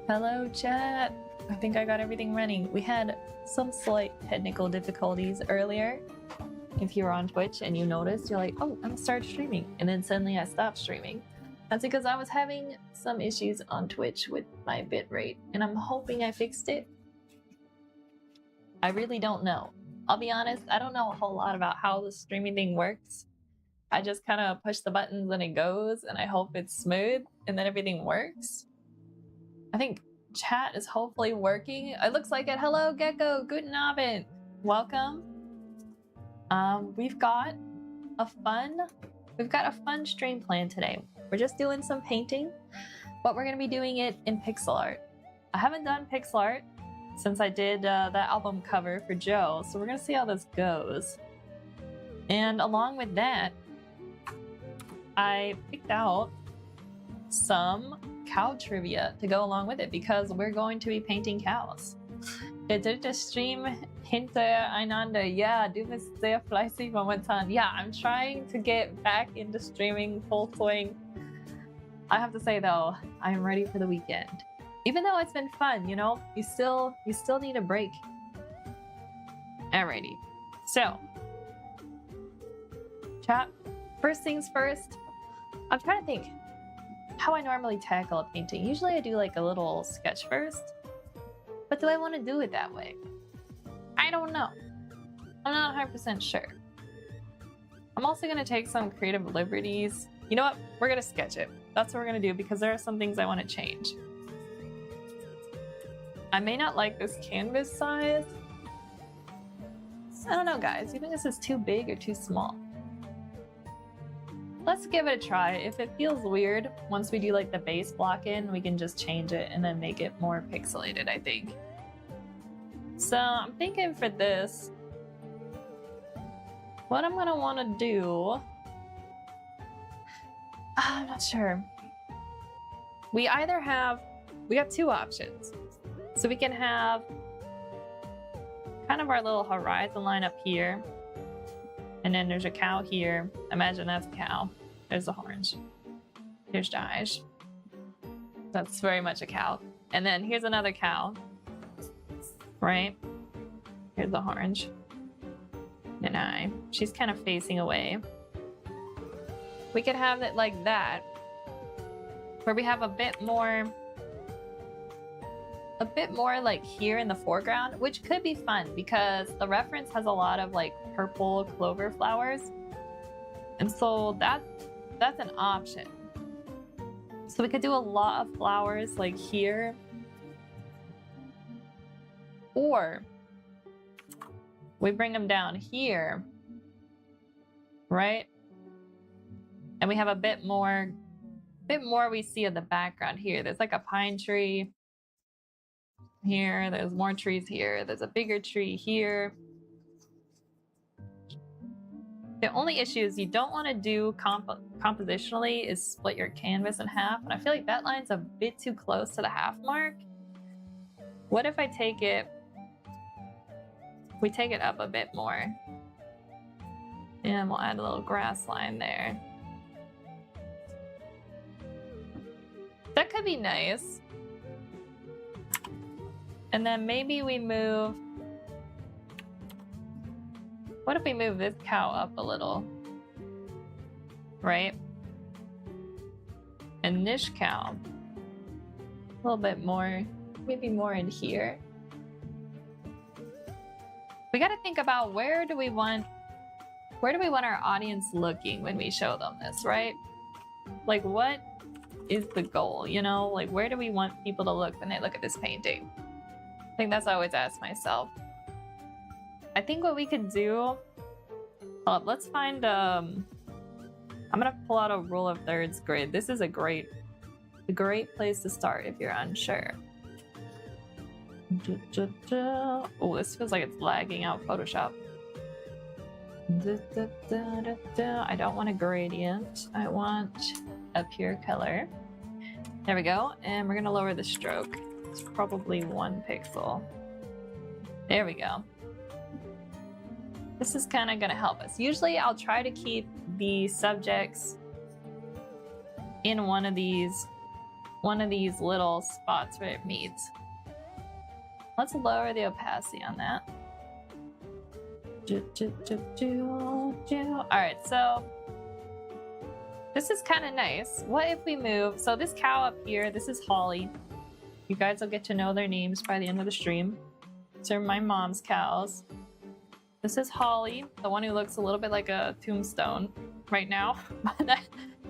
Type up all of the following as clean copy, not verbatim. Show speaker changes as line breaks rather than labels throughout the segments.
Hello, chat. I think I got everything running. We had some slight technical difficulties earlier. If you're on Twitch and you noticed, you're like, oh, I'm gonna start streaming. And then suddenly I stopped streaming. That's because I was having some issues on Twitch with my bitrate, and I'm hoping I fixed it. I really don't know. I'll be honest, I don't know a whole lot about how the streaming thing works. I just kind of push the buttons and it goes, and I hope it's smooth, and then everything works. I think chat is hopefully working. It looks like it. Hello, Gecko. Guten Abend. Welcome. We've got a fun stream plan today. We're just doing some painting, but we're gonna be doing it in pixel art. I haven't done pixel art since I did that album cover for Joe, so we're gonna see how this goes. And along with that, I picked out some cow trivia to go along with it because we're going to be painting cows. Der Stream hintereinander. Ja, du bist sehr fleißig momentan. Yeah, I'm trying to get back into streaming full swing. I have to say though, I am ready for the weekend. Even though it's been fun, you know, you still need a break. Alrighty. So, chat, first things first, I'm trying to think how I normally tackle a painting. Usually I do like a little sketch first, but do I want to do it that way? I don't know. I'm not 100% sure. I'm also going to take some creative liberties. You know what? We're going to sketch it. That's what we're going to do because there are some things I want to change. I may not like this canvas size. I don't know, guys. Do you think this is too big or too small? Let's give it a try. If it feels weird, once we do like the base block in, we can just change it and then make it more pixelated, I think. So I'm thinking for this, what I'm gonna wanna do, I'm not sure. We got two options. So we can have kind of our little horizon line up here. And then there's a cow here. Imagine that's a cow. There's the orange. Here's the eyes. That's very much a cow. And then here's another cow. Right? Here's the orange. An eye. She's kind of facing away. We could have it like that. Where we have a bit more like here in the foreground, which could be fun because the reference has a lot of like purple clover flowers. And so that's an option. So we could do a lot of flowers like here. Or we bring them down here, right? And we have a bit more we see in the background here. There's like a pine tree here, there's more trees here, there's a bigger tree here. The only issue is you don't want to do compositionally is split your canvas in half, and I feel like that line's a bit too close to the half mark. What if we take it up a bit more, and we'll add a little grass line there. That could be nice. And then maybe we move... What if we move this cow up a little? Right? And this cow a little bit more, maybe more in here. We got to think about where do we want our audience looking when we show them this, right? Like, what is the goal, you know? Like, where do we want people to look when they look at this painting? I think that's what I always ask myself. I think what we could do, let's find, I'm gonna pull out a rule of thirds grid. This is a great place to start if you're unsure. Oh, this feels like it's lagging out Photoshop. I don't want a gradient. I want a pure color. There we go. And we're gonna lower the stroke. It's probably 1 pixel. There we go. This is kind of going to help us. Usually I'll try to keep the subjects in one of these one of these little spots where it meets. Let's lower the opacity on that. Alright, so this is kind of nice. What if we move? So this cow up here, this is Holly. You guys will get to know their names by the end of the stream. These are my mom's cows. This is Holly, the one who looks a little bit like a tombstone right now.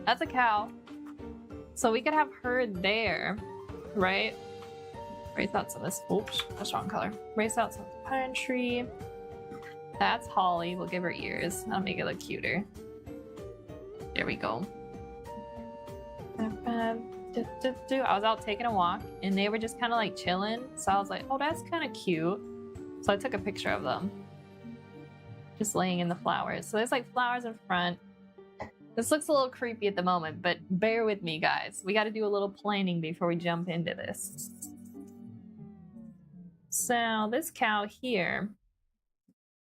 That's a cow. So we could have her there, right? Raise out some of this. Oops, that's wrong color. Raise out some pine tree. That's Holly. We'll give her ears. That'll make it look cuter. There we go. I was out taking a walk and they were just kind of like chilling. So I was like, oh, that's kind of cute. So I took a picture of them. Just laying in the flowers. So there's like flowers in front. This looks a little creepy at the moment, but bear with me, guys. We got to do a little planning before we jump into this. So this cow here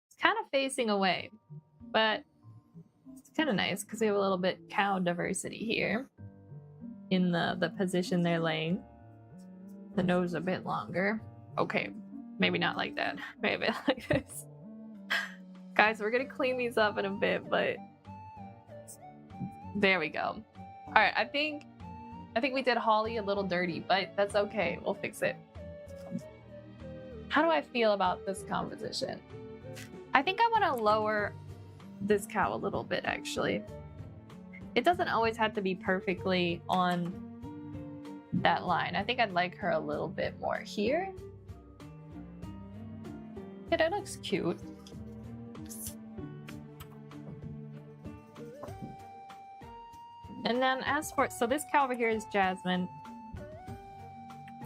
is kind of facing away, but it's kind of nice because we have a little bit cow diversity here in the position they're laying. The nose a bit longer. Okay, maybe not like that. Maybe like this. Guys, we're gonna clean these up in a bit, but there we go. All right, I think we did Holly a little dirty, but that's okay. We'll fix it. How do I feel about this composition? I think I want to lower this cow a little bit, actually. It doesn't always have to be perfectly on that line. I think I'd like her a little bit more here. Yeah, that looks cute. And then as for, so this cow over here is Jasmine.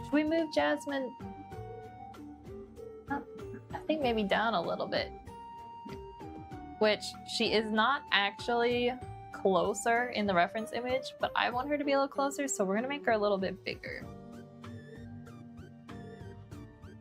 Should we move Jasmine? I think maybe down a little bit. Which she is not actually closer in the reference image, but I want her to be a little closer, so we're gonna make her a little bit bigger.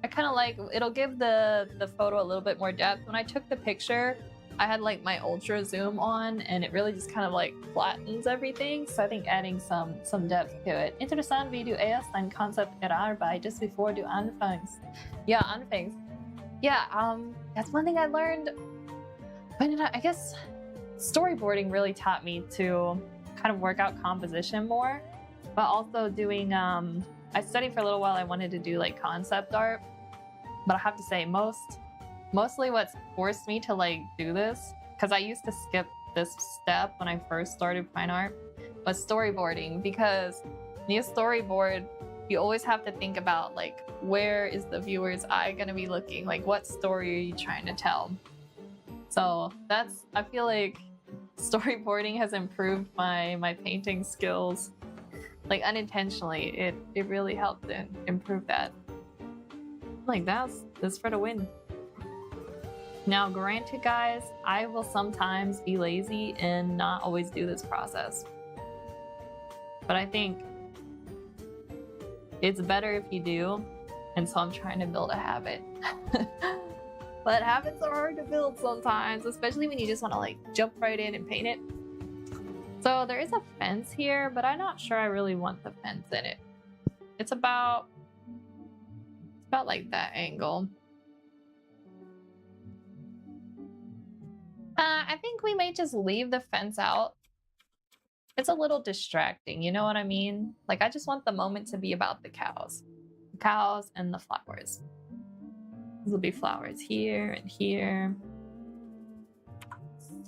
I kind of like, it'll give the photo a little bit more depth. When I took the picture, I had like my ultra zoom on and it really just kind of like flattens everything. So I think adding some depth to it. Interessant wie du erst ein Konzept erarbeitest bevor du anfängst. Yeah, anfängst. Yeah, that's one thing I learned. But I guess storyboarding really taught me to kind of work out composition more, but also doing, I studied for a little while. I wanted to do like concept art, but I have to say mostly what's forced me to like do this, because I used to skip this step when I first started fine art, was storyboarding. Because when you storyboard, you always have to think about like, where is the viewer's eye gonna be looking? Like, what story are you trying to tell? So that's, I feel like storyboarding has improved my painting skills. Like unintentionally, it really helped improve that. Like that's for the win. Now, granted, guys, I will sometimes be lazy and not always do this process. But I think it's better if you do, and so I'm trying to build a habit. But habits are hard to build sometimes, especially when you just want to like jump right in and paint it. So there is a fence here, but I'm not sure I really want the fence in it. It's about like that angle. I think we may just leave the fence out. It's a little distracting, you know what I mean? Like, I just want the moment to be about the cows. The cows and the flowers. These will be flowers here and here.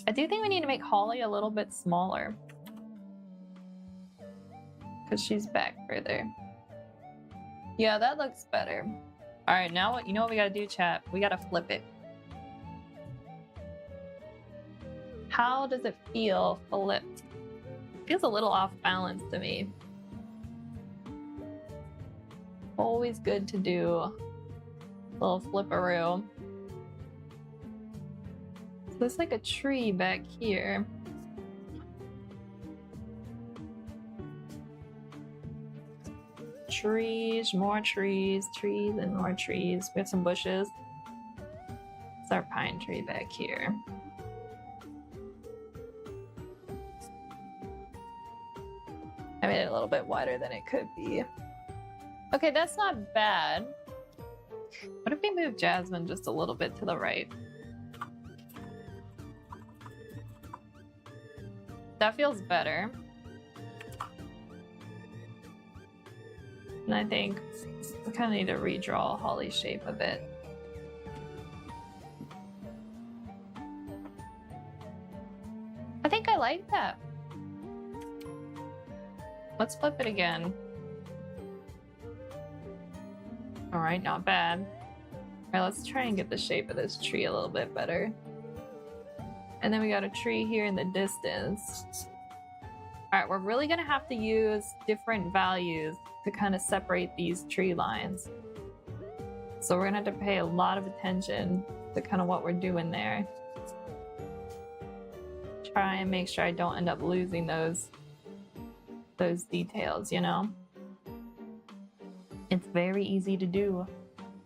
I do think we need to make Holly a little bit smaller, because she's back further. Yeah, that looks better. All right, now what? You know what we gotta do, chat? We gotta flip it. How does it feel flipped? Feels a little off balance to me. Always good to do a little flipperoo. So there's like a tree back here. Trees, more trees, trees, and more trees. We have some bushes. It's our pine tree back here. made it a little bit wider than it could be. Okay, that's not bad. What if we move Jasmine just a little bit to the right? That feels better. And I think we kind of need to redraw Holly's shape a bit. I think I like that. Let's flip it again. All right, not bad. All right, let's try and get the shape of this tree a little bit better. And then we got a tree here in the distance. All right, we're really gonna have to use different values to kind of separate these tree lines. So we're gonna have to pay a lot of attention to kind of what we're doing there. Try and make sure I don't end up losing those details, you know? It's very easy to do.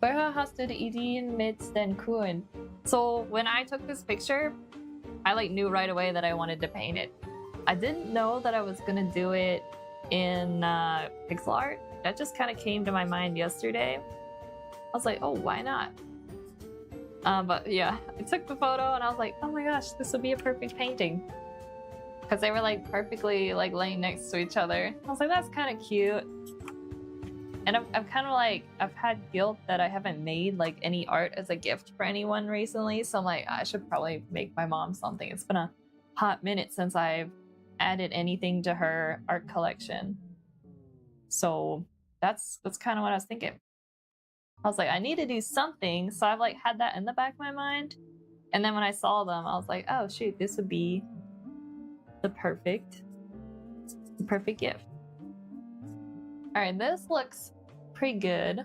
Woher hast du die Ideen mit den Kuhen? So when I took this picture, I like knew right away that I wanted to paint it. I didn't know that I was gonna do it in pixel art. That just kind of came to my mind yesterday. I was like, oh, why not? But yeah, I took the photo and I was like, oh my gosh, this would be a perfect painting. Because they were like perfectly like laying next to each other. I was like, that's kind of cute. And I'm kind of like, I've had guilt that I haven't made like any art as a gift for anyone recently. So I'm like, I should probably make my mom something. It's been a hot minute since I've added anything to her art collection. So that's kind of what I was thinking. I was like, I need to do something. So I've like had that in the back of my mind. And then when I saw them, I was like, oh shoot, this would be the perfect gift. All right, this looks pretty good.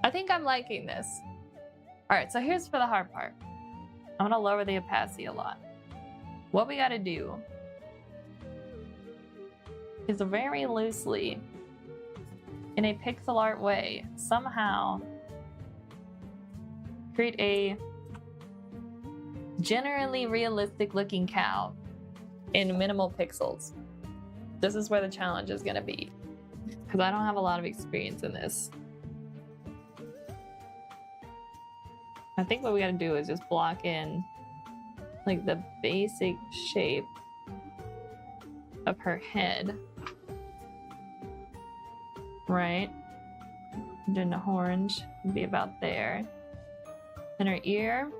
I think I'm liking this. All right, so here's for the hard part. I'm gonna lower the opacity a lot. What we gotta do is very loosely, in a pixel art way, somehow create a generally realistic looking cow in minimal pixels. This is where the challenge is gonna be, because I don't have a lot of experience in this. I think what we gotta do is just block in like the basic shape of her head. Right? And then the horns would be about there. And her ear.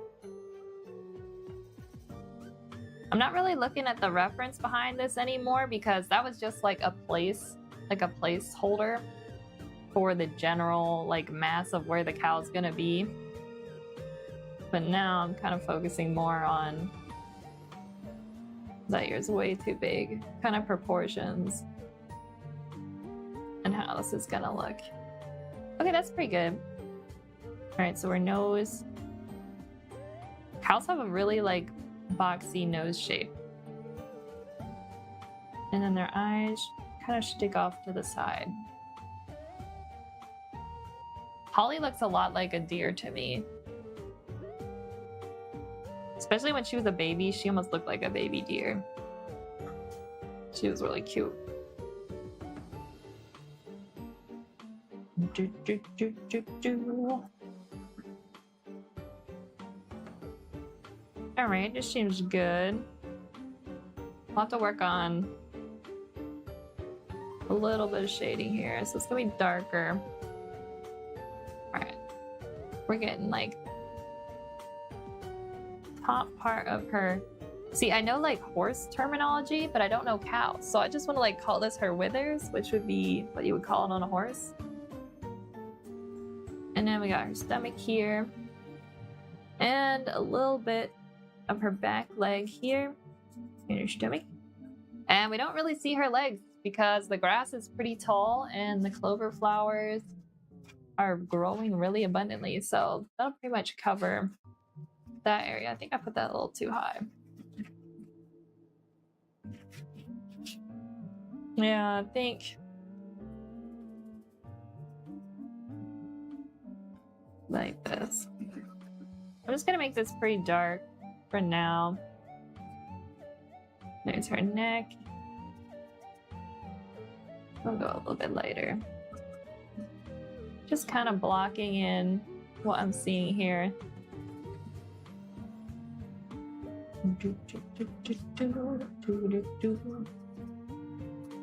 I'm not really looking at the reference behind this anymore because that was just like a placeholder for the general like mass of where the cow's gonna be. But now I'm kind of focusing more on that ear's way too big, kind of proportions, and how this is gonna look. Okay, that's pretty good. All right, so her nose. Cows have a really like boxy nose shape. And then their eyes kind of stick off to the side. Holly looks a lot like a deer to me. Especially when she was a baby, she almost looked like a baby deer. She was really cute. Alright, this seems good. I'll have to work on a little bit of shading here, so it's gonna be darker. Alright. We're getting like top part of her. See, I know like horse terminology, but I don't know cow. So I just want to like call this her withers, which would be what you would call it on a horse. And then we got her stomach here. And a little bit of her back leg here. And her stomach. And we don't really see her legs because the grass is pretty tall and the clover flowers are growing really abundantly. So that'll pretty much cover that area. I think I put that a little too high. Yeah, I think like this. I'm just gonna make this pretty dark for now. There's her neck. I'll go a little bit lighter. Just kind of blocking in what I'm seeing here.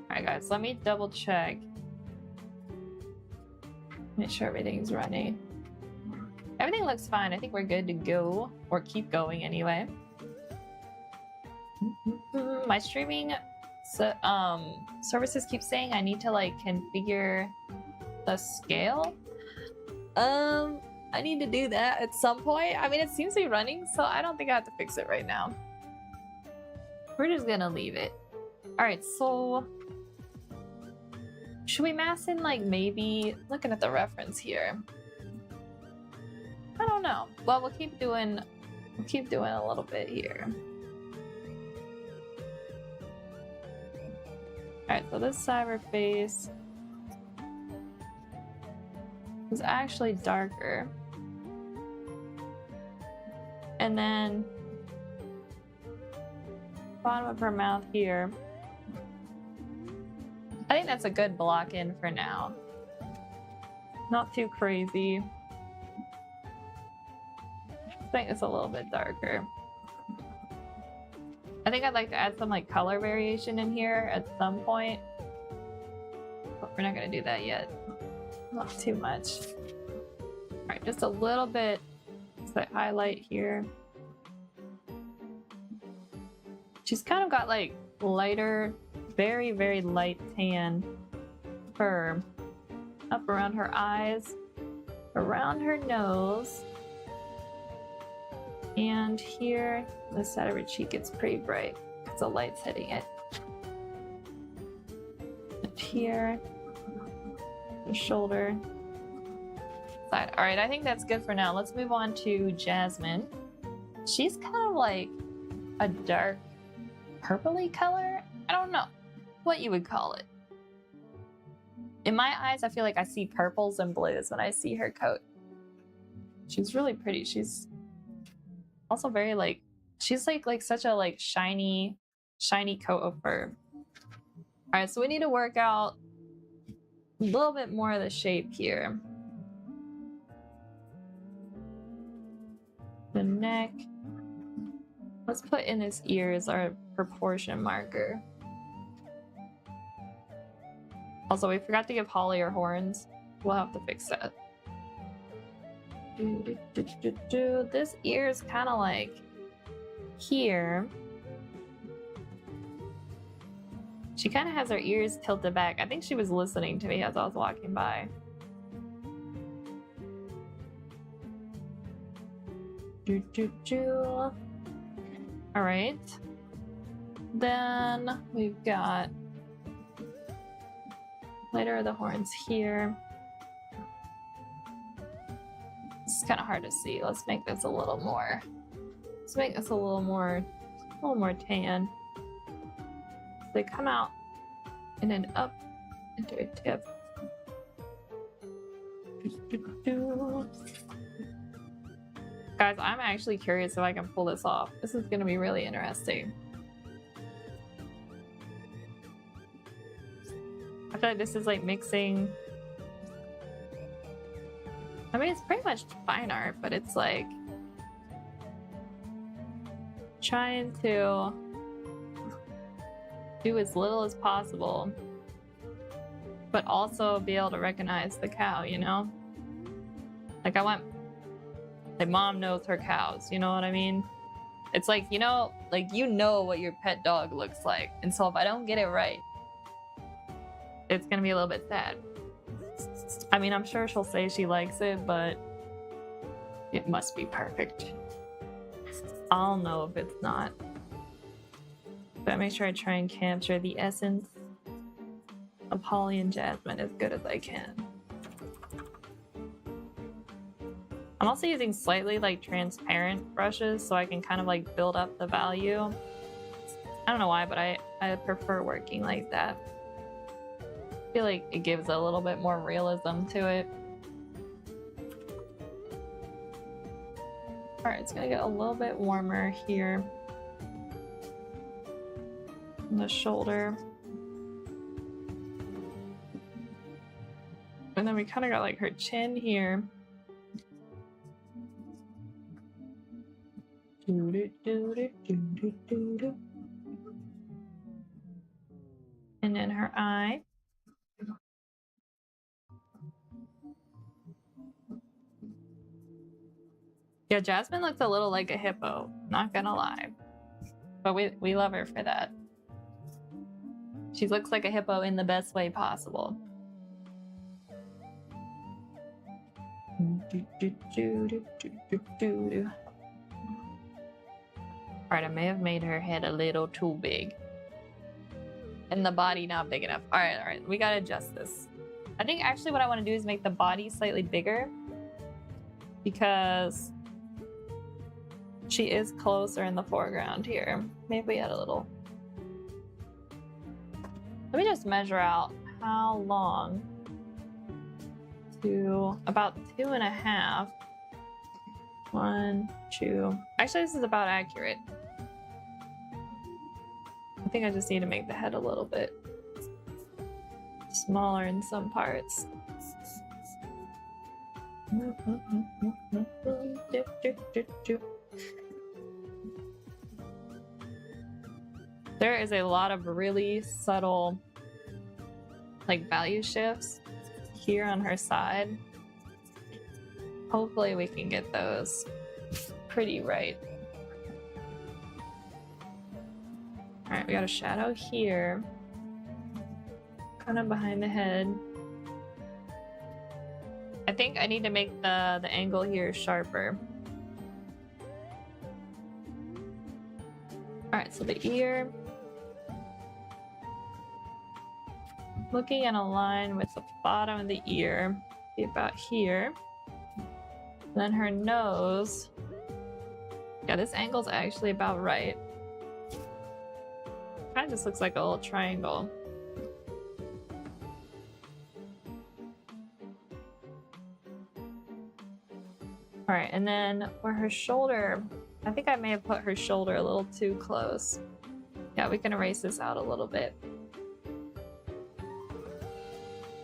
Alright guys, let me double check. Make sure everything's running. Everything looks fine. I think we're good to go. Or keep going anyway. My streaming services keep saying I need to like configure the scale. I need to do that at some point. I mean, it seems to be running, so I don't think I have to fix it right now. We're just gonna leave it. Alright, so should we mass in like maybe looking at the reference here? I don't know. Well, we'll keep doing a little bit here. Alright, so this cyber face is actually darker. And then bottom of her mouth here. I think that's a good block in for now. Not too crazy. I think it's a little bit darker. I think I'd like to add some like color variation in here at some point. But we're not gonna do that yet. Not too much. Alright, just a little bit. That highlight here. She's kind of got like lighter, very, very light tan fur up around her eyes, around her nose, and here, this side of her cheek, it's pretty bright because the light's hitting it. And here, the shoulder. Side. All right, I think that's good for now. Let's move on to Jasmine. She's kind of like a dark purpley color. I don't know what you would call it. In my eyes, I feel like I see purples and blues when I see her coat. She's really pretty. She's also very like, she's like such a like shiny coat of fur. All right, so we need to work out a little bit more of the shape here. The neck. Let's put in his ears our proportion marker. Also, we forgot to give Holly her horns. We'll have to fix that. This ear is kind of like here. She kind of has her ears tilted back. I think she was listening to me as I was walking by. All right. Then we've got later the horns here. It's kind of hard to see. Let's make this a little more. Let's make this a little more tan. They come out and then up into a tip. Guys, I'm actually curious if I can pull this off. This is going to be really interesting. I feel like this is like mixing. I mean, it's pretty much fine art, but it's like trying to do as little as possible, but also be able to recognize the cow, you know? Like I want, like mom knows her cows, you know what I mean? It's like, you know what your pet dog looks like. And so if I don't get it right, it's gonna be a little bit sad. I mean, I'm sure she'll say she likes it, but it must be perfect. I'll know if it's not. But I make sure I try and capture the essence of Holly and Jasmine as good as I can. I'm also using slightly like transparent brushes so I can kind of like build up the value. I don't know why, but I prefer working like that. I feel like it gives a little bit more realism to it. Alright, it's gonna get a little bit warmer here. And the shoulder. And then we kind of got like her chin here. And then her eye. Yeah, Jasmine looks a little like a hippo, not gonna lie. But we love her for that. She looks like a hippo in the best way possible. Alright, I may have made her head a little too big. And the body not big enough. Alright, we gotta adjust this. I think actually what I want to do is make the body slightly bigger. Because she is closer in the foreground here. Maybe we add a little. Let me just measure out how long. To about 2.5. 1, 2. Actually, this is about accurate. I think I just need to make the head a little bit smaller in some parts. There is a lot of really subtle like value shifts here on her side. Hopefully we can get those pretty right. Alright, we got a shadow here. Kind of behind the head. I think I need to make the angle here sharper. Alright, so the ear. Looking at a line with the bottom of the ear. Be about here. Then her nose. Yeah, this angle's actually about right. Kind of just looks like a little triangle. Alright, and then for her shoulder, I think I may have put her shoulder a little too close. Yeah, we can erase this out a little bit.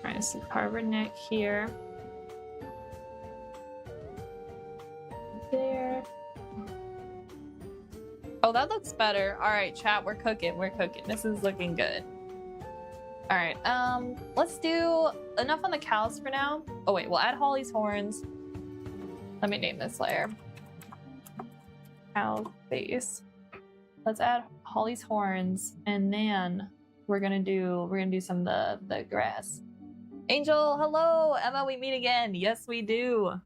Alright, so carve her neck here. There. Oh, that looks better. Alright, chat, we're cooking. We're cooking. This is looking good. Alright, let's do enough on the cows for now. Oh wait, we'll add Holly's horns. Let me name this layer. Cow face. Let's add Holly's horns, and then we're gonna do some of the grass. Angel, hello! Emma, we meet again. Yes, we do.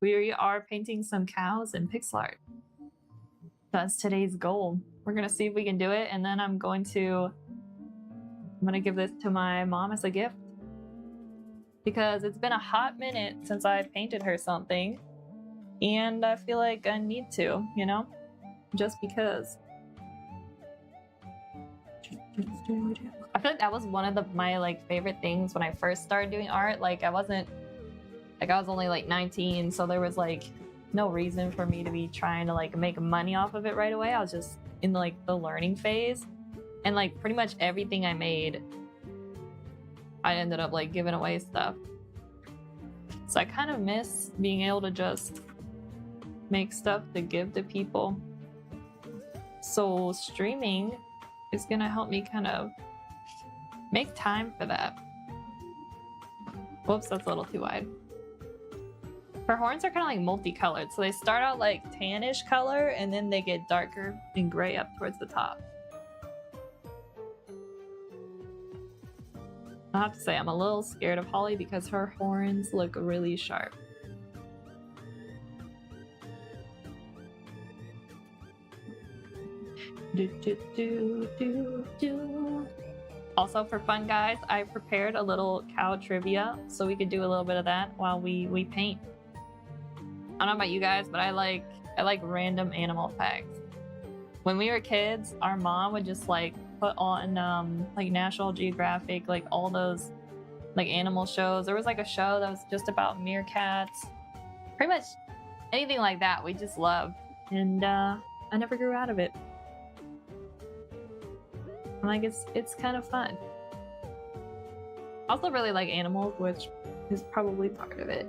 We are painting some cows in pixel art. That's today's goal. We're gonna see if we can do it, and then I'm gonna give this to my mom as a gift. Because it's been a hot minute since I painted her something. And I feel like I need to, you know? Just because. I feel like that was one of my like favorite things when I first started doing art. Like I was only like 19, so there was like no reason for me to be trying to like make money off of it right away. I was just in like the learning phase, and like pretty much everything I made, I ended up like giving away stuff. So I kind of miss being able to just make stuff to give to people. So streaming is gonna help me kind of make time for that. Whoops, that's a little too wide. Her horns are kind of like multicolored, so they start out like tannish color and then they get darker and gray up towards the top. I have to say, I'm a little scared of Holly because her horns look really sharp. Also, for fun, guys, I prepared a little cow trivia so we could do a little bit of that while we paint. I don't know about you guys, but I like random animal facts. When we were kids, our mom would just like put on like National Geographic, like all those like animal shows. There was like a show that was just about meerkats. Pretty much anything like that we just loved, and I never grew out of it. like, it's kind of fun. I also really like animals, which is probably part of it.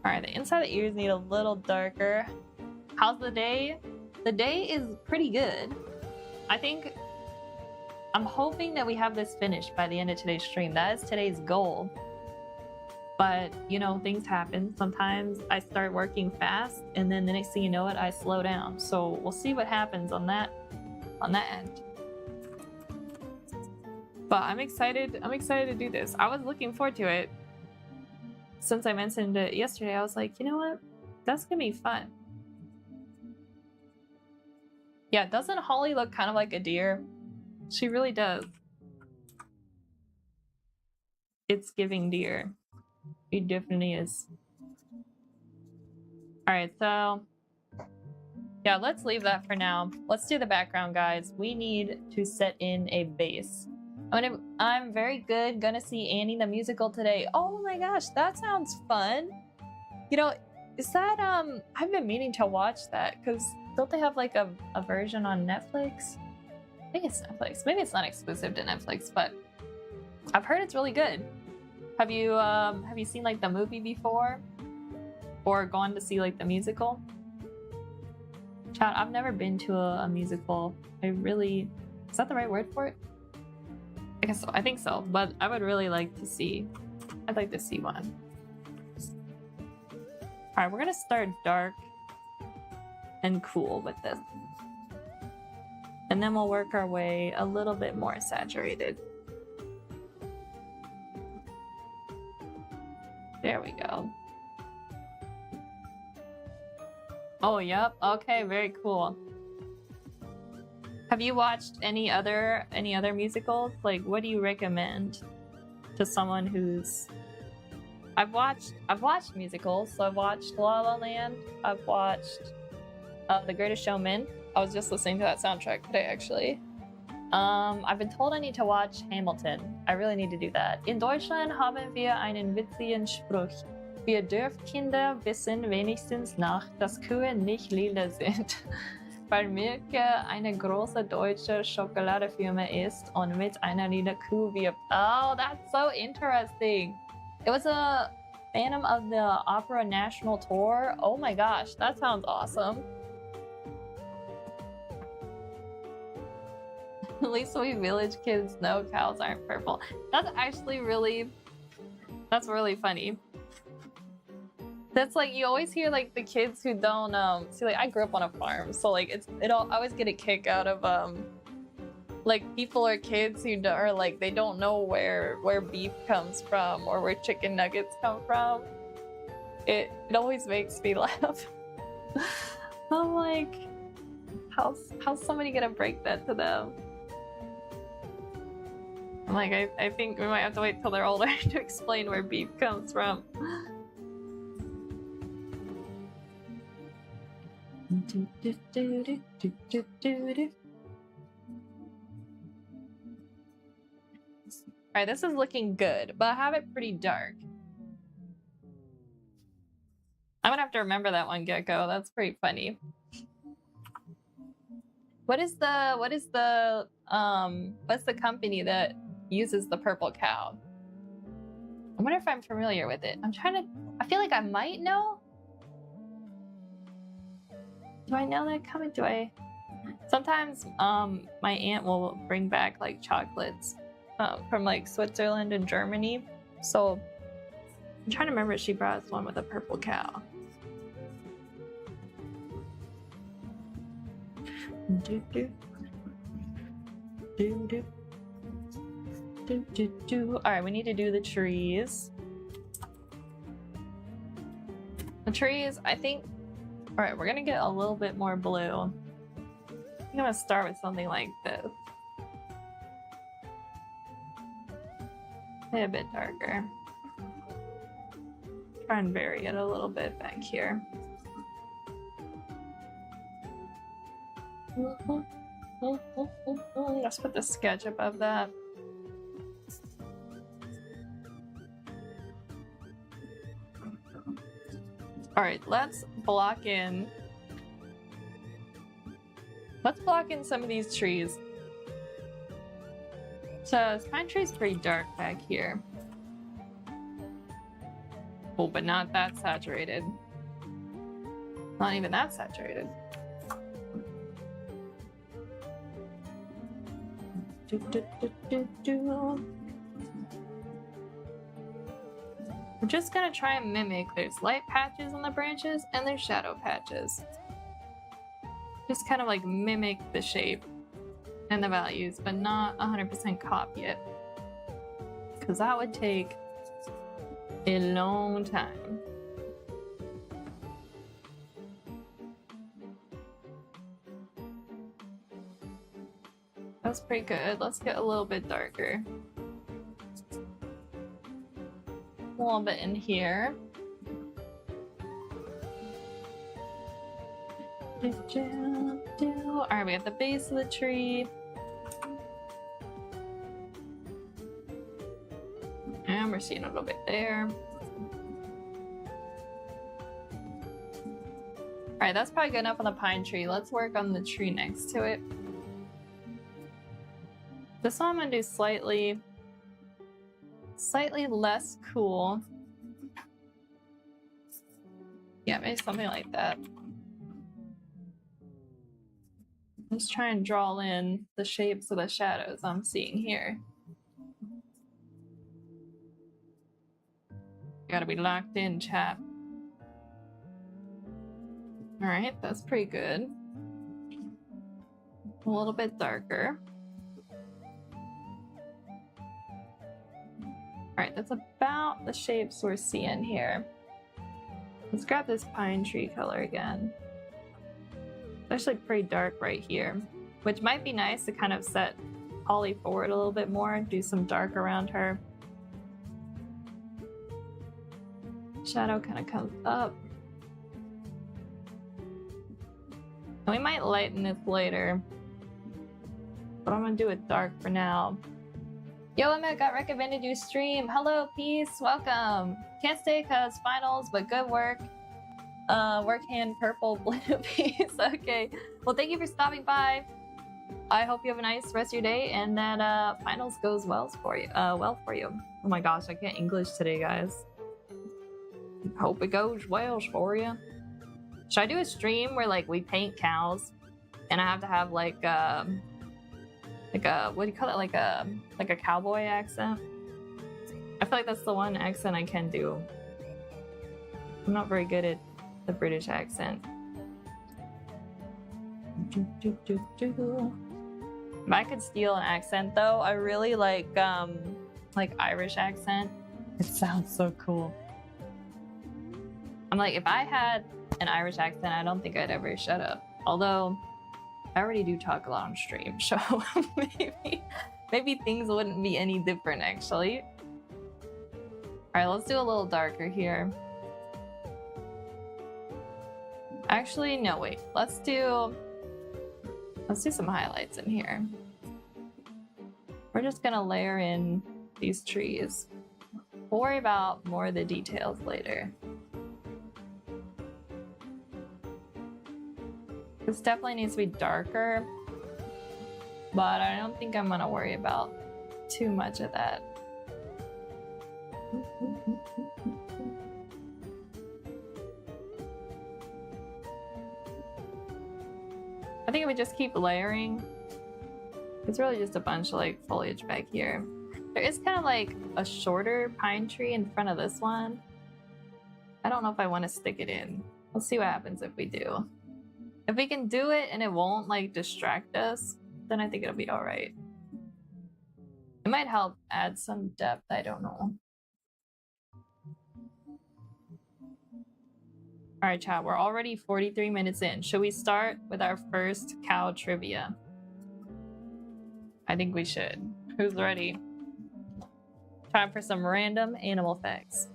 Alright, the inside of the ears need a little darker. How's the day? The day is pretty good. I'm hoping that we have this finished by the end of today's stream. That is today's goal. But, you know, things happen. Sometimes I start working fast, and then the next thing you know it, I slow down. So we'll see what happens on that end. But I'm excited to do this. I was looking forward to it. Since I mentioned it yesterday, I was like, you know what? That's gonna be fun. Yeah, doesn't Holly look kind of like a deer? She really does. It's giving deer. It definitely is. Alright, so yeah, let's leave that for now. Let's do the background, guys. We need to set in a base. I'm very good. Gonna see Annie the musical today. Oh my gosh, that sounds fun. You know, is that I've been meaning to watch that because don't they have like a version on Netflix? I think it's Netflix. Maybe it's not exclusive to Netflix, but I've heard it's really good. Have you seen like the movie before? Or gone to see like the musical? Chat, I've never been to a musical. Is that the right word for it? I guess so. I think so, but I would really like to see. I'd like to see one. Alright, we're gonna start dark and cool with this. And then we'll work our way a little bit more saturated. There we go. Oh, yep. Okay, very cool. Have you watched any other musicals? Like, what do you recommend to someone who's... I've watched musicals. So I've watched La La Land. I've watched The Greatest Showman. I was just listening to that soundtrack today, actually. I've been told I need to watch Hamilton. I really need to do that. In Deutschland haben wir einen witzigen Spruch. Wir Dorfkinder wissen wenigstens nach, dass Kühe nicht lila sind. Weil Milke eine große deutsche Schokoladefirma ist und mit einer lila Kuh wirbt. Oh, that's so interesting. It was a Phantom of the Opera National Tour. Oh my gosh, that sounds awesome. At least we village kids know cows aren't purple. That's actually really funny. That's like, you always hear like the kids who don't see, like I grew up on a farm, so like I always get a kick out of like people or kids who are like they don't know where beef comes from or where chicken nuggets come from. It always makes me laugh. I'm like, how's somebody gonna break that to them? I'm like, I think we might have to wait till they're older to explain where beef comes from. Alright, this is looking good, but I have it pretty dark. I'm gonna have to remember that one, Gecko. That's pretty funny. What's the company that uses the purple cow? I wonder if I'm familiar with it. I feel like I might know. Do I know that company? Sometimes my aunt will bring back like chocolates from like Switzerland and Germany. So I'm trying to remember if she brought us one with a purple cow. Alright, we need to do the trees. The trees, I think... Alright, we're gonna get a little bit more blue. I think I'm gonna start with something like this. A bit darker. Try and vary it a little bit back here. Let's put the sketch above that. All right, let's block in. Let's block in some of these trees. So this pine tree's pretty dark back here. Oh, but not that saturated. Not even that saturated. We're just gonna try and mimic. There's light patches on the branches and there's shadow patches. Just kind of like mimic the shape and the values, but not 100% copy it. Because that would take a long time. That's pretty good. Let's get a little bit darker. A little bit in here. Alright, we have the base of the tree. And we're seeing a little bit there. Alright, that's probably good enough on the pine tree. Let's work on the tree next to it. This one I'm gonna do slightly less cool. Yeah, maybe something like that. Let's try and draw in the shapes of the shadows I'm seeing here. Gotta be locked in, chap. Alright, that's pretty good. A little bit darker. Alright, that's about the shapes we're seeing here. Let's grab this pine tree color again. It's actually pretty dark right here, which might be nice to kind of set Holly forward a little bit more, do some dark around her. Shadow kind of comes up. And we might lighten this later, but I'm gonna do it dark for now. Yo, Emma got recommended you stream. Hello, peace, welcome. Can't stay cause finals, but good work. Work hand purple blue piece. Okay. Well, thank you for stopping by. I hope you have a nice rest of your day and that finals goes well for you. Oh my gosh, I can't English today, guys. Hope it goes well for you. Should I do a stream where like we paint cows and I have to have like a what do you call it, like a cowboy accent? I feel like that's the one accent I can do. I'm not very good at the British accent. If I could steal an accent though, I really like Irish accent. It sounds so cool. I'm like, if I had an Irish accent, I don't think I'd ever shut up. Although I already do talk a lot on stream, so maybe things wouldn't be any different actually. Alright, let's do a little darker here. Actually, no, wait. Let's do some highlights in here. We're just gonna layer in these trees. We'll worry about more of the details later. This definitely needs to be darker, but I don't think I'm gonna worry about too much of that. I think if we just keep layering, it's really just a bunch of like foliage back here. There is kind of like a shorter pine tree in front of this one. I don't know if I want to stick it in. We'll see what happens if we do. If we can do it and it won't like distract us, then I think it'll be all right. It might help add some depth, I don't know. All right, chat, we're already 43 minutes in. Should we start with our first cow trivia? I think we should. Who's ready? Time for some random animal facts.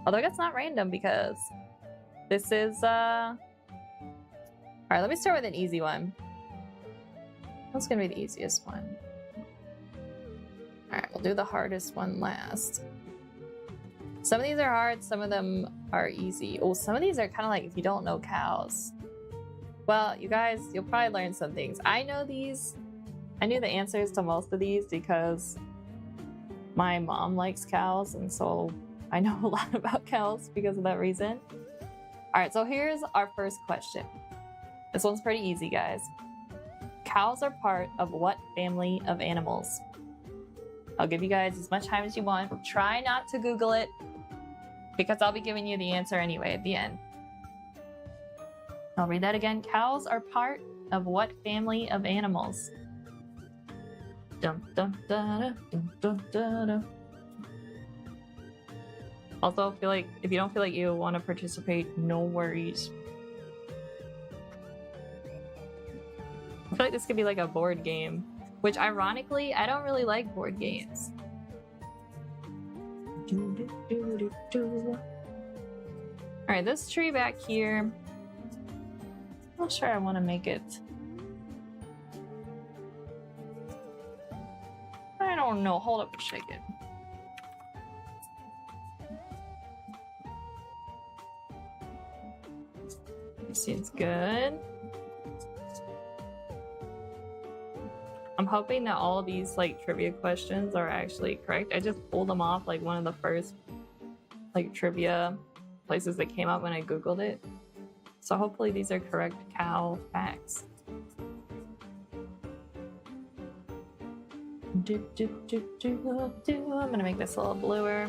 Although that's not random because this is Alright, let me start with an easy one. What's gonna be the easiest one? Alright, we'll do the hardest one last. Some of these are hard, some of them are easy. Oh, some of these are kind of like if you don't know cows. Well, you guys, you'll probably learn some things. I know these. I knew the answers to most of these because my mom likes cows, and so I know a lot about cows because of that reason. All right, so here's our first question. This one's pretty easy, guys. Cows are part of what family of animals? I'll give you guys as much time as you want. Try not to Google it because I'll be giving you the answer anyway at the end. I'll read that again. Cows are part of what family of animals? Dum, dum, da, dum, dum, da, da. Also, feel like if you don't feel like you want to participate, no worries. I feel like this could be like a board game, which ironically, I don't really like board games. Alright, this tree back here. I'm not sure I want to make it. I don't know. Hold up a second. This seems good. I'm hoping that all of these like trivia questions are actually correct. I just pulled them off like one of the first like trivia places that came up when I googled it. So hopefully these are correct cow facts. I'm gonna make this a little bluer.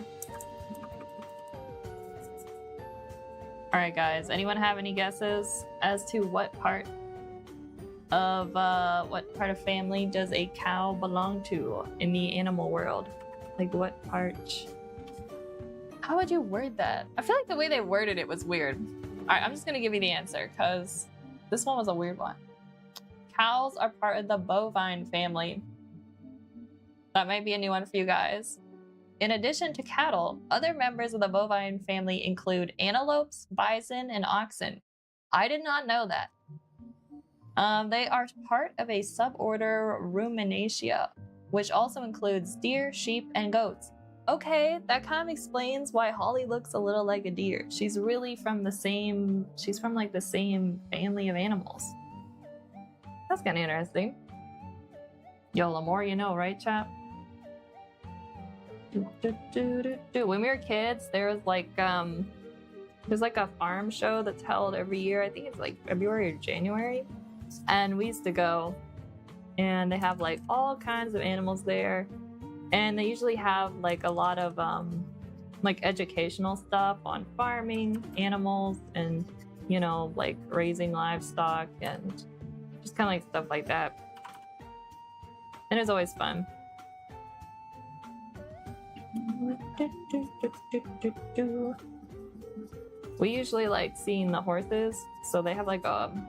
Alright guys, anyone have any guesses as to what part of family does a cow belong to in the animal world? Like what part? How would you word that? I feel like the way they worded it was weird. Alright, I'm just gonna give you the answer because this one was a weird one. Cows are part of the bovine family. That might be a new one for you guys. In addition to cattle, other members of the bovine family include antelopes, bison, and oxen. I did not know that. They are part of a suborder Ruminacea, which also includes deer, sheep, and goats. Okay, that kind of explains why Holly looks a little like a deer. She's really from the same, she's from like the same family of animals. That's kind of interesting. Yo, the more you know, right, chap? When we were kids, there's like a farm show that's held every year. I think it's like February or January. And we used to go, and they have like all kinds of animals there. And they usually have like a lot of like educational stuff on farming animals and, you know, like raising livestock and just kind of like stuff like that. And it's always fun. We usually like seeing the horses, so they have like one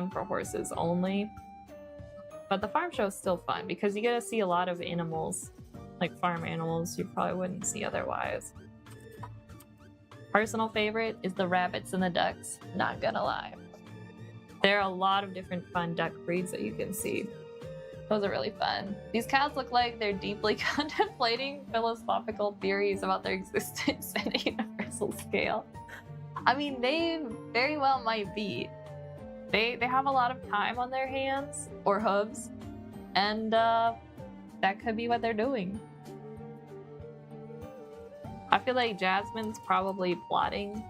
for horses only. But the farm show is still fun because you get to see a lot of animals, like farm animals you probably wouldn't see otherwise. Personal favorite is the rabbits and the ducks, not gonna lie. There are a lot of different fun duck breeds that you can see. Those are really fun. These cows look like they're deeply contemplating philosophical theories about their existence at a universal scale. I mean, they very well might be. They have a lot of time on their hands, or hooves, and that could be what they're doing. I feel like Jasmine's probably plotting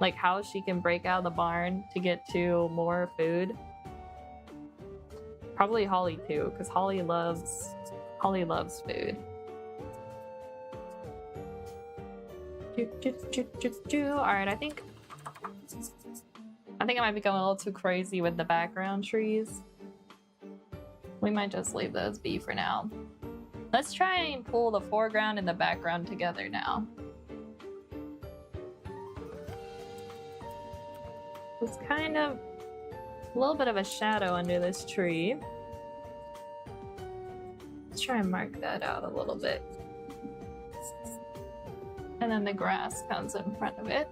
like how she can break out of the barn to get to more food. Probably Holly too, because Holly loves food. Alright, I think I might be going a little too crazy with the background trees. We might just leave those be for now. Let's try and pull the foreground and the background together now. It's kind of a little bit of a shadow under this tree. Let's try and mark that out a little bit. And then the grass comes in front of it.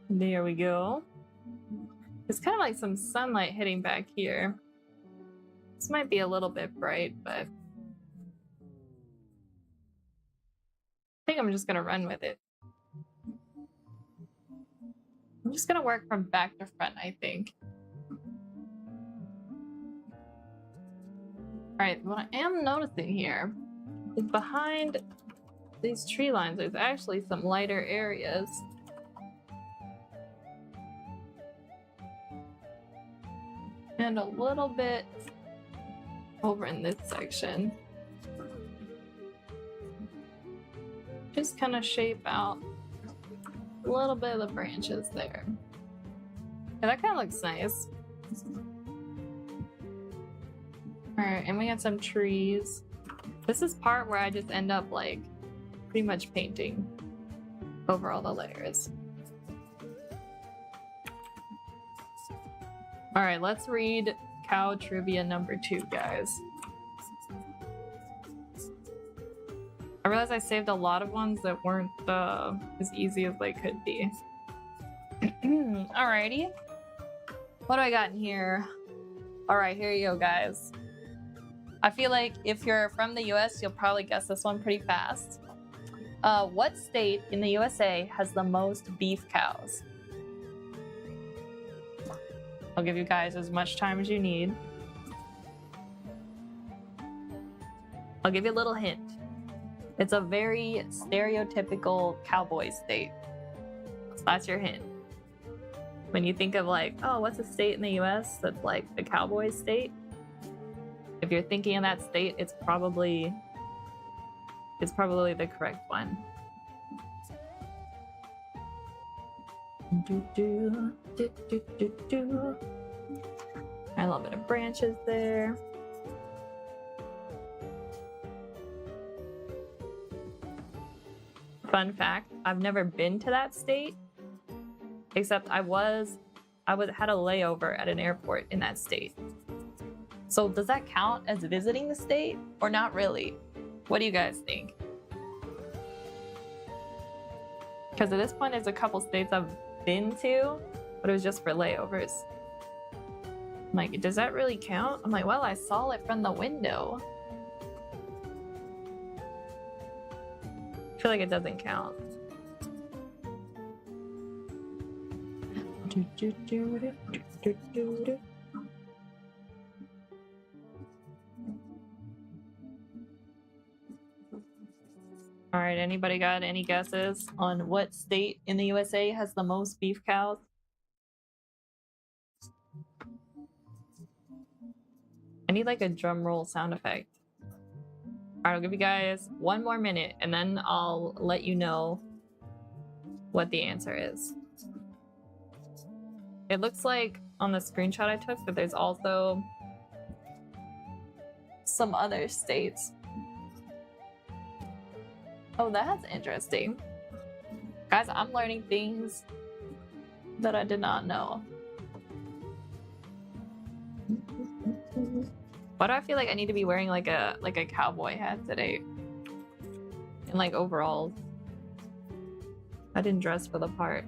There we go. There's kind of like some sunlight hitting back here. This might be a little bit bright, but I think I'm just gonna run with it. I'm just gonna work from back to front, I think. Alright, what I am noticing here is behind these tree lines, there's actually some lighter areas. And a little bit over in this section. Just kind of shape out a little bit of the branches there. Yeah, that kind of looks nice. Alright, and we got some trees. This is part where I just end up like pretty much painting over all the layers. Alright, let's read cow trivia number 2, guys. I realized I saved a lot of ones that weren't as easy as they could be. Alrighty. What do I got in here? Alright, here you go, guys. I feel like if you're from the US, you'll probably guess this one pretty fast. What state in the USA has the most beef cows? I'll give you guys as much time as you need. I'll give you a little hint. It's a very stereotypical cowboy state. So that's your hint. When you think of like, oh, what's a state in the US that's like the cowboy state? If you're thinking of that state, it's probably the correct one. A little bit of branches there. Fun fact, I've never been to that state, except I had a layover at an airport in that state. So does that count as visiting the state or not really? What do you guys think? Because at this point, there's a couple states I've been to, but it was just for layovers. I'm like, does that really count? I'm like, well, I saw it from the window. I feel like it doesn't count. All right, anybody got any guesses on what state in the USA has the most beef cows? I need like a drum roll sound effect. All right, I'll give you guys one more minute and then I'll let you know what the answer is. It looks like on the screenshot I took that there's also some other states. Oh, that's interesting. Guys, I'm learning things that I did not know. Why do I feel like I need to be wearing like a cowboy hat today? And like overalls. I didn't dress for the part.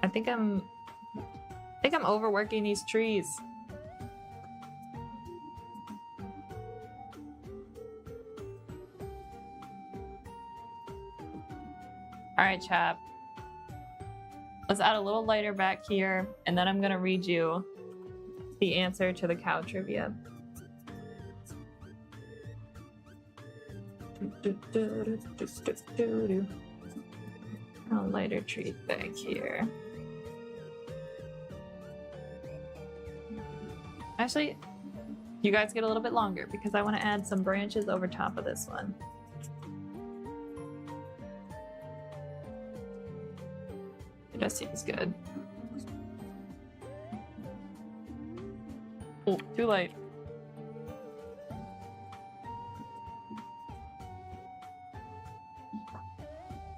I think I'm overworking these trees. All right, chap. Let's add a little lighter back here, and then I'm gonna read you the answer to the cow trivia. A lighter trees back here. Actually, you guys get a little bit longer because I want to add some branches over top of this one. It just seems good. Oh, too late.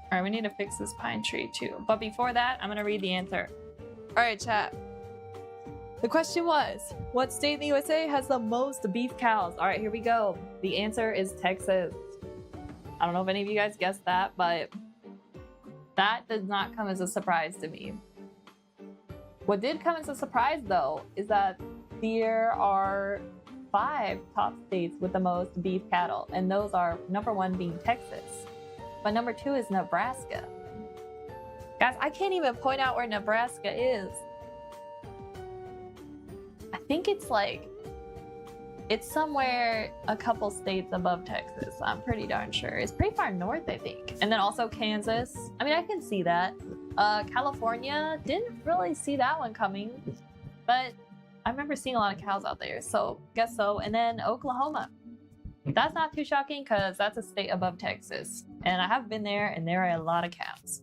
Alright, we need to fix this pine tree too. But before that, I'm gonna read the answer. Alright, chat. The question was, what state in the USA has the most beef cows? Alright, here we go. The answer is Texas. I don't know if any of you guys guessed that, but that does not come as a surprise to me. What did come as a surprise, though, is that there are 5 top states with the most beef cattle, and those are number 1 being Texas, but number 2 is Nebraska. Guys, I can't even point out where Nebraska is. I think it's like, it's somewhere a couple states above Texas. I'm pretty darn sure. It's pretty far north, I think. And then also Kansas. I mean, I can see that. California, didn't really see that one coming, but I remember seeing a lot of cows out there, so guess so. And then Oklahoma. That's not too shocking because that's a state above Texas. And I have been there and there are a lot of cows.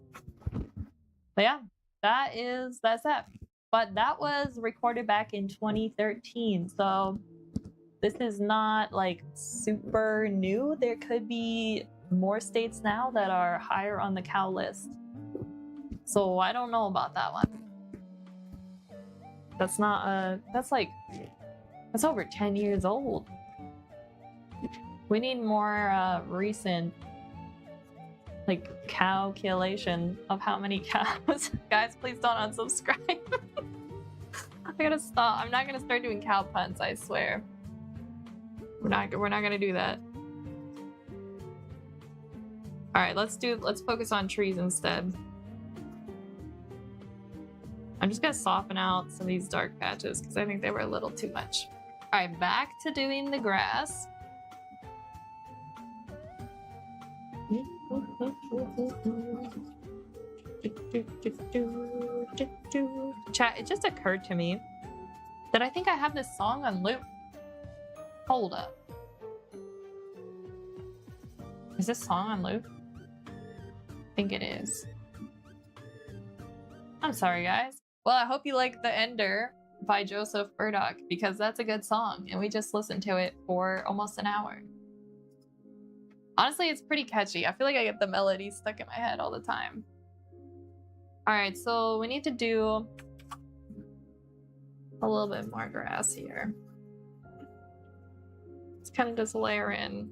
But yeah, that's that. But that was recorded back in 2013, so this is not like super new. There could be more states now that are higher on the cow list. So I don't know about that one. That's not that's over 10 years old. We need more recent like calculation of how many cows. Guys, please don't unsubscribe. I gotta stop. I'm not gonna start doing cow puns, I swear. We're not gonna do that. All right, let's focus on trees instead. I'm just gonna soften out some of these dark patches because I think they were a little too much. All right, back to doing the grass. Chat, it just occurred to me that I think I have this song on loop. Hold up. Is this song on loop? I think it is. I'm sorry, guys. Well, I hope you like The Ender by Joseph Burdock because that's a good song and we just listened to it for almost an hour. Honestly, it's pretty catchy. I feel like I get the melody stuck in my head all the time. All right, so we need to do a little bit more grass here. Let's kind of just layer in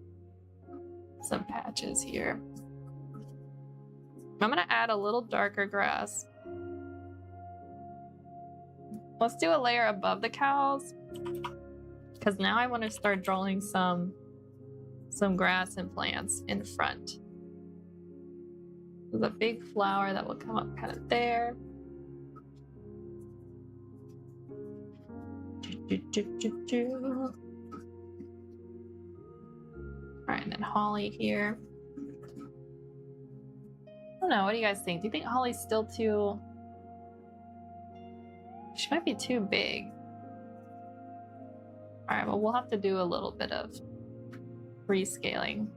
some patches here. I'm gonna add a little darker grass. Let's do a layer above the cows because now I want to start drawing some grass and plants in front. There's a big flower that will come up kind of there. All right, and then holly here. I don't know, what do you guys think? Do you think holly's still too... She might be too big. All right, well, we'll have to do a little bit of rescaling.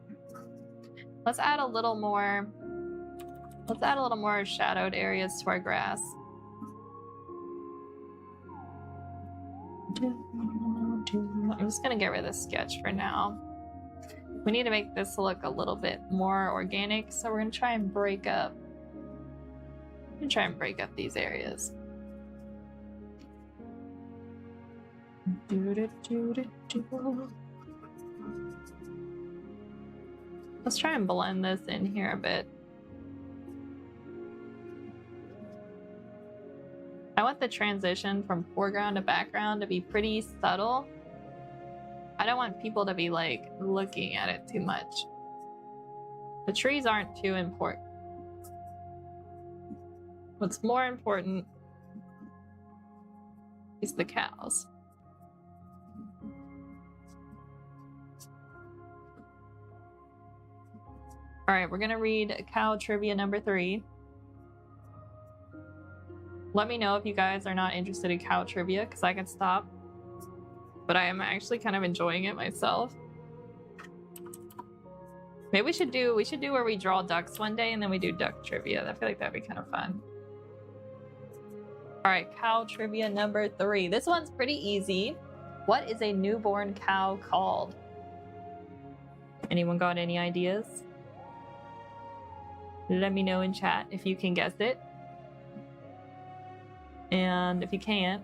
Let's add a little more shadowed areas to our grass. I'm just gonna get rid of this sketch for now. We need to make this look a little bit more organic, so we're gonna try and break up these areas. Let's try and blend this in here a bit. I want the transition from foreground to background to be pretty subtle. I don't want people to be like looking at it too much. The trees aren't too important. What's more important is the cows. All right, we're gonna read cow trivia number 3. Let me know if you guys are not interested in cow trivia because I can stop. But I am actually kind of enjoying it myself. Maybe we should do where we draw ducks one day and then we do duck trivia. I feel like that'd be kind of fun. All right, cow trivia number 3. This one's pretty easy. What is a newborn cow called? Anyone got any ideas? Let me know in chat if you can guess it. And if you can't,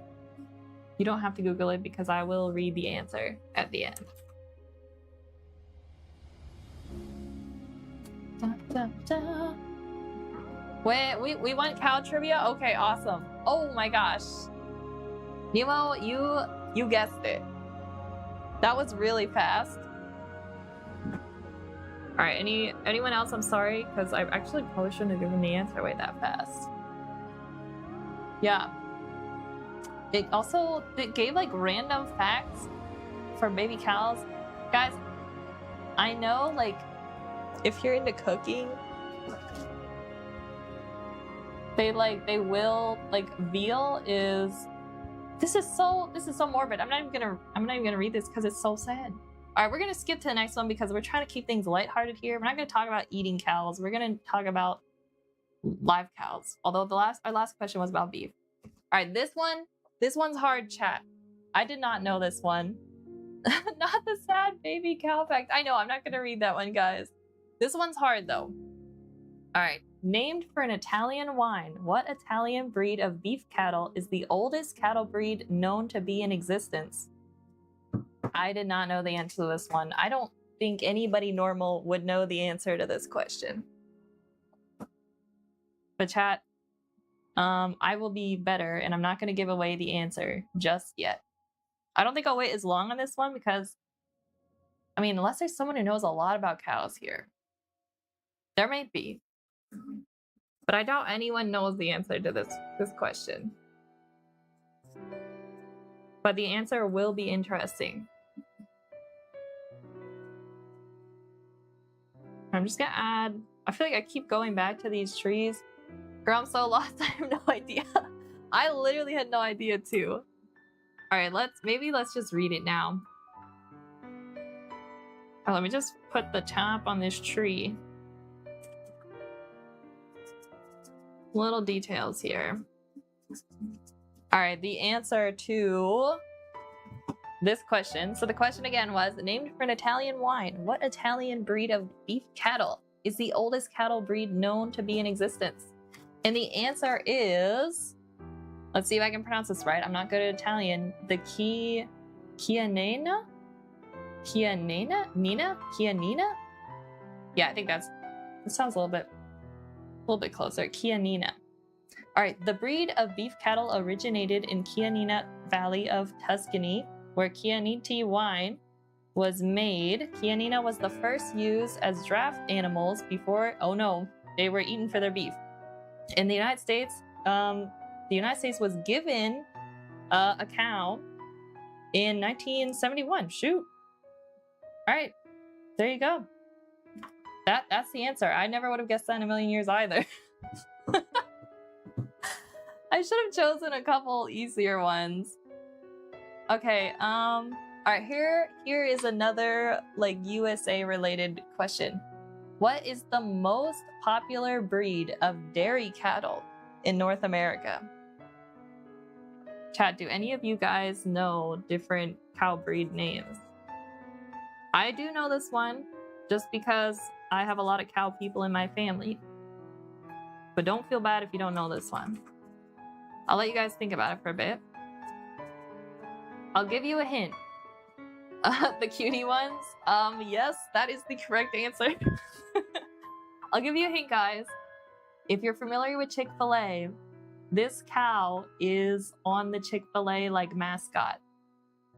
you don't have to Google it because I will read the answer at the end. Da, da, da. Wait, we want cow trivia? Okay, awesome. Oh my gosh. Nemo, you guessed it. That was really fast. All right, anyone else? I'm sorry, because I actually probably shouldn't have given the answer away that fast. Yeah. It gave like random facts for baby cows. Guys, I know like if you're into cooking, they will like veal is this is so morbid. I'm not even gonna read this because it's so sad. All right, we're gonna skip to the next one because we're trying to keep things lighthearted here. We're not gonna talk about eating cows. We're gonna talk about live cows. Although our last question was about beef. All right, this one's hard, chat. I did not know this one. Not the sad baby cow fact. I know, I'm not gonna read that one, guys. This one's hard though. All right, named for an Italian wine, what Italian breed of beef cattle is the oldest cattle breed known to be in existence? I did not know the answer to this one. I don't think anybody normal would know the answer to this question. But chat, I will be better and I'm not going to give away the answer just yet. I don't think I'll wait as long on this one because, I mean, unless there's someone who knows a lot about cows here. There might be. But I doubt anyone knows the answer to this question. But the answer will be interesting. I'm just gonna add, I feel like I keep going back to these trees. Girl, I'm so lost, I have no idea. I literally had no idea too. All right, let's just read it now. Oh, let me just put the top on this tree. Little details here. All right, the answer to this question. So the question again was, named for an Italian wine, what Italian breed of beef cattle is the oldest cattle breed known to be in existence? And the answer is, let's see if I can pronounce this right. I'm not good at Italian. The Chianina? Yeah, I think that sounds a little bit closer. Chianina. All right, the breed of beef cattle originated in Chianina Valley of Tuscany, where Chianiti wine was made. Chianina was the first used as draft animals before, oh no, they were eaten for their beef. In the United States, was given a cow in 1971. Shoot. All right, there you go. That's the answer. I never would have guessed that in a million years either. I should have chosen a couple easier ones. Okay, all right, here is another like USA related question. What is the most popular breed of dairy cattle in North America? Chat, do any of you guys know different cow breed names? I do know this one just because I have a lot of cow people in my family. But don't feel bad if you don't know this one. I'll let you guys think about it for a bit. I'll give you a hint. The cutie ones? Yes, that is the correct answer. I'll give you a hint, guys. If you're familiar with Chick-fil-A, this cow is on the Chick-fil-A like mascot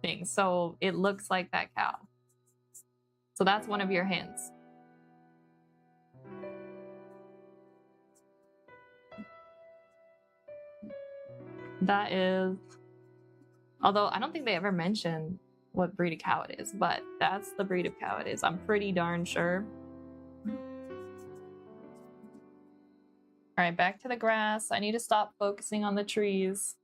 thing. So it looks like that cow. So that's one of your hints. That is, although I don't think they ever mention what breed of cow it is, but that's the breed of cow it is. I'm pretty darn sure. All right, back to the grass. I need to stop focusing on the trees.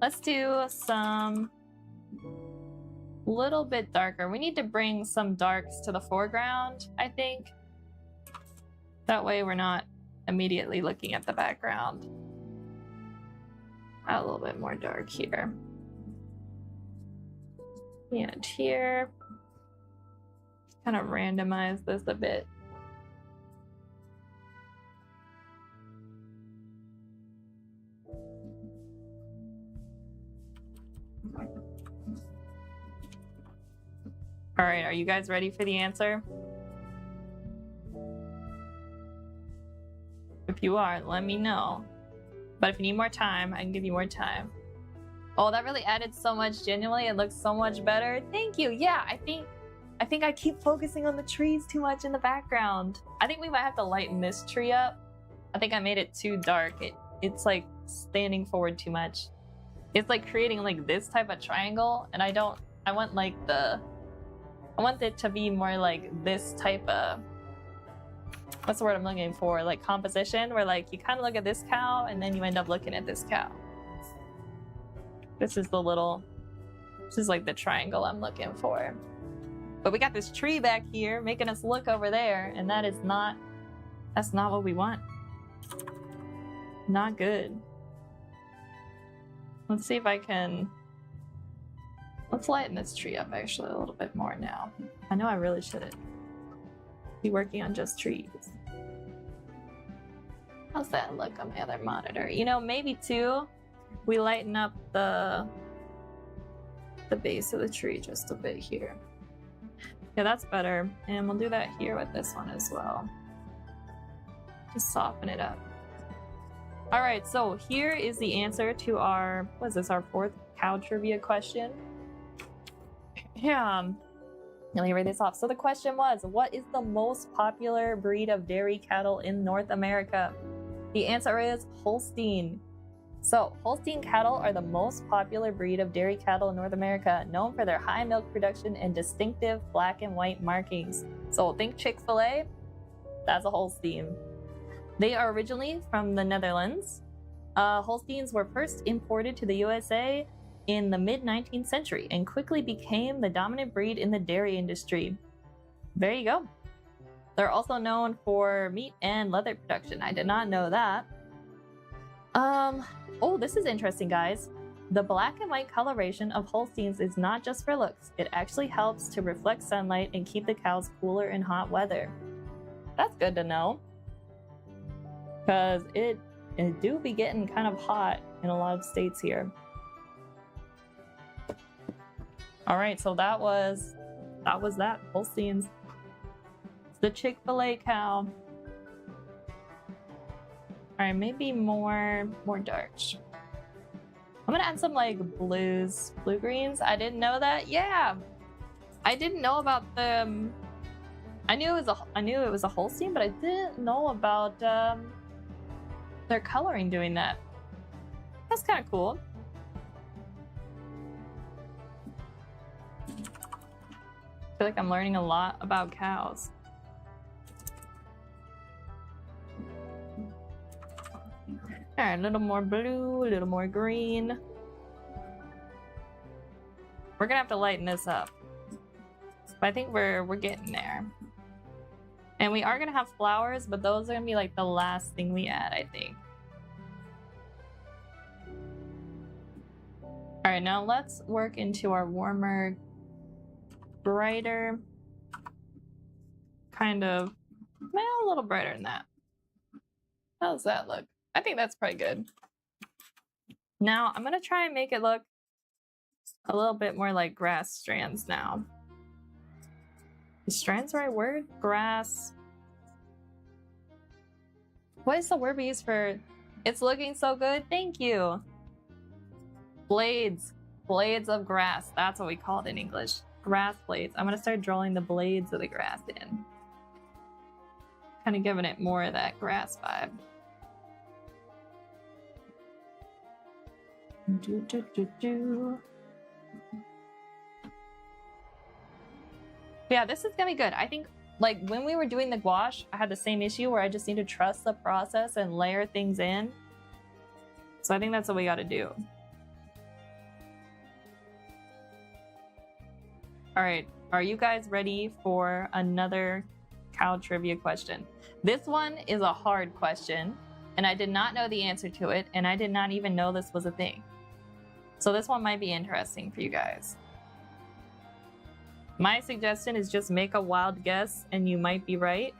Let's do some little bit darker. We need to bring some darks to the foreground, I think. That way we're not immediately looking at the background. A little bit more dark here. And here. Kind of randomize this a bit. All right, are you guys ready for the answer? If you are, let me know. But if you need more time, I can give you more time. Oh, that really added so much. Genuinely, it looks so much better. Thank you. Yeah, I think I keep focusing on the trees too much in the background. I think we might have to lighten this tree up. I think I made it too dark. It's like standing forward too much. It's like creating like this type of triangle, and I want like I want it to be more like this type of, what's the word I'm looking for? Like composition, where like you kind of look at this cow and then you end up looking at this cow. This is like the triangle I'm looking for. But we got this tree back here making us look over there, and that's not what we want. Not good. Let's see if I can, let's lighten this tree up actually a little bit more now. I know I really shouldn't be working on just trees. How's that look on my other monitor? You know, maybe too, we lighten up the base of the tree just a bit here. Yeah, that's better. And we'll do that here with this one as well. Just soften it up. All right, so here is the answer to our, what is this, our 4th cow trivia question. Yeah, let me read this off. So the question was, what is the most popular breed of dairy cattle in North America? The answer is Holstein. So Holstein cattle are the most popular breed of dairy cattle in North America, known for their high milk production and distinctive black and white markings. So think Chick-fil-A, that's a Holstein. They are originally from the Netherlands. Holsteins were first imported to the USA in the mid-19th century and quickly became the dominant breed in the dairy industry. There you go. They're also known for meat and leather production. I did not know that. Oh, this is interesting, guys. The black and white coloration of Holsteins is not just for looks. It actually helps to reflect sunlight and keep the cows cooler in hot weather. That's good to know. Because it do be getting kind of hot in a lot of states here. All right, so that was that. Holsteins. The Chick-fil-A cow. All right, maybe more darks. I'm gonna add some like blues, blue-greens. I didn't know that. Yeah, I didn't know about the. I knew it was a Holstein, but I didn't know about their coloring doing that. That's kind of cool. I feel like I'm learning a lot about cows. All right, a little more blue, a little more green. We're gonna have to lighten this up, but I think we're getting there. And we are gonna have flowers, but those are gonna be like the last thing we add, I think. All right, now let's work into our warmer, brighter, kind of, well, a little brighter than that. How does that look? I think that's probably good. Now I'm gonna try and make it look a little bit more like grass strands now. Is strands the right word? Grass. What is the word we use for it's looking so good? Thank you. Blades. Blades of grass. That's what we call it in English. Grass blades. I'm gonna start drawing the blades of the grass in. Kind of giving it more of that grass vibe. Yeah, this is gonna be good. I think like when we were doing the gouache, I had the same issue where I just need to trust the process and layer things in. So I think that's what we gotta do. All right, are you guys ready for another cow trivia question? This one is a hard question, and I did not know the answer to it, and I did not even know this was a thing. So this one might be interesting for you guys. My suggestion is just make a wild guess and you might be right.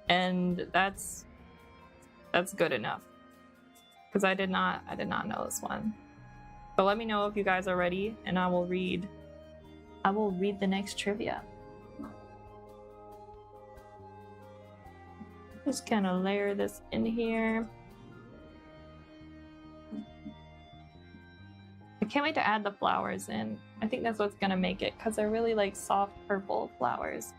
And that's good enough. Because I did not know this one. But let me know if you guys are ready and I will read I will read the next trivia. Just kind of layer this in here. I can't wait to add the flowers in. I think that's what's gonna make it, because they're really like soft purple flowers.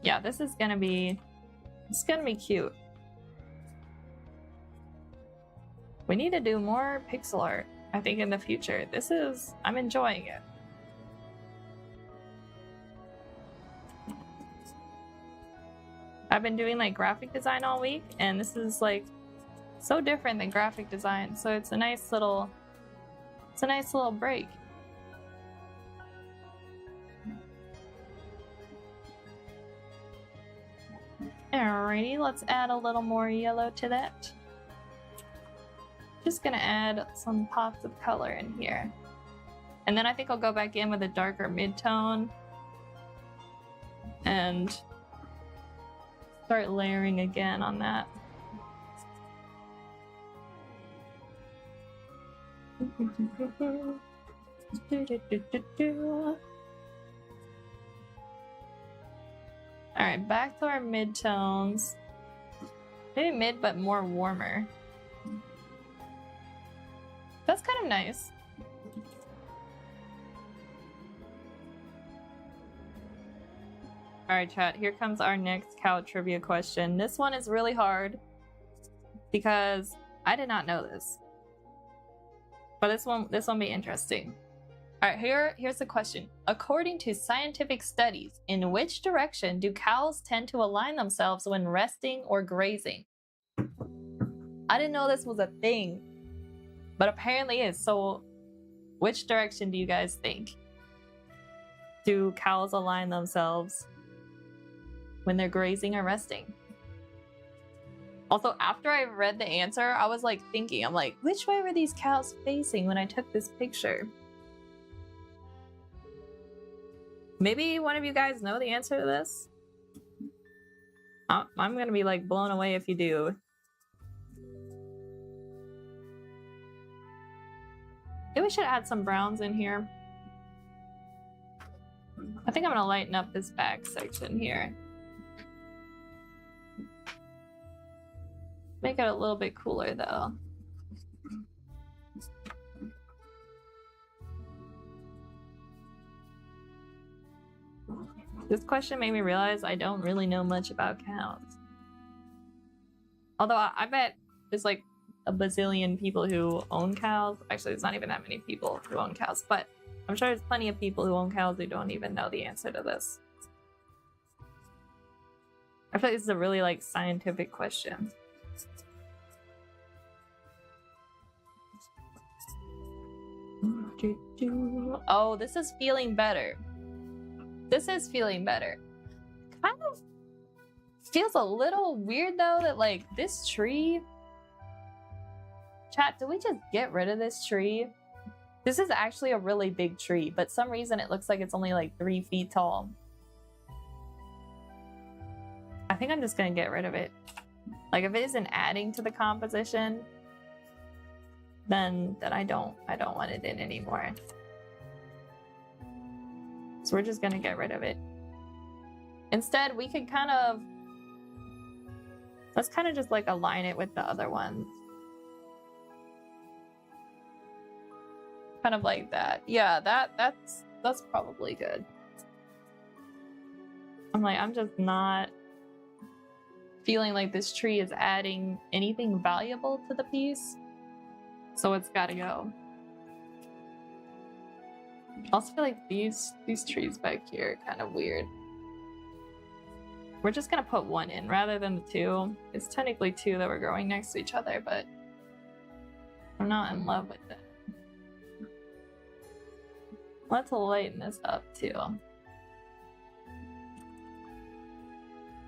Yeah, this is gonna be cute. We need to do more pixel art, I think, in the future. I'm enjoying it. I've been doing like graphic design all week, and this is like so different than graphic design. So it's a nice little break. Alrighty, let's add a little more yellow to that. Just gonna add some pops of color in here. And then I think I'll go back in with a darker mid-tone and start layering again on that. Alright, back to our mid-tones. Maybe mid, but more warmer. That's kind of nice. Alright, chat, here comes our next cow trivia question. This one is really hard because I did not know this. But this one be interesting. Alright, here's the question. According to scientific studies, in which direction do cows tend to align themselves when resting or grazing? I didn't know this was a thing, but apparently it is. So which direction do you guys think? Do cows align themselves when they're grazing or resting? Also, after I read the answer, I was like thinking, I'm like, which way were these cows facing when I took this picture? Maybe one of you guys know the answer to this? I'm gonna be like blown away if you do. Maybe we should add some browns in here. I think I'm gonna lighten up this back section here. Make it a little bit cooler though. This question made me realize I don't really know much about cows. Although I bet there's like a bazillion people who own cows. Actually, there's not even that many people who own cows, but I'm sure there's plenty of people who own cows who don't even know the answer to this. I feel like this is a really like scientific question. Oh, this is feeling better. This is feeling better. Kind of feels a little weird though that like this tree. Chat, did we just get rid of this tree? This is actually a really big tree, but some reason it looks like it's only like 3 feet tall. I think I'm just gonna get rid of it. Like if it isn't adding to the composition, then I don't want it in anymore. So we're just gonna get rid of it. Instead, we could let's kind of just like align it with the other ones. Kind of like that. Yeah, that's probably good. I'm just not feeling like this tree is adding anything valuable to the piece. So it's gotta go. I also feel like these trees back here are kind of weird. We're just gonna put one in rather than the 2. It's technically 2 that were growing next to each other, but I'm not in love with it. Let's lighten this up too.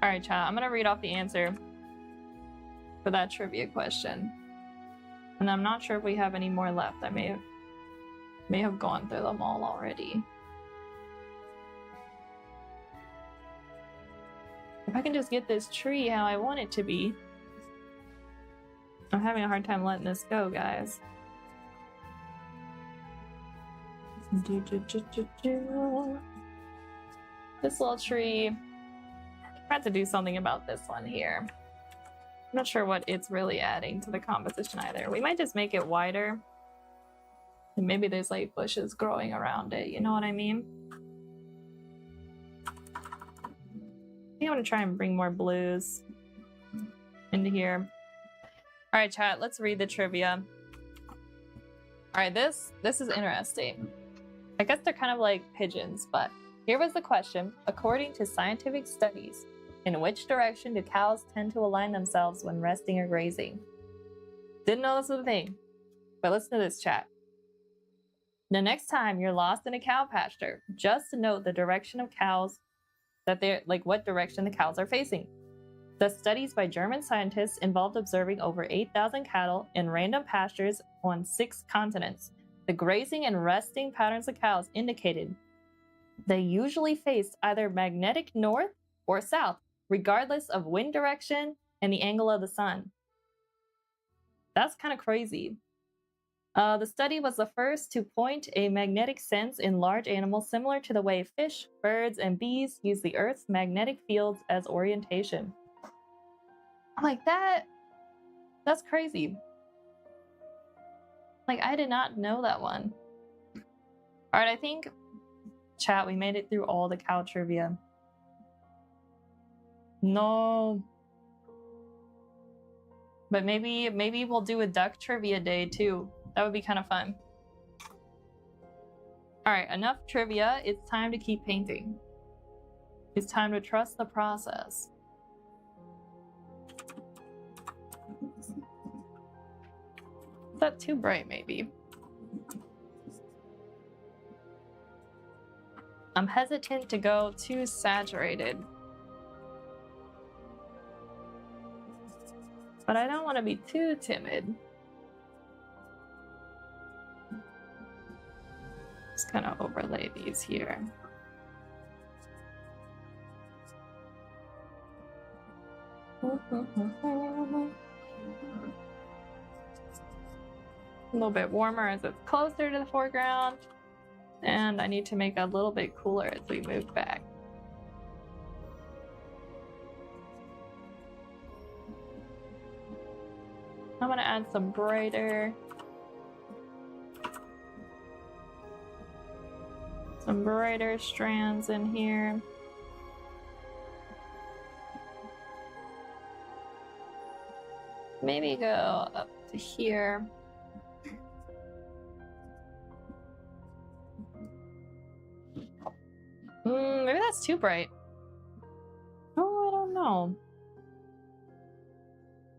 Alright, chat, I'm gonna read off the answer for that trivia question. And I'm not sure if we have any more left. I may have gone through them all already. If I can just get this tree how I want it to be. I'm having a hard time letting this go, guys. This little tree. I have to do something about this one here. I'm not sure what it's really adding to the composition either. We might just make it wider. And maybe there's like bushes growing around it, you know what I mean? I think I'm gonna try and bring more blues into here. All right, chat, let's read the trivia. All right, this is interesting. I guess they're kind of like pigeons, but here was the question. According to scientific studies, in which direction do cows tend to align themselves when resting or grazing? Didn't know this was a thing, but listen to this, chat. The next time you're lost in a cow pasture, just note the direction of cows, that they're like what direction the cows are facing. The studies by German scientists involved observing over 8,000 cattle in random pastures on 6 continents. The grazing and resting patterns of cows indicated they usually faced either magnetic north or south, regardless of wind direction and the angle of the sun. That's kind of crazy. The study was the first to point a magnetic sense in large animals, similar to the way fish, birds, and bees use the Earth's magnetic fields as orientation. I'm like, that's crazy. Like, I did not know that one. All right, I think, chat, we made it through all the cow trivia. No. But maybe we'll do a duck trivia day too. That would be kind of fun. All right, enough trivia. It's time to keep painting. It's time to trust the process. Is that too bright, maybe? I'm hesitant to go too saturated. But I don't want to be too timid. Just kind of overlay these here. A little bit warmer as it's closer to the foreground. And I need to make it a little bit cooler as we move back. I'm gonna add some brighter strands in here. Maybe go up to here. Maybe that's too bright. Oh, I don't know.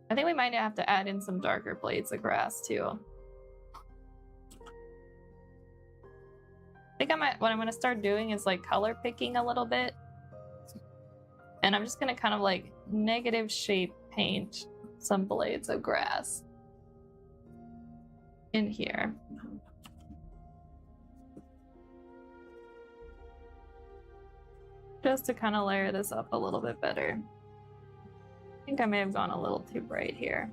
I think we might have to add in some darker blades of grass too. I think what I'm gonna start doing is like color picking a little bit. And I'm just gonna kind of like negative shape paint some blades of grass in here. Just to kind of layer this up a little bit better. I think I may have gone a little too bright here.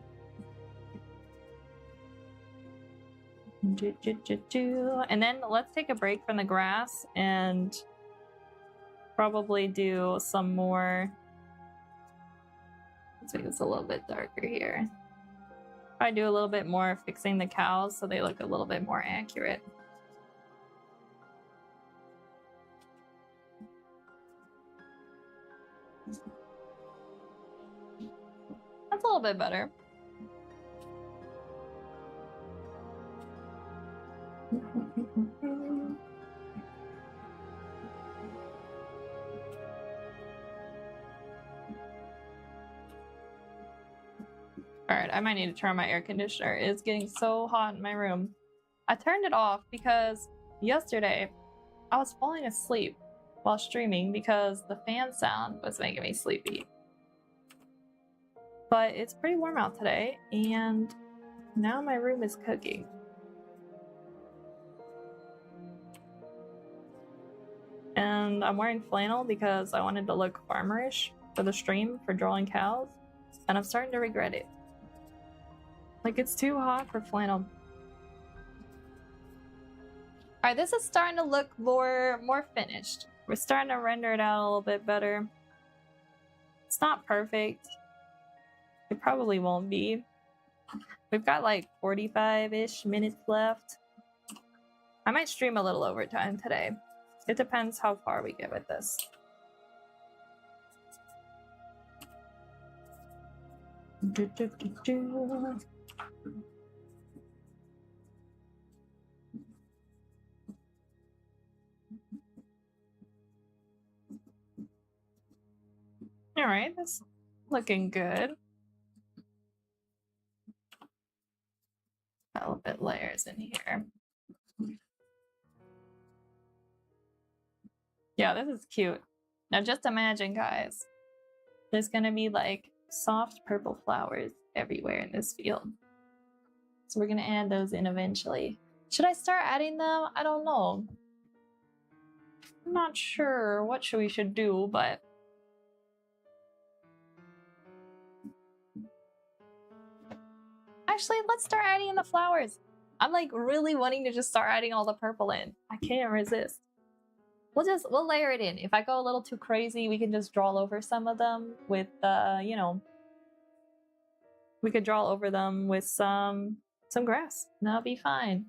And then let's take a break from the grass and probably do some more. Let's make this a little bit darker here. I do a little bit more fixing the cows so they look a little bit more accurate. That's a little bit better. All right, I might need to turn on my air conditioner. It's getting so hot in my room. I turned it off because yesterday I was falling asleep while streaming because the fan sound was making me sleepy. But it's pretty warm out today, and now my room is cooking. And I'm wearing flannel because I wanted to look farmerish. for the stream for drawing cows, and I'm starting to regret it. Like, it's too hot for flannel. Alright, this is starting to look more finished. We're starting to render it out a little bit better. It's not perfect. It probably won't be. We've got like 45-ish minutes left. I might stream a little overtime today. It depends how far we get with this. All right, that's looking good. Velvet layers in here. Yeah, this is cute. Now just imagine, guys, there's gonna be like soft purple flowers everywhere in this field. So we're gonna add those in eventually. Should I start adding them? I don't know. I'm not sure what we should do, but actually, let's start adding in the flowers. I'm like really wanting to just start adding all the purple in. I can't resist. We'll layer it in. If I go a little too crazy, we can just draw over some of them with you know, we could draw over them with some grass. That'll be fine.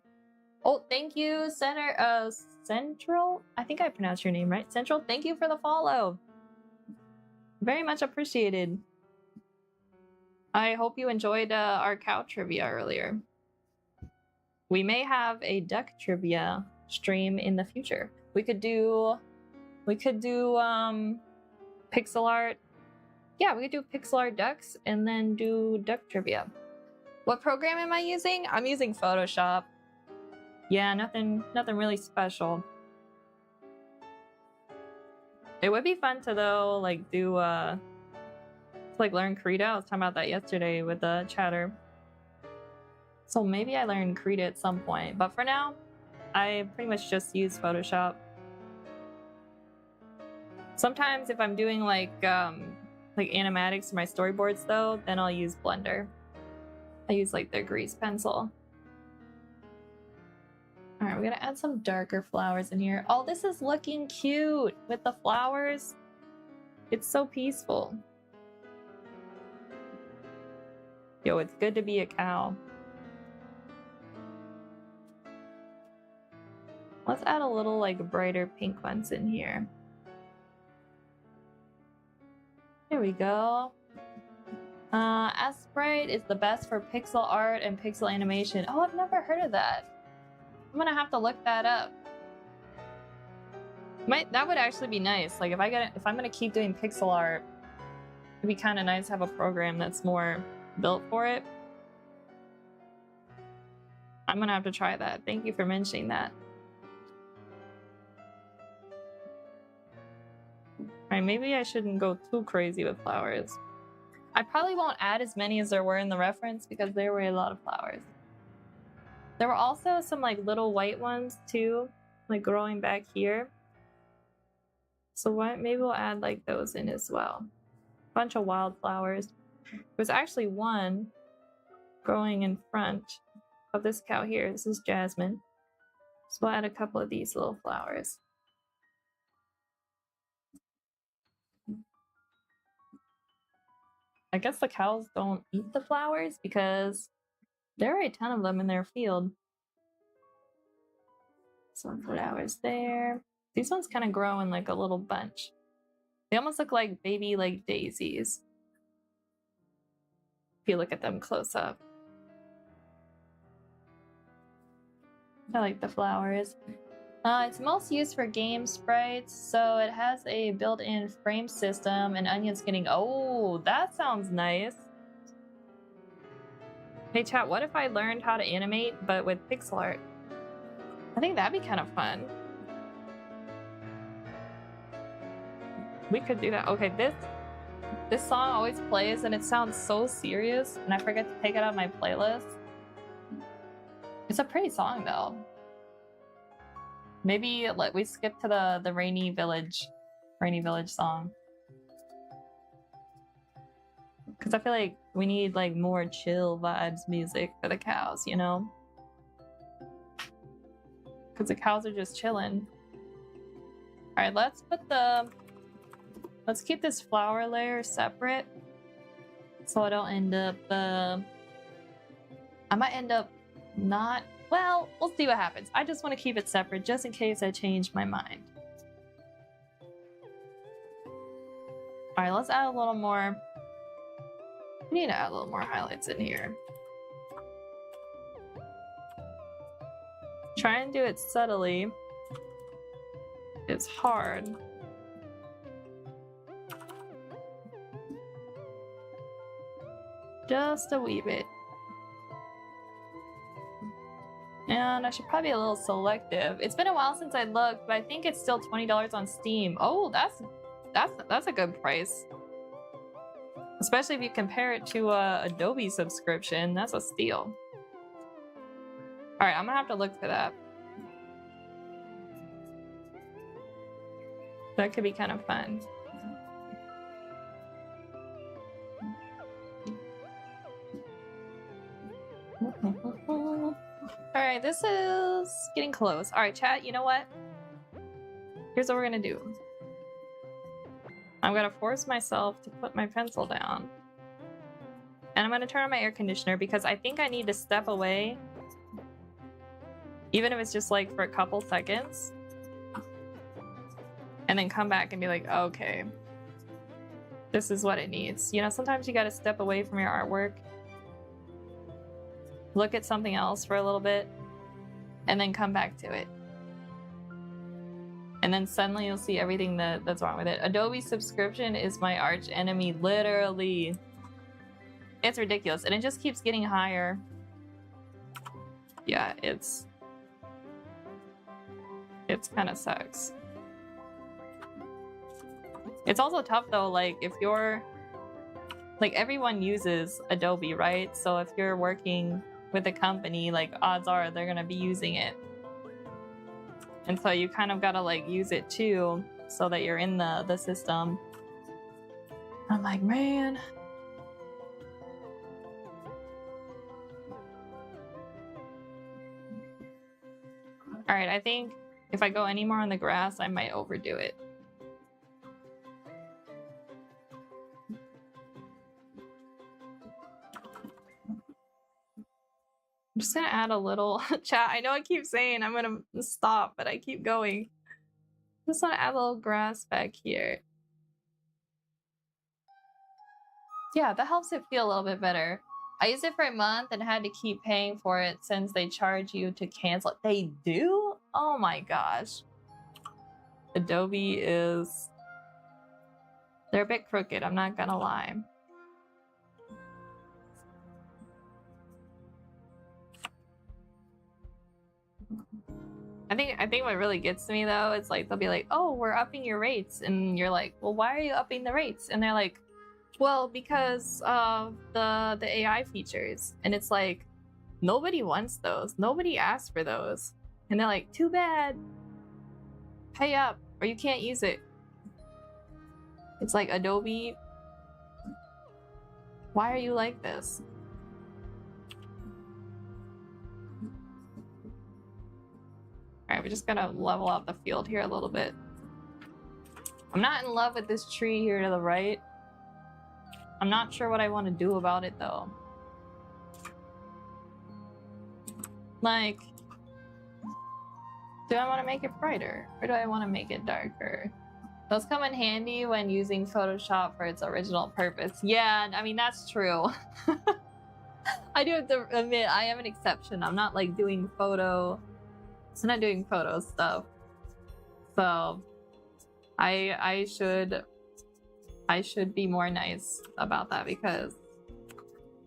Oh, thank you, Central. I think I pronounced your name right. Central, thank you for the follow. Very much appreciated. I hope you enjoyed our cow trivia earlier. We may have a duck trivia stream in the future. We could do pixel art. Yeah, we could do pixel art ducks and then do duck trivia. What program am I using? I'm using Photoshop. Yeah, nothing really special. It would be fun to though, like do like learn Krita. I was talking about that yesterday with the chatter. So maybe I learn Krita at some point, but for now, I pretty much just use Photoshop. Sometimes if I'm doing like animatics for my storyboards though, then I'll use Blender. I use like their grease pencil. All right, we're gonna add some darker flowers in here. Oh, this is looking cute with the flowers. It's so peaceful. Yo, it's good to be a cow. Let's add a little like brighter pink ones in here. Here we go. Sprite is the best for pixel art and pixel animation. Oh, I've never heard of that. I'm gonna have to look that up. That would actually be nice. Like if I'm gonna keep doing pixel art, it'd be kind of nice to have a program that's more built for it. I'm gonna have to try that. Thank you for mentioning that. Alright, maybe I shouldn't go too crazy with flowers. I probably won't add as many as there were in the reference because there were a lot of flowers. There were also some like little white ones too, like growing back here. So maybe we'll add like those in as well. Bunch of wildflowers. There's actually one growing in front of this cow here. This is jasmine. So we'll add a couple of these little flowers. I guess the cows don't eat the flowers because there are a ton of them in their field. Some flowers there. These ones kind of grow in like a little bunch. They almost look like baby like daisies. If you look at them close up. I like the flowers. It's most used for game sprites, so it has a built-in frame system and onion skinning. Oh, that sounds nice. Hey chat, what if I learned how to animate but with pixel art? I think that'd be kind of fun. We could do that. Okay, this song always plays and it sounds so serious and I forget to take it out of my playlist. It's a pretty song though. Maybe we skip to the rainy village song. Because I feel like we need like more chill vibes music for the cows, you know? Because the cows are just chilling. Alright, let's keep this flower layer separate. So I don't end up, I might end up not, well, we'll see what happens. I just want to keep it separate just in case I change my mind. Alright, let's add a little more. We need to add a little more highlights in here. Try and do it subtly. It's hard. Just a wee bit. And I should probably be a little selective. It's been a while since I looked, but I think it's still $20 on Steam. Oh, that's a good price. Especially if you compare it to a Adobe subscription, that's a steal. All right, I'm gonna have to look for that. That could be kind of fun. All right, this is getting close. All right, chat, you know what? Here's what we're gonna do. I'm gonna force myself to put my pencil down. And I'm gonna turn on my air conditioner because I think I need to step away. Even if it's just like for a couple seconds. And then come back and be like, okay, this is what it needs. You know, sometimes you gotta step away from your artwork. Look at something else for a little bit. And then come back to it. And then suddenly you'll see everything that's wrong with it. Adobe subscription is my arch enemy, literally. It's ridiculous. And it just keeps getting higher. Yeah, it's kind of sucks. It's also tough though, like if you're, like everyone uses Adobe, right? So if you're working with a company, like odds are they're gonna be using it. And so you kind of gotta like use it too, so that you're in the system. I'm like, man. All right, I think if I go any more on the grass, I might overdo it. I'm just gonna add a little chat. I know I keep saying I'm gonna stop, but I keep going. Just want to add a little grass back here. Yeah, that helps it feel a little bit better. I used it for a month and had to keep paying for it since they charge you to cancel it. They do? Oh my gosh. Adobe is... They're a bit crooked, I'm not gonna lie. I think what really gets to me though is like they'll be like, oh, we're upping your rates, and you're like, well, why are you upping the rates? And they're like, well, because of the AI features. And it's like, nobody wants those, nobody asked for those. And they're like, too bad, pay up or you can't use it. It's like, Adobe, why are you like this? All right, we're just gonna level out the field here a little bit. I'm not in love with this tree here to the right. I'm not sure what I want to do about it though. Like, do I want to make it brighter or do I want to make it darker? Those come in handy when using Photoshop for its original purpose. Yeah, I mean, that's true. I do have to admit, I am an exception. I'm not like doing photo... I'm not doing photo stuff. So I should be more nice about that because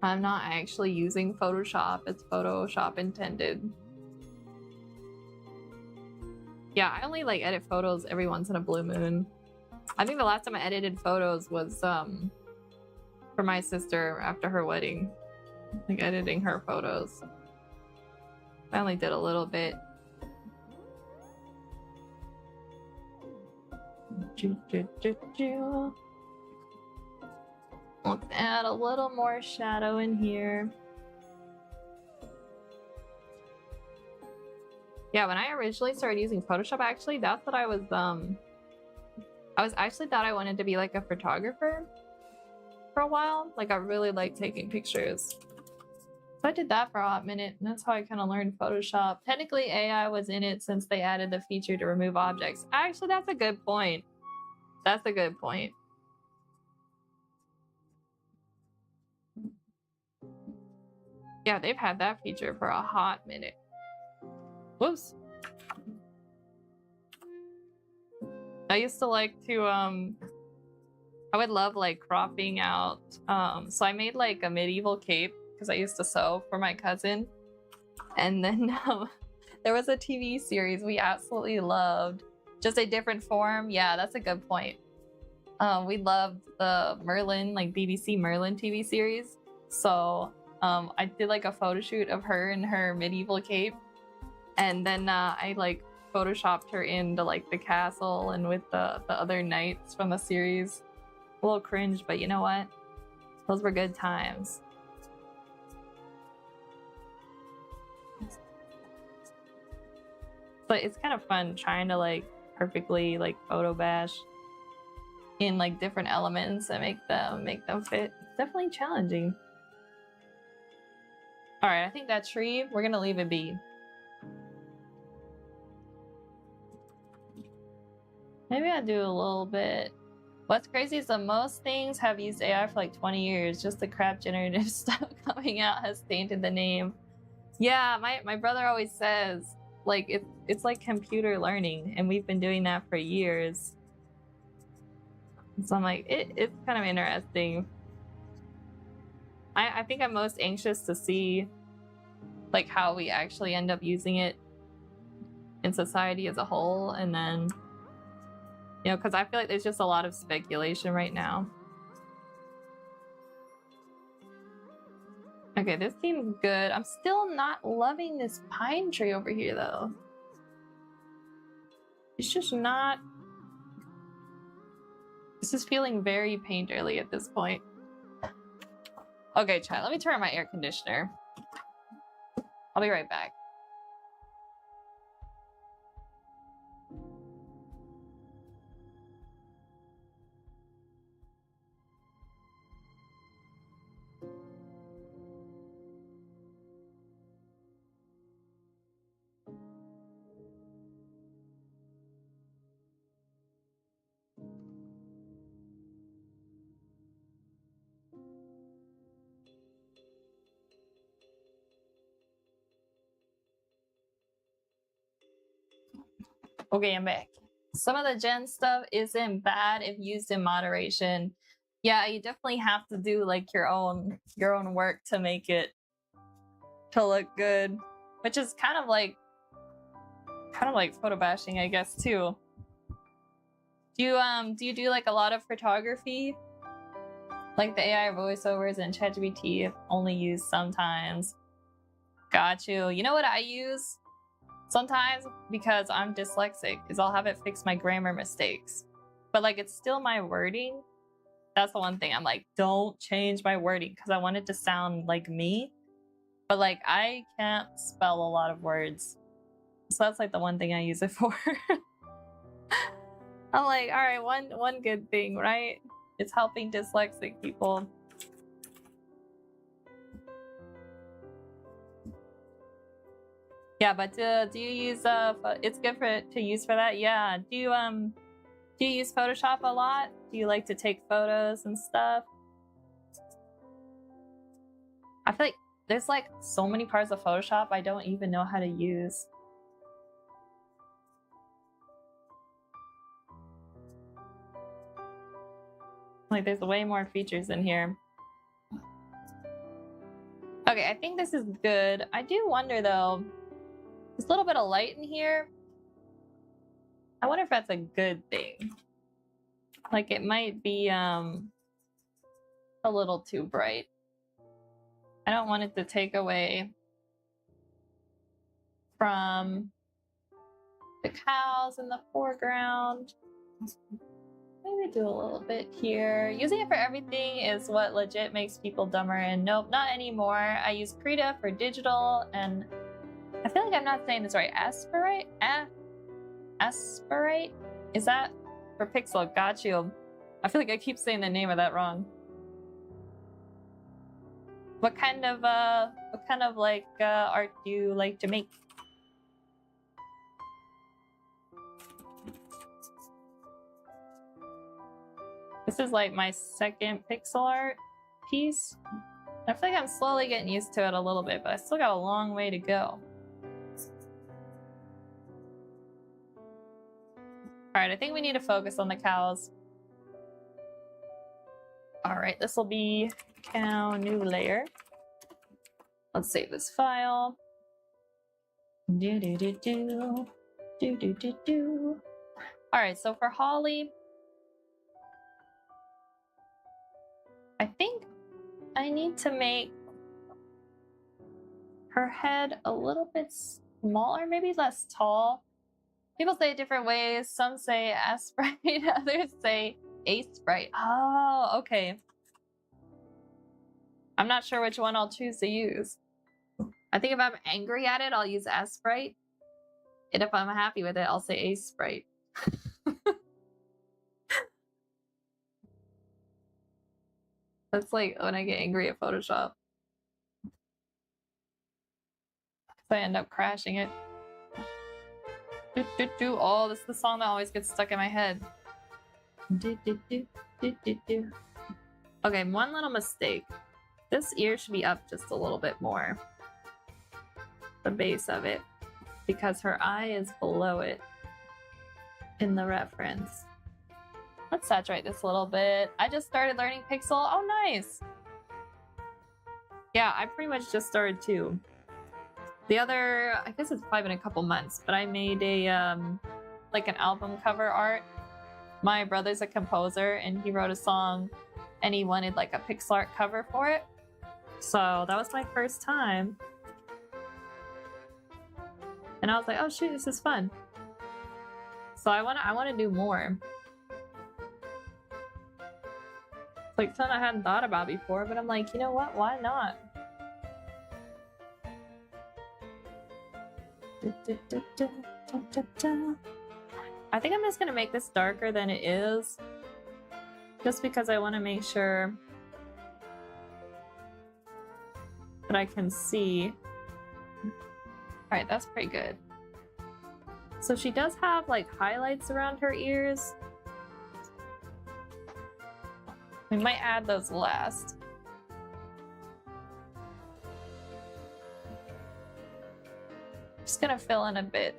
I'm not actually using Photoshop. It's Photoshop intended. Yeah, I only like edit photos every once in a blue moon. I think the last time I edited photos was for my sister after her wedding. Like editing her photos. I only did a little bit. Let's add a little more shadow in here. Yeah, when I originally started using Photoshop, actually, that's what I was actually thought I wanted to be like a photographer for a while. Like I really like taking pictures. So I did that for a hot minute, and that's how I kind of learned Photoshop. Technically, AI was in it since they added the feature to remove objects. Actually, that's a good point. That's a good point. Yeah, they've had that feature for a hot minute. Whoops. I used to like to, I would love like cropping out. So I made like a medieval cape because I used to sew for my cousin. And then there was a TV series we absolutely loved. Just a different form. Yeah, that's a good point. We loved the Merlin, like BBC Merlin TV series. So I did like a photo shoot of her in her medieval cape. And then I like photoshopped her into like the castle and with the other knights from the series. A little cringe, but you know what? Those were good times. But it's kind of fun trying to like perfectly like photo bash in like different elements and make them fit. It's definitely challenging. All right, I think that tree, we're gonna leave it be. Maybe I'll do a little bit. What's crazy is that most things have used AI for like 20 years. Just the crap generative stuff coming out has tainted the name. Yeah, my brother always says, like, it's like computer learning, and we've been doing that for years. So I'm like, it's kind of interesting. I think I'm most anxious to see, like, how we actually end up using it in society as a whole, and then, you know, because I feel like there's just a lot of speculation right now. Okay, this seems good. I'm still not loving this pine tree over here, though. It's just not... This is feeling very painterly at this point. Okay, chat, let me turn on my air conditioner. I'll be right back. Okay, I'm back. Some of the gen stuff isn't bad if used in moderation. Yeah, you definitely have to do like your own work to make it to look good, which is kind of like photo bashing, I guess, too. Do you do like a lot of photography? Like the AI voiceovers and ChatGPT only used sometimes. Got you. You know what I use? Sometimes, because I'm dyslexic, is I'll have it fix my grammar mistakes. But like it's still my wording. That's the one thing I'm like, don't change my wording because I want it to sound like me. But like I can't spell a lot of words. So that's like the one thing I use it for. I'm like, all right, one good thing, right? It's helping dyslexic people. Yeah, but do you use it's good to use for that? Yeah. Do you use Photoshop a lot? Do you like to take photos and stuff? I feel like there's like so many parts of Photoshop I don't even know how to use. Like there's way more features in here. Okay, I think this is good. I do wonder though, there's a little bit of light in here. I wonder if that's a good thing. Like it might be a little too bright. I don't want it to take away from the cows in the foreground. maybe do a little bit here. Using it for everything is what legit makes people dumber, and nope, not anymore. I use Krita for digital, and I feel like I'm not saying this right. Aspirate? Is that for pixel? Got you. I feel like I keep saying the name of that wrong. What kind of like art do you like to make? This is like my second pixel art piece. I feel like I'm slowly getting used to it a little bit, but I still got a long way to go. Alright, I think we need to focus on the cows. Alright, this will be cow new layer. Let's save this file. Alright, so for Holly, I think I need to make her head a little bit smaller, maybe less tall. People say it different ways. Some say Asprite, others say Ace-Sprite. Oh, okay. I'm not sure which one I'll choose to use. I think if I'm angry at it, I'll use Asprite. And if I'm happy with it, I'll say Ace-Sprite. That's like when I get angry at Photoshop. So I end up crashing it. Oh, this is the song that always gets stuck in my head. Okay, one little mistake. This ear should be up just a little bit more. The base of it. Because her eye is below it in the reference. Let's saturate this a little bit. I just started learning Pixel. Oh, nice! Yeah, I pretty much just started too. The other, I guess it's probably been a couple months, but I made a, like an album cover art. My brother's a composer and he wrote a song and he wanted like a pixel art cover for it. So that was my first time. And I was like, oh shoot, this is fun. So I wanna do more. It's like something I hadn't thought about before, but I'm like, you know what, why not? I think I'm just gonna make this darker than it is, just because I want to make sure that I can see. Alright, that's pretty good. So she does have like highlights around her ears. We might add those last. Just gonna fill in a bit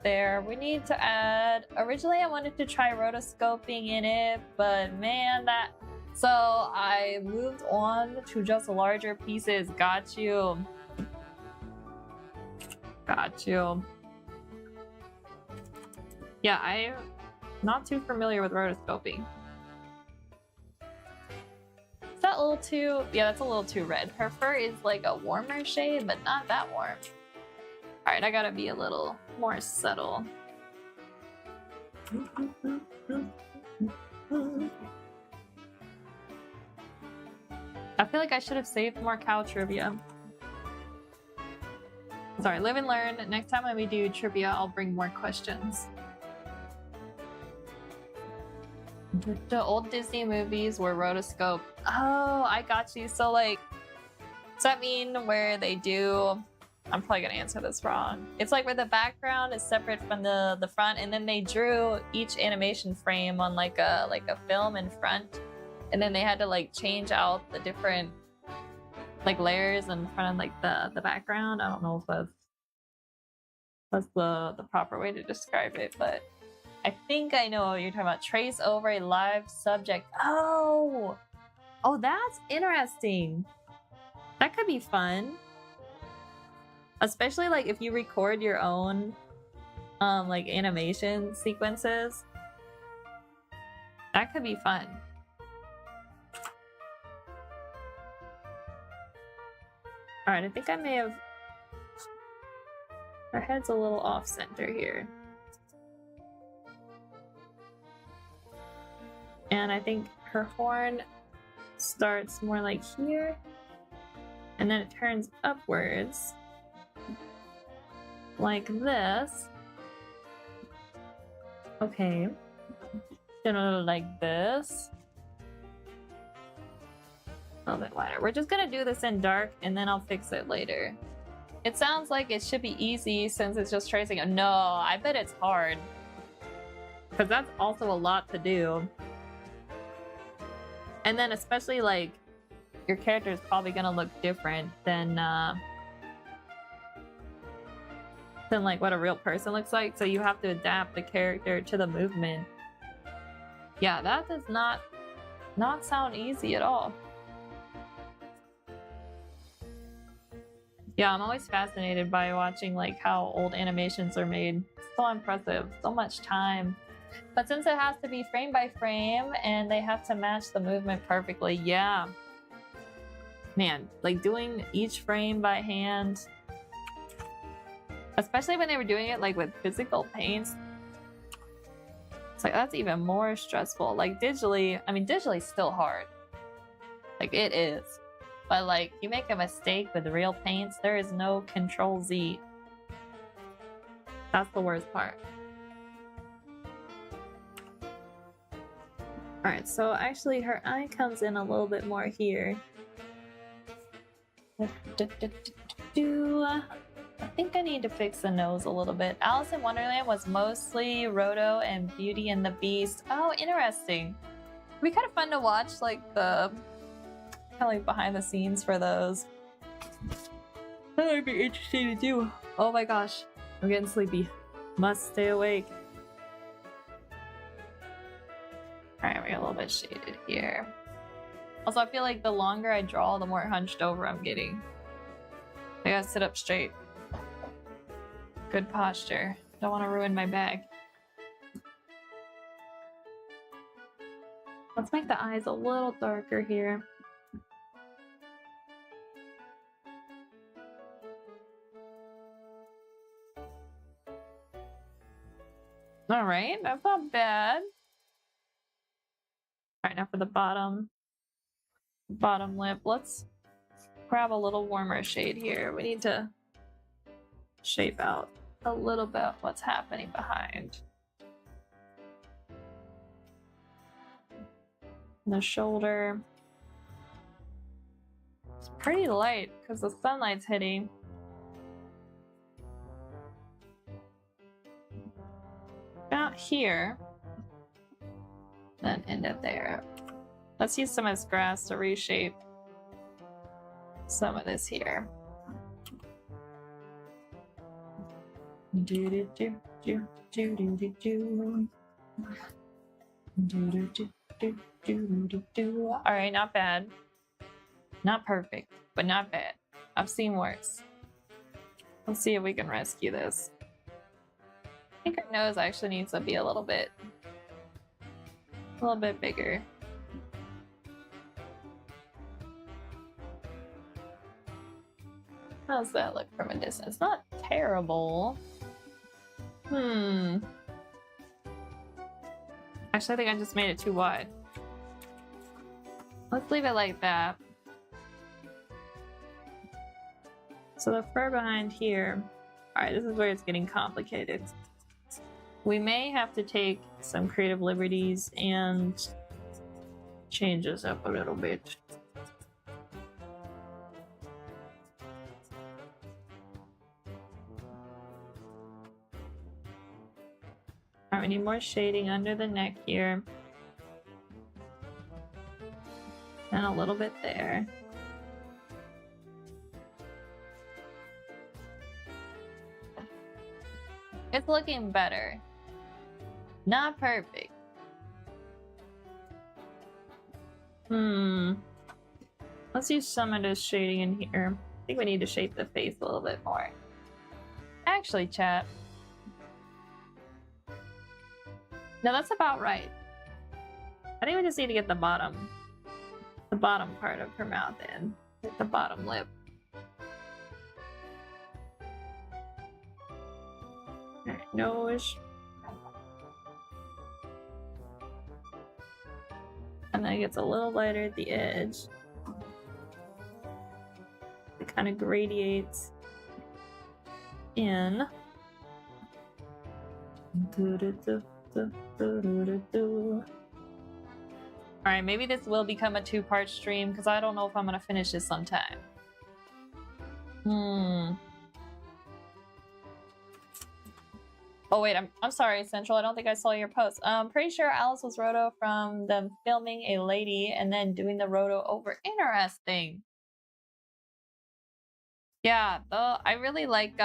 there. We need to add, originally I wanted to try rotoscoping in it, but man, so I moved on to just larger pieces. Got you. Yeah, I'm not too familiar with rotoscoping. Is that a little too, yeah, that's a little too red. Her fur is like a warmer shade, but not that warm. All right, I gotta be a little more subtle. I feel like I should have saved more cow trivia. Sorry, live and learn. Next time when we do trivia, I'll bring more questions. The old Disney movies were rotoscope. Oh, I got you. So like, does that mean where they do, I'm probably gonna answer this wrong. It's like where the background is separate from the front, and then they drew each animation frame on like a film in front, and then they had to like change out the different like layers in front of like the background. I don't know if that's the proper way to describe it, but I think I know what you're talking about. Trace over a live subject. Oh, that's interesting. That could be fun. Especially like if you record your own like animation sequences. That could be fun. Alright, I think I may have... Her head's a little off center here. And I think her horn starts more like here, and then it turns upwards like this. Okay. Then like this. A little bit wider. We're just gonna do this in dark and then I'll fix it later. It sounds like it should be easy since it's just tracing. No, I bet it's hard. Because that's also a lot to do. And then especially like your character is probably gonna look different than like what a real person looks like. So you have to adapt the character to the movement. Yeah, that does not sound easy at all. Yeah, I'm always fascinated by watching like how old animations are made. So impressive, so much time. But since it has to be frame by frame and they have to match the movement perfectly, yeah. Man, like doing each frame by hand, especially when they were doing it like with physical paints, it's like that's even more stressful. Like digitally, I mean digitally is still hard. Like it is. But like you make a mistake with real paints, there is no Control Z. That's the worst part. Alright, so actually her eye comes in a little bit more here. I think I need to fix the nose a little bit. Alice in Wonderland was mostly Roto and Beauty and the Beast. Oh, interesting. It'd be kind of fun to watch like the kind of like behind the scenes for those. That would be interesting to do. Oh my gosh, I'm getting sleepy. Must stay awake. Alright, we're a little bit shaded here. Also, I feel like the longer I draw, the more hunched over I'm getting. I gotta sit up straight. Good posture. Don't want to ruin my bag. Let's make the eyes a little darker here. Alright, that's not bad. Alright, now for the bottom lip. Let's grab a little warmer shade here. We need to shape out a little bit what's happening behind. The shoulder. It's pretty light because the sunlight's hitting. About here. Then end up there. Let's use some of this grass to reshape some of this here. Alright, not bad. Not perfect, but not bad. I've seen worse. Let's see if we can rescue this. I think her nose actually needs to be a little bit bigger. How's that look from a distance? Not terrible. Actually, I think I just made it too wide. Let's leave it like that. So the fur behind here. Alright, this is where it's getting complicated. We may have to take some creative liberties and change this up a little bit. Alright, we need more shading under the neck here. And a little bit there. It's looking better. Not perfect. Let's use some of this shading in here. I think we need to shape the face a little bit more. Actually, chat. No, that's about right. I think we just need to get the bottom part of her mouth in. Get the bottom lip. Alright, nose. And then it gets a little lighter at the edge. It kind of gradiates in. Alright, maybe this will become a two-part stream because I don't know if I'm gonna finish this sometime. Oh wait, I'm sorry, Central. I don't think I saw your post. I'm pretty sure Alice was roto from them filming a lady and then doing the roto over. Interesting. Yeah, though I really like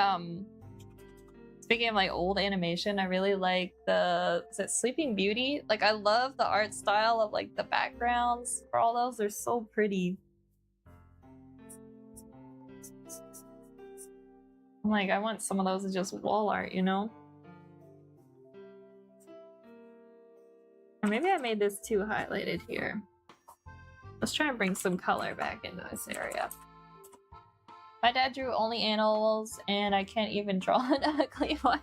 speaking of like old animation, I really like the is it Sleeping Beauty? Like I love the art style of like the backgrounds for all those. They're so pretty. I'm like, I want some of those as just wall art, you know? Or maybe I made this too highlighted here. Let's try and bring some color back into this area. My dad drew only animals and I can't even draw an ugly one.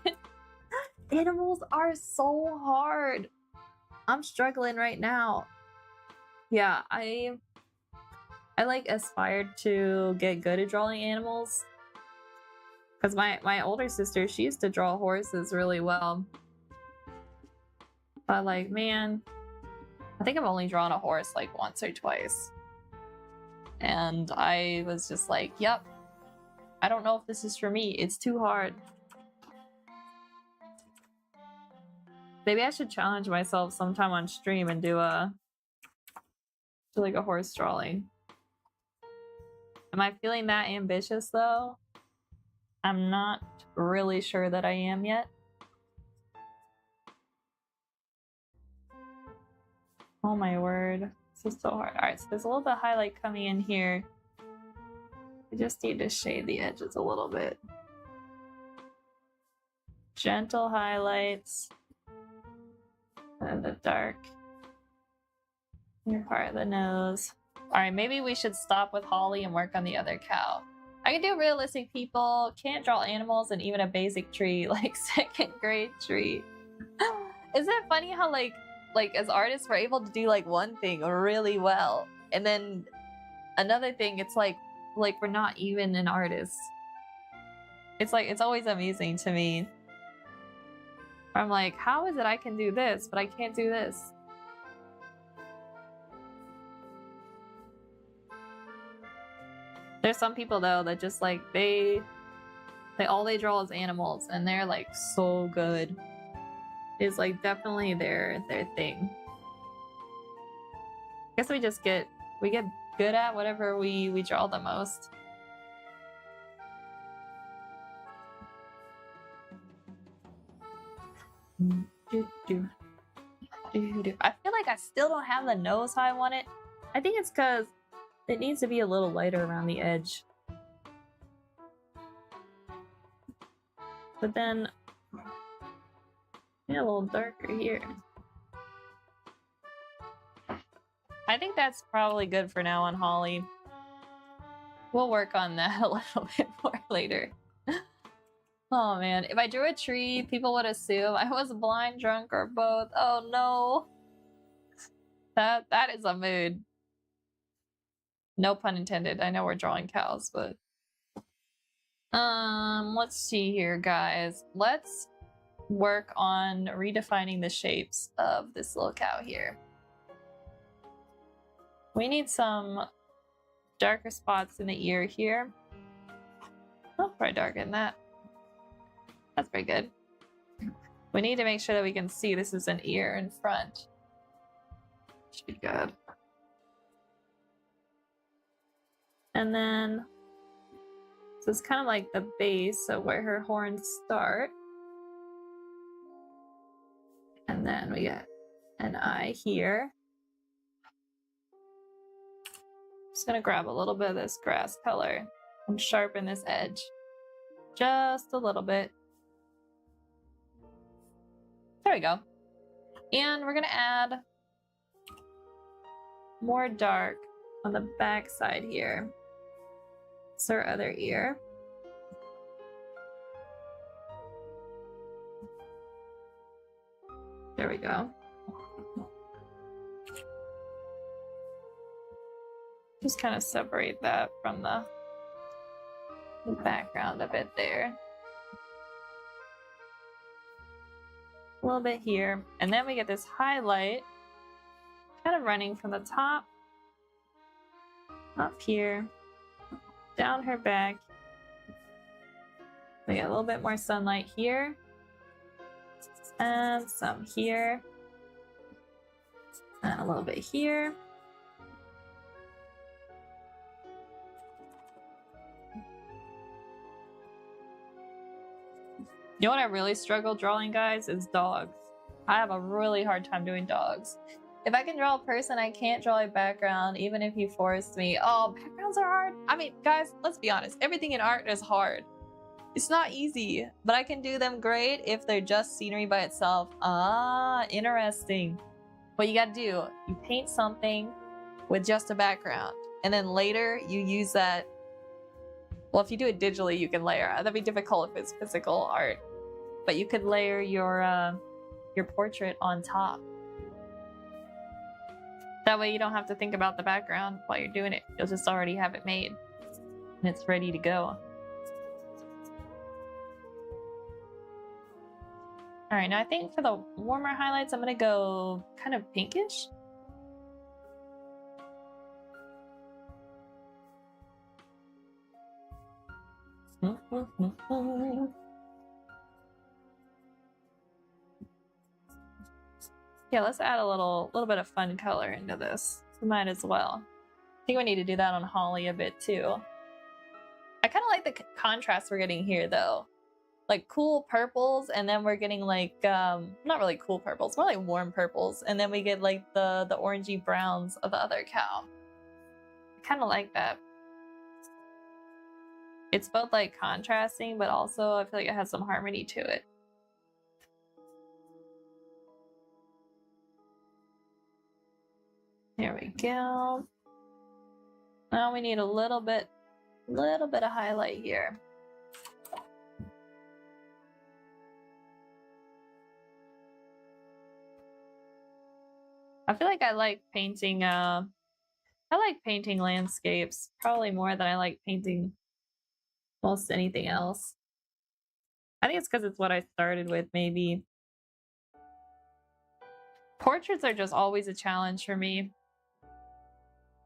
Animals are so hard. I'm struggling right now. Yeah, I like aspired to get good at drawing animals. Because my older sister, she used to draw horses really well. But like, man, I think I've only drawn a horse like once or twice. And I was just like, yep, I don't know if this is for me. It's too hard. Maybe I should challenge myself sometime on stream and do like a horse drawing. Am I feeling that ambitious though? I'm not really sure that I am yet. Oh my word. This is so hard. Alright, so there's a little bit of highlight coming in here. I just need to shade the edges a little bit. Gentle highlights. And the dark. Your part of the nose. Alright, maybe we should stop with Holly and work on the other cow. I can do realistic people, can't draw animals, and even a basic tree, like second grade tree. Isn't it funny how like as artists we're able to do like one thing really well, and then another thing it's like we're not even an artist. It's like it's always amazing to me. I'm like, how is it I can do this, but I can't do this? There's some people though that just like they all they draw is animals and they're like so good. It's like definitely their thing. I guess we get good at whatever we draw the most. I feel like I still don't have the nose how I want it. I think it's because it needs to be a little lighter around the edge. But then, yeah, a little darker here. I think that's probably good for now on Holly. We'll work on that a little bit more later. Oh man, if I drew a tree, people would assume I was blind, drunk, or both. Oh no. That is a mood. No pun intended. I know we're drawing cows, but let's see here, guys. Let's work on redefining the shapes of this little cow here. We need some darker spots in the ear here. Oh, probably darken that. That's pretty good. We need to make sure that we can see this is an ear in front. Should be good. And then, so it's kind of like the base of where her horns start. And then we get an eye here. Just gonna grab a little bit of this grass color and sharpen this edge just a little bit. There we go. And we're gonna add more dark on the back side here. It's our other ear. There we go. Just kind of separate that from the background a bit there. A little bit here. And then we get this highlight kind of running from the top up here, down her back. We get a little bit more sunlight here. And some here. And a little bit here. You know what I really struggle drawing, guys, is dogs. I have a really hard time doing dogs. If I can draw a person, I can't draw a background, even if you forced me. Oh, backgrounds are hard. I mean, guys, let's be honest. Everything in art is hard. It's not easy, but I can do them great if they're just scenery by itself. Ah, interesting. What you gotta do, you paint something with just a background, and then later you use that. Well, if you do it digitally, you can layer. That'd be difficult if it's physical art. But you could layer your portrait on top. That way you don't have to think about the background while you're doing it. You'll just already have it made. And it's ready to go. Alright, now I think for the warmer highlights, I'm gonna go kind of pinkish. Yeah, let's add a little bit of fun color into this. We might as well. I think we need to do that on Holly a bit too. I kind of like the contrast we're getting here though. Like cool purples, and then we're getting like, not really cool purples, more like warm purples. And then we get like the orangey browns of the other cow. I kind of like that. It's both like contrasting, but also I feel like it has some harmony to it. There we go. Now we need a little bit of highlight here. I feel like I like painting landscapes probably more than I like painting most anything else. I think it's because it's what I started with, maybe. Portraits are just always a challenge for me.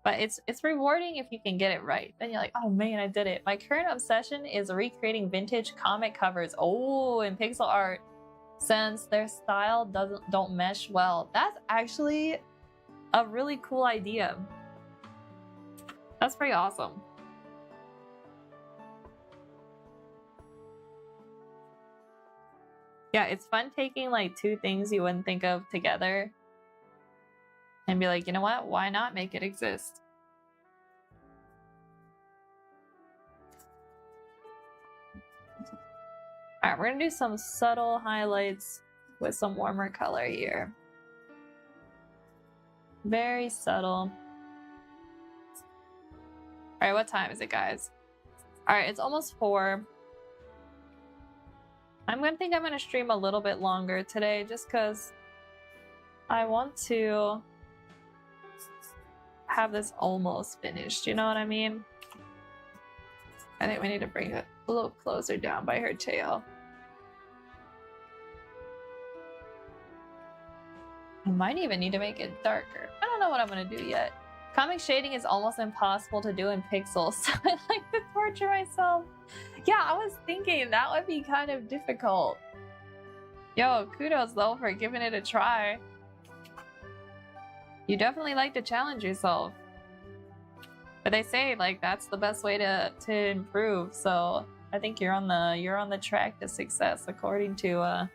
But it's rewarding if you can get it right. Then you're like, oh man, I did it. My current obsession is recreating vintage comic covers. Oh, in pixel art, since their style don't mesh well. That's actually a really cool idea. That's pretty awesome. Yeah, it's fun taking like two things you wouldn't think of together and be like, you know what? Why not make it exist? All right, we're gonna do some subtle highlights with some warmer color here. Very subtle. All right, what time is it, guys? All right, it's almost 4. I'm gonna stream a little bit longer today just because I want to have this almost finished, you know what I mean? I think we need to bring it a little closer down by her tail. I might even need to make it darker. I don't know what I'm gonna do yet. Comic shading is almost impossible to do in pixels, so I like to torture myself. Yeah, I was thinking that would be kind of difficult. Yo, kudos though for giving it a try. You definitely like to challenge yourself. But they say like that's the best way to improve, so I think you're on the track to success according to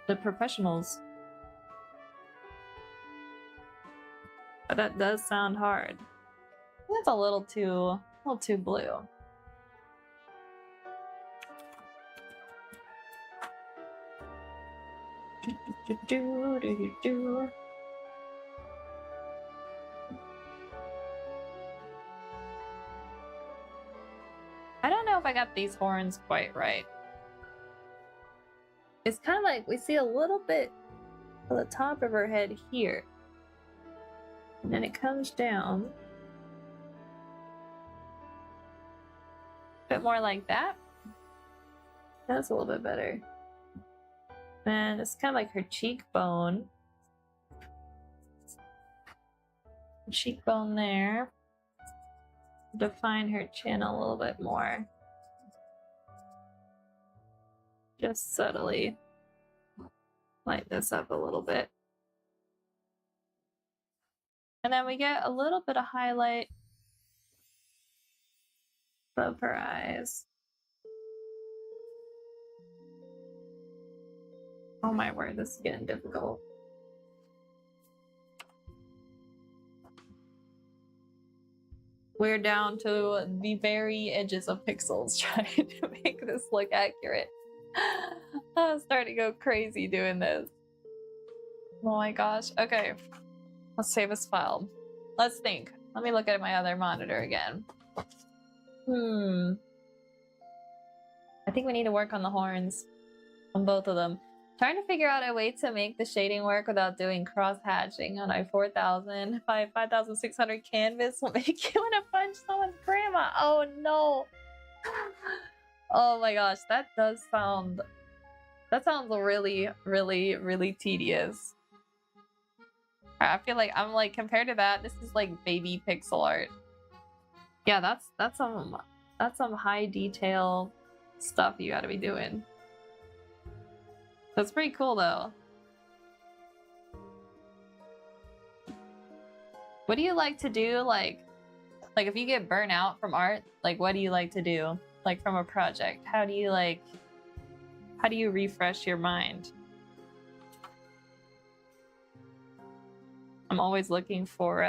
the professionals. But that does sound hard. That's a little too blue. I don't know if I got these horns quite right. It's kind of like we see a little bit of the top of her head here. And then it comes down. bit more like that. That's a little bit better. And it's kind of like her cheekbone. Cheekbone there. Define her chin a little bit more. Just subtly light this up a little bit. And then we get a little bit of highlight above her eyes. Oh my word, this is getting difficult. We're down to the very edges of pixels trying to make this look accurate. I'm starting to go crazy doing this. Oh my gosh. Okay. Let's save this file. Let's think. Let me look at my other monitor again. I think we need to work on the horns. On both of them. Trying to figure out a way to make the shading work without doing cross-hatching on a 4,000 by 5,600 canvas will make you want to punch someone's grandma. Oh no. Oh my gosh, that does sound... That sounds really, really, really tedious. I feel like I'm like, compared to that, this is like baby pixel art. Yeah, that's some high detail stuff you gotta be doing. That's pretty cool though. What do you like to do? Like if you get burnt out from art, like what do you like to do? Like from a project, how do you refresh your mind? I'm always looking for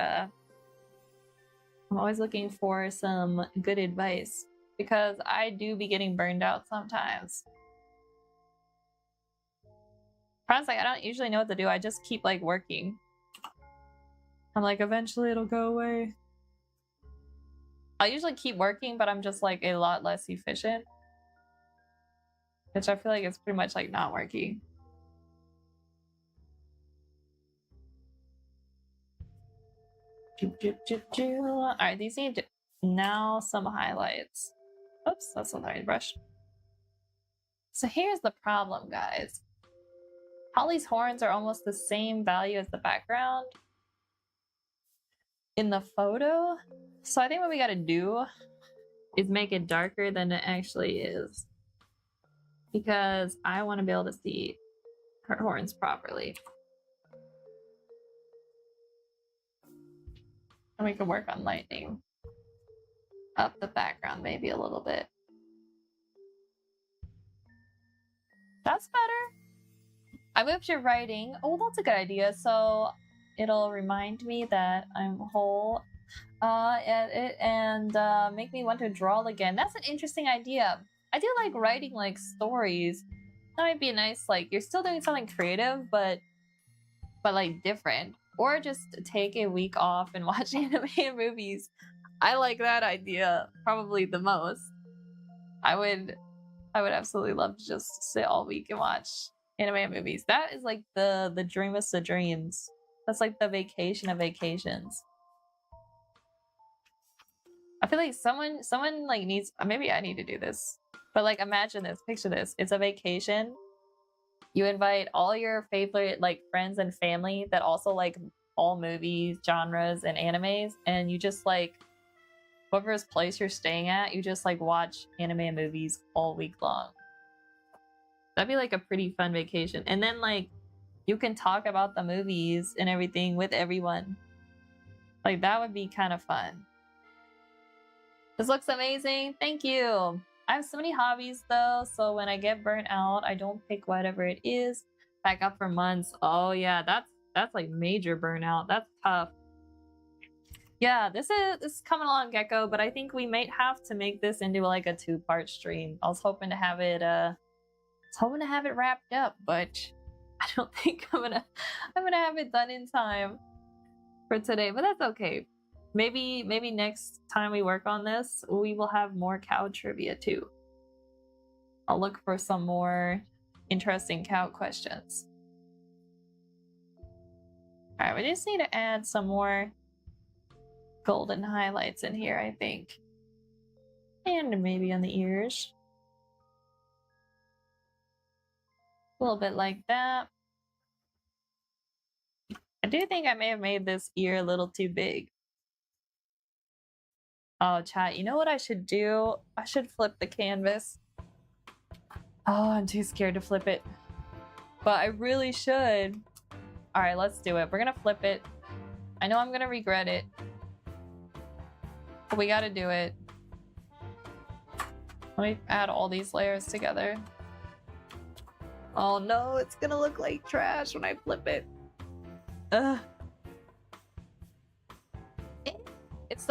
some good advice because I do be getting burned out sometimes. Like I don't usually know what to do. I just keep like working. I'm like, eventually it'll go away. I usually keep working, but I'm just like a lot less efficient. Which I feel like it's pretty much like not working. Alright, these need now some highlights. Oops, that's not the right brush. So here's the problem, guys. Holly's horns are almost the same value as the background in the photo. So I think what we gotta do is make it darker than it actually is. Because I want to be able to see her horns properly. And we can work on lightening up the background maybe a little bit. That's better. I moved your writing. Oh, that's a good idea. So it'll remind me that I'm whole and make me want to draw again. That's an interesting idea. I do like writing like stories. That might be nice, like you're still doing something creative, but like different. Or just take a week off and watch anime and movies. I like that idea probably the most. I would absolutely love to just sit all week and watch anime and movies. That is like the dreamest of dreams. That's like the vacation of vacations. I feel like someone like needs, maybe I need to do this. But like imagine this, picture this. It's a vacation. You invite all your favorite like friends and family that also like all movies, genres, and animes, and you just like whoever's place you're staying at, you just like watch anime and movies all week long. That'd be like a pretty fun vacation. And then like you can talk about the movies and everything with everyone. Like that would be kind of fun. This looks amazing. Thank you. I have so many hobbies though, so when I get burnt out, I don't pick whatever it is back up for months. Oh yeah, that's like major burnout. That's tough. Yeah, this is coming along, Gecko, but I think we might have to make this into like a 2-part stream. I was hoping to have it wrapped up, but I don't think I'm gonna have it done in time for today, but that's okay. Maybe next time we work on this, we will have more cow trivia too. I'll look for some more interesting cow questions. All right, we just need to add some more golden highlights in here, I think. And maybe on the ears. A little bit like that. I do think I may have made this ear a little too big. Oh, chat, you know what I should do? I should flip the canvas. Oh, I'm too scared to flip it. But I really should. All right, let's do it. We're gonna flip it. I know I'm gonna regret it. But we gotta do it. Let me add all these layers together. Oh no, it's gonna look like trash when I flip it. Ugh.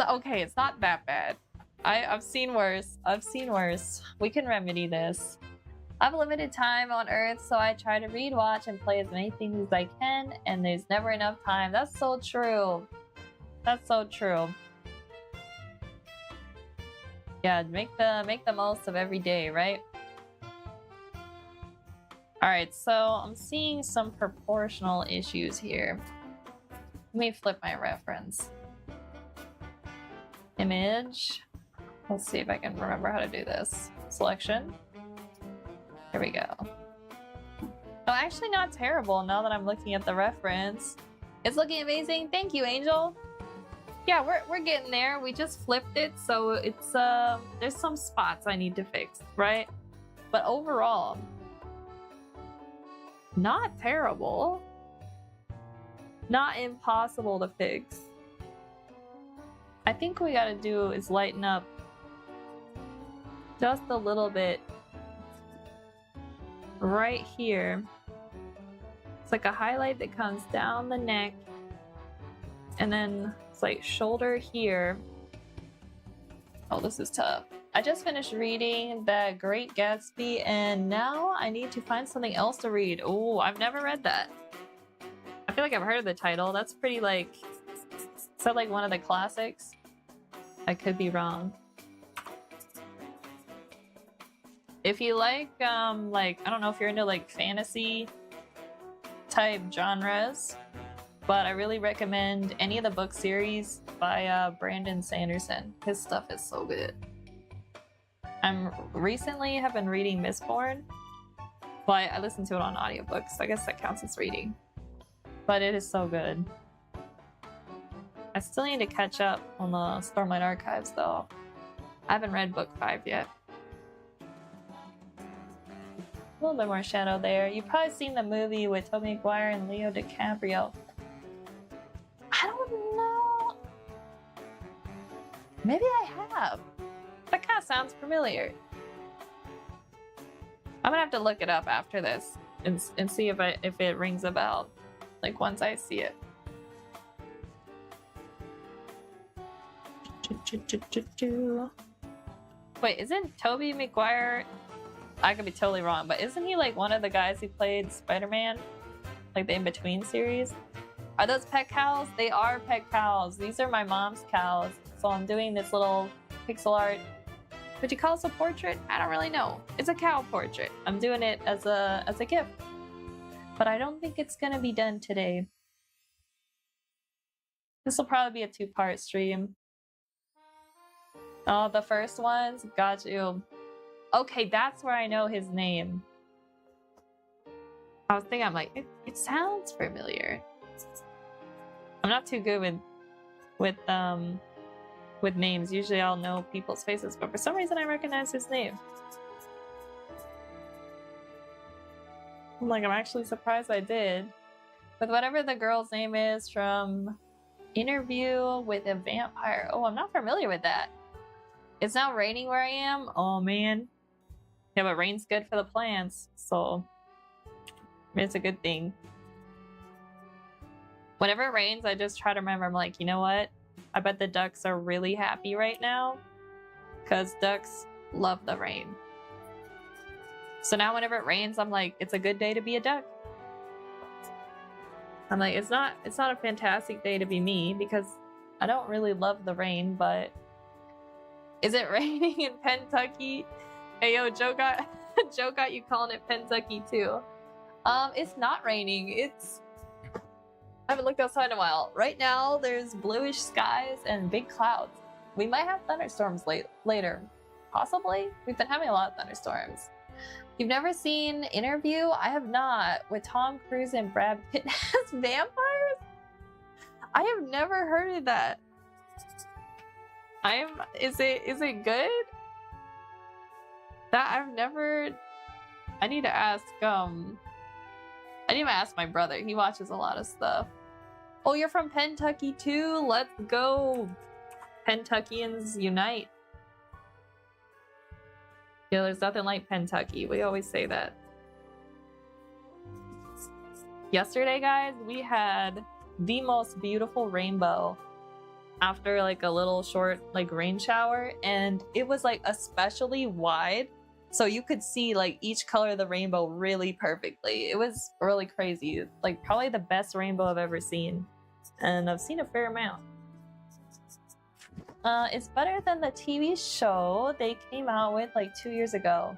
Okay, it's not that bad. I've seen worse. I've seen worse. We can remedy this. I have limited time on Earth, so I try to read, watch, and play as many things as I can, and there's never enough time. That's so true. That's so true. Yeah, make the most of every day, right? Alright, so I'm seeing some proportional issues here. Let me flip my reference. Image. Let's see if I can remember how to do this. Selection. Here we go. Oh, actually not terrible now that I'm looking at the reference. It's looking amazing. Thank you, Angel. Yeah, we're getting there. We just flipped it, so it's there's some spots I need to fix, right? But overall, not terrible. Not impossible to fix. I think what we gotta do is lighten up just a little bit right here. It's like a highlight that comes down the neck, and then it's like shoulder here. Oh, this is tough. I just finished reading The Great Gatsby, and now I need to find something else to read. Oh, I've never read that. I feel like I've heard of the title. That's pretty like... Is that like one of the classics? I could be wrong. If you like, I don't know if you're into like fantasy type genres, but I really recommend any of the book series by Brandon Sanderson. His stuff is so good. Recently have been reading Mistborn. Well, I listened to it on audiobooks, so I guess that counts as reading. But it is so good. I still need to catch up on the Stormlight Archives, though. I haven't read book 5 yet. A little bit more shadow there. You've probably seen the movie with Tobey Maguire and Leo DiCaprio. I don't know. Maybe I have. That kind of sounds familiar. I'm gonna have to look it up after this and see if it rings a bell. Like once I see it. Wait, isn't Tobey Maguire... I could be totally wrong, but isn't he like one of the guys who played Spider-Man? Like the in-between series? Are those pet cows? They are pet cows. These are my mom's cows. So I'm doing this little pixel art. Would you call this a portrait? I don't really know. It's a cow portrait. I'm doing it as a gift. But I don't think it's gonna be done today. This will probably be a 2-part stream. Oh, the first ones? Got you. Okay, that's where I know his name. I was thinking, I'm like, it sounds familiar. I'm not too good with names. Usually I'll know people's faces, but for some reason I recognize his name. I'm actually surprised I did. With whatever the girl's name is from Interview with a Vampire. Oh, I'm not familiar with that. It's now raining where I am? Oh, man. Yeah, but rain's good for the plants, so it's a good thing. Whenever it rains, I just try to remember, I'm like, you know what? I bet the ducks are really happy right now, because ducks love the rain. So now whenever it rains, I'm like, it's a good day to be a duck. I'm like, it's not a fantastic day to be me, because I don't really love the rain, but is it raining in Kentucky? Hey yo, Joe got you calling it Kentucky too. It's not raining. I haven't looked outside in a while. Right now, there's bluish skies and big clouds. We might have thunderstorms later. Possibly. We've been having a lot of thunderstorms. You've never seen Interview? I have not. With Tom Cruise and Brad Pitt as vampires? I have never heard of that. Is it good? That I've never. I need to ask my brother. He watches a lot of stuff. Oh, you're from Kentucky too? Let's go. Kentuckians unite. Yeah, there's nothing like Kentucky. We always say that. Yesterday, guys, we had the most beautiful rainbow after like a little short like rain shower, and it was like especially wide, so you could see like each color of the rainbow really perfectly. It was really crazy. Like probably the best rainbow I've ever seen, and I've seen a fair amount. It's better than the TV show they came out with like 2 years ago.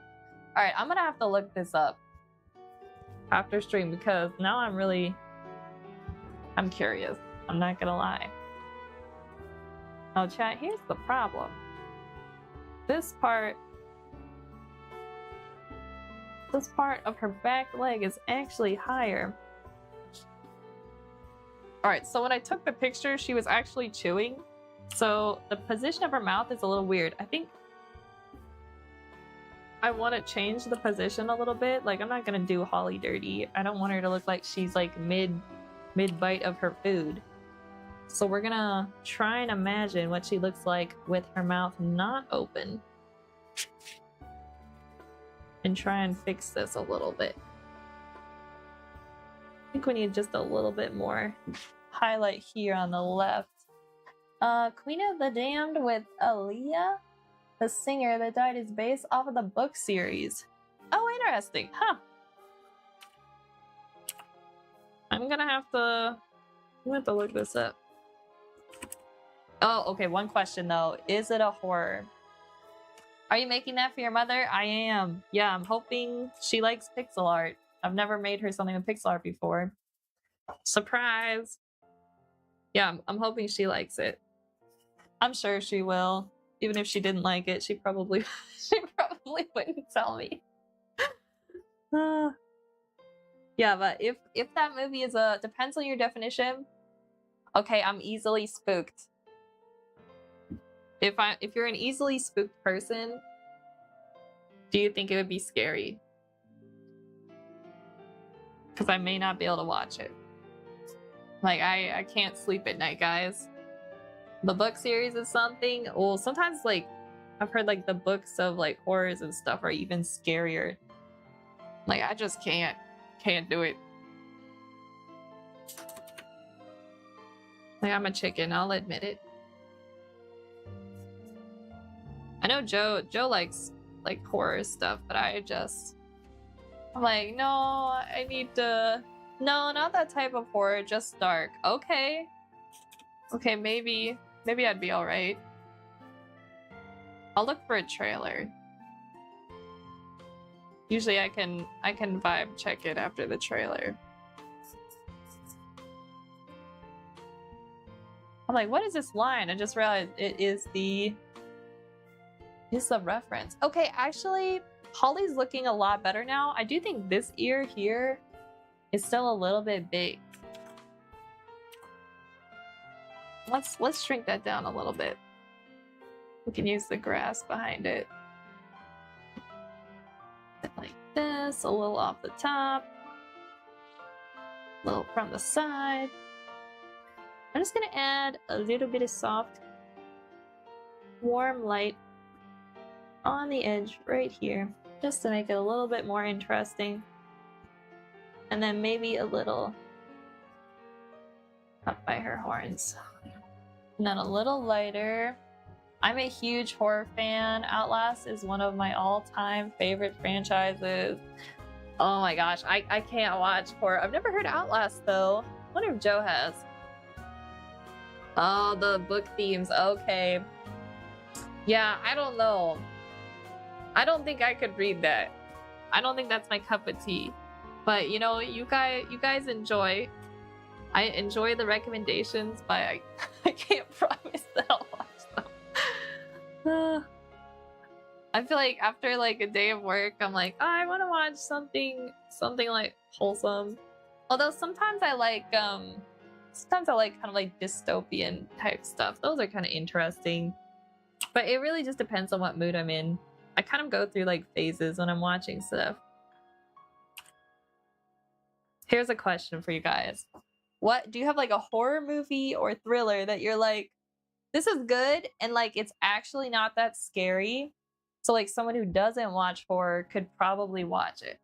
All right, I'm gonna have to look this up after stream because now I'm curious. I'm not gonna lie. Oh, chat, here's the problem. This part of her back leg is actually higher. All right, so when I took the picture, she was actually chewing. So the position of her mouth is a little weird. I think I want to change the position a little bit. Like, I'm not gonna do Holly dirty. I don't want her to look like she's like mid bite of her food. So we're gonna try and imagine what she looks like with her mouth not open. And try and fix this a little bit. I think we need just a little bit more highlight here on the left. Queen of the Damned with Aaliyah, the singer that died, is based off of the book series. Oh, interesting, huh? I'm gonna have to look this up. Oh, okay, one question though. Is it a horror? Are you making that for your mother? I am. Yeah, I'm hoping she likes pixel art. I've never made her something with pixel art before. Surprise! Yeah, I'm hoping she likes it. I'm sure she will. Even if she didn't like it, she probably wouldn't tell me. Yeah, but if that movie is depends on your definition. Okay, I'm easily spooked. If you're an easily spooked person, do you think it would be scary? Because I may not be able to watch it. Like I can't sleep at night, guys. The book series is something. Well, sometimes like I've heard like the books of like horrors and stuff are even scarier. Like I just can't do it. Like I'm a chicken, I'll admit it. I know Joe likes like horror stuff, but I'm like, no, I need to. No, not that type of horror, just dark. Okay, maybe I'd be all right. I'll look for a trailer. Usually I can vibe check it after the trailer. I'm like, what is this line? I just realized it is the reference. Okay, actually, Holly's looking a lot better now. I do think this ear here is still a little bit big. Let's shrink that down a little bit. We can use the grass behind it. Like this, a little off the top, a little from the side. I'm just gonna add a little bit of soft, warm light on the edge right here, just to make it a little bit more interesting. And then maybe a little up by her horns. And then a little lighter. I'm a huge horror fan. Outlast is one of my all-time favorite franchises. Oh my gosh, I can't watch horror. I've never heard Outlast though. I wonder if Joe has. Oh, the book themes, okay. Yeah, I don't know. I don't think I could read that. I don't think that's my cup of tea. But you know, you guys enjoy. I enjoy the recommendations, but I can't promise that I'll watch them. I feel like after like a day of work, I'm like, oh, I want to watch something like wholesome. Although sometimes I like kind of like dystopian type stuff. Those are kind of interesting. But it really just depends on what mood I'm in. I kind of go through like phases when I'm watching stuff. Here's a question for you guys. What do you have like a horror movie or thriller that you're like, this is good and like it's actually not that scary? So like someone who doesn't watch horror could probably watch it.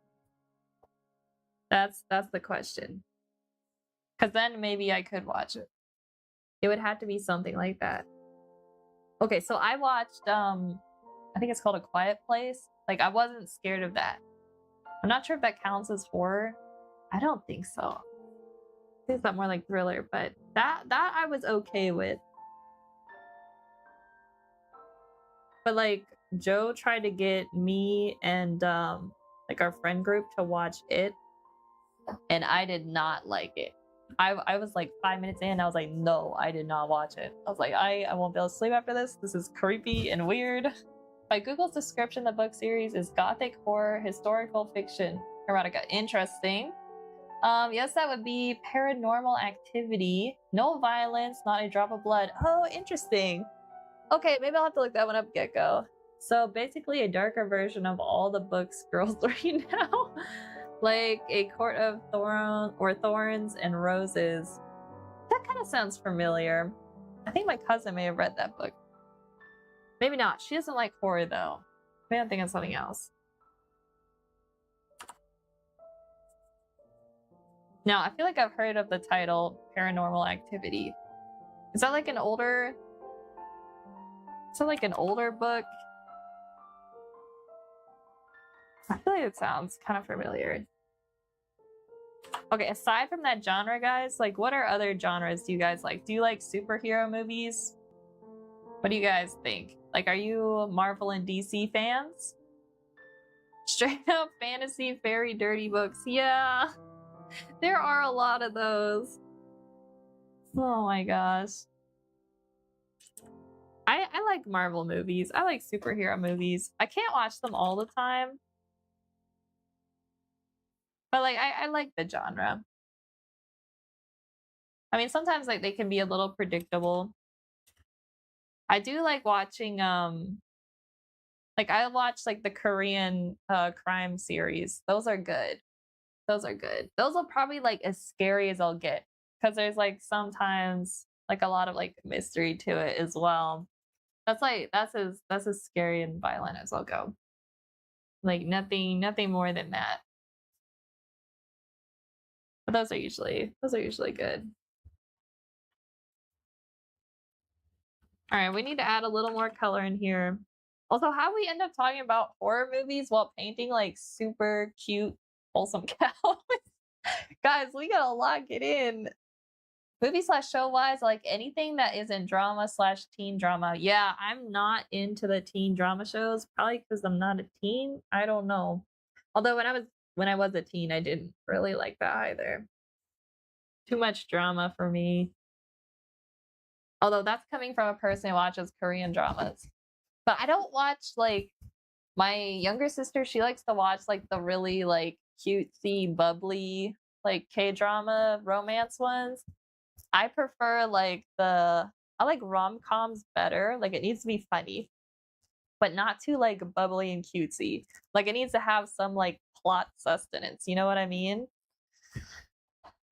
That's the question. Cause then maybe I could watch it. It would have to be something like that. Okay, so I watched I think it's called A Quiet Place. Like I wasn't scared of that. I'm not sure if that counts as horror. I don't think so. I think it's not more like thriller, but that I was okay with. But like Joe tried to get me and like our friend group to watch it, and I did not like it. I was like 5 minutes in, I was like, no, I did not watch it. I was like, I won't be able to sleep after this. This is creepy and weird. By Google's description, the book series is gothic horror, historical fiction, erotica. Interesting. Yes, that would be Paranormal Activity. No violence, not a drop of blood. Oh, interesting. Okay, maybe I'll have to look that one up, Gecko. So basically a darker version of all the books girls read now. Like A Court of Thorns and Roses. That kind of sounds familiar. I think my cousin may have read that book. Maybe not. She doesn't like horror though. Maybe I'm thinking of something else. Now, I feel like I've heard of the title Paranormal Activity. Is that like an older... Is that like an older book? I feel like it sounds kind of familiar. Okay, aside from that genre, guys, like what are other genres do you guys like? Do you like superhero movies? What do you guys think? Like, are you Marvel and DC fans? Straight up fantasy, fairy, dirty books. Yeah, there are a lot of those. Oh my gosh. I like Marvel movies. I like superhero movies. I can't watch them all the time. But like I like the genre. I mean, sometimes like they can be a little predictable. I do like watching like I watch like the Korean crime series. Those are good. Those are good. Those will probably like as scary as I'll get, because there's like sometimes like a lot of like mystery to it as well. That's as scary and violent as I'll go. Like nothing more than that. But those are usually good. All right, we need to add a little more color in here. Also, how we end up talking about horror movies while painting like super cute, wholesome cows? Guys, we got a lot get in. Movie slash show wise, like anything that isn't drama slash teen drama. Yeah, I'm not into the teen drama shows, probably because I'm not a teen. I don't know. Although when I was a teen, I didn't really like that either. Too much drama for me. Although that's coming from a person who watches Korean dramas. But I don't watch like my younger sister, she likes to watch like the really like cutesy, bubbly, like K-drama romance ones. I prefer like I like rom-coms better. Like it needs to be funny, but not too like bubbly and cutesy. Like it needs to have some like plot sustenance. You know what I mean?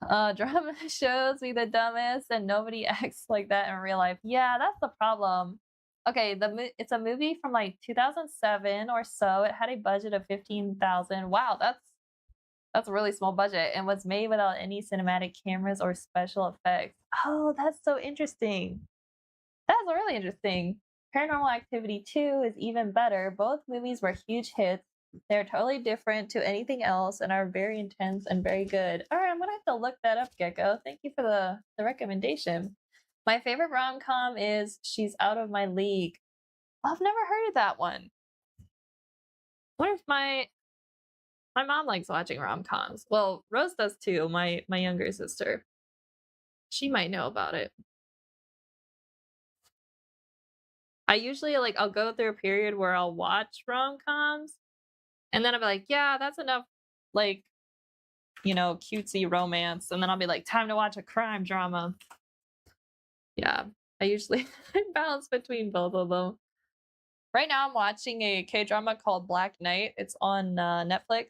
Drama shows me the dumbest and nobody acts like that in real life. Yeah, that's the problem. Okay, it's a movie from like 2007 or so. It had a budget of 15,000. Wow, that's a really small budget and was made without any cinematic cameras or special effects. Oh, that's so interesting. That's really interesting. Paranormal Activity 2 is even better. Both movies were huge hits. They're totally different to anything else and are very intense and very good. All right, I'm gonna have to look that up, Gecko. Thank you for the recommendation. My favorite rom-com is She's Out of My League. I've never heard of that one. What if my mom likes watching rom-coms? Well, Rose does too, my younger sister. She might know about it. I usually like I'll go through a period where I'll watch rom-coms and then I'll be like, yeah, that's enough like, cutesy romance. And then I'll be like, time to watch a crime drama. Yeah. I usually balance between both of them. Right now I'm watching a K-drama called Black Knight. It's on Netflix.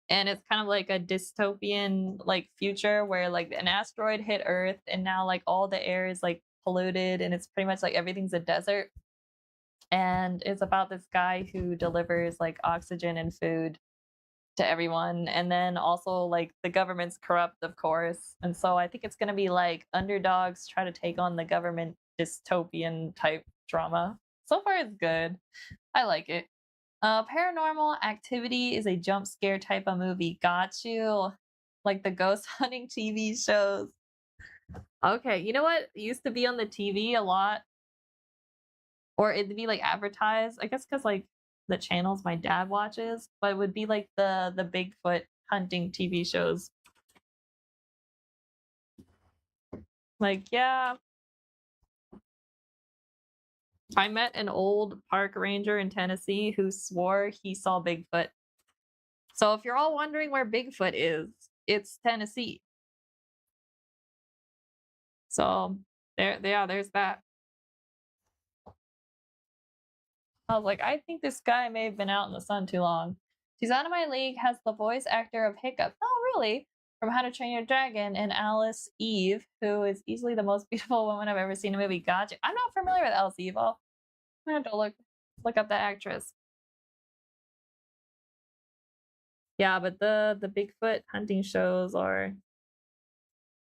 And it's kind of like a dystopian like future where like an asteroid hit Earth and now like all the air is like polluted and it's pretty much like everything's a desert. And it's about this guy who delivers like oxygen and food to everyone. And then also like the government's corrupt, of course. And so I think it's gonna be like underdogs try to take on the government dystopian type drama. So far it's good. I like it. Paranormal Activity is a jump scare type of movie. Got you. Like the ghost hunting TV shows. Okay, you know what used to be on the TV a lot? Or it'd be like advertised, I guess because like the channels my dad watches, but it would be like the Bigfoot hunting TV shows. Like, yeah. I met an old park ranger in Tennessee who swore he saw Bigfoot. So if you're all wondering where Bigfoot is, it's Tennessee. So there's that. I was like, I think this guy may have been out in the sun too long. She's Out of My League has the voice actor of Hiccup. Oh, really? From How to Train Your Dragon and Alice Eve, who is easily the most beautiful woman I've ever seen in a movie. Gotcha. I'm not familiar with Alice Eve. I'm gonna have to look up that actress. Yeah, but the Bigfoot hunting shows are,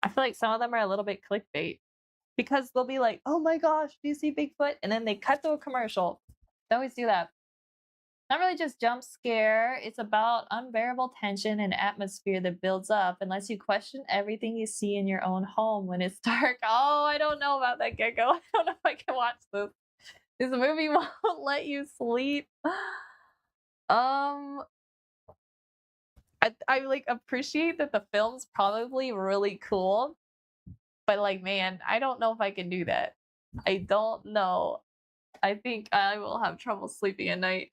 I feel like some of them are a little bit clickbait because they'll be like, "Oh my gosh, do you see Bigfoot?" And then they cut to a commercial. They always do that. Not really just jump scare. It's about unbearable tension and atmosphere that builds up and lets you question everything you see in your own home when it's dark. Oh, I don't know about that, Gecko. I don't know if I can watch this. This movie won't let you sleep. I like appreciate that the film's probably really cool, but like, man, I don't know if I can do that. I don't know. I think I will have trouble sleeping at night.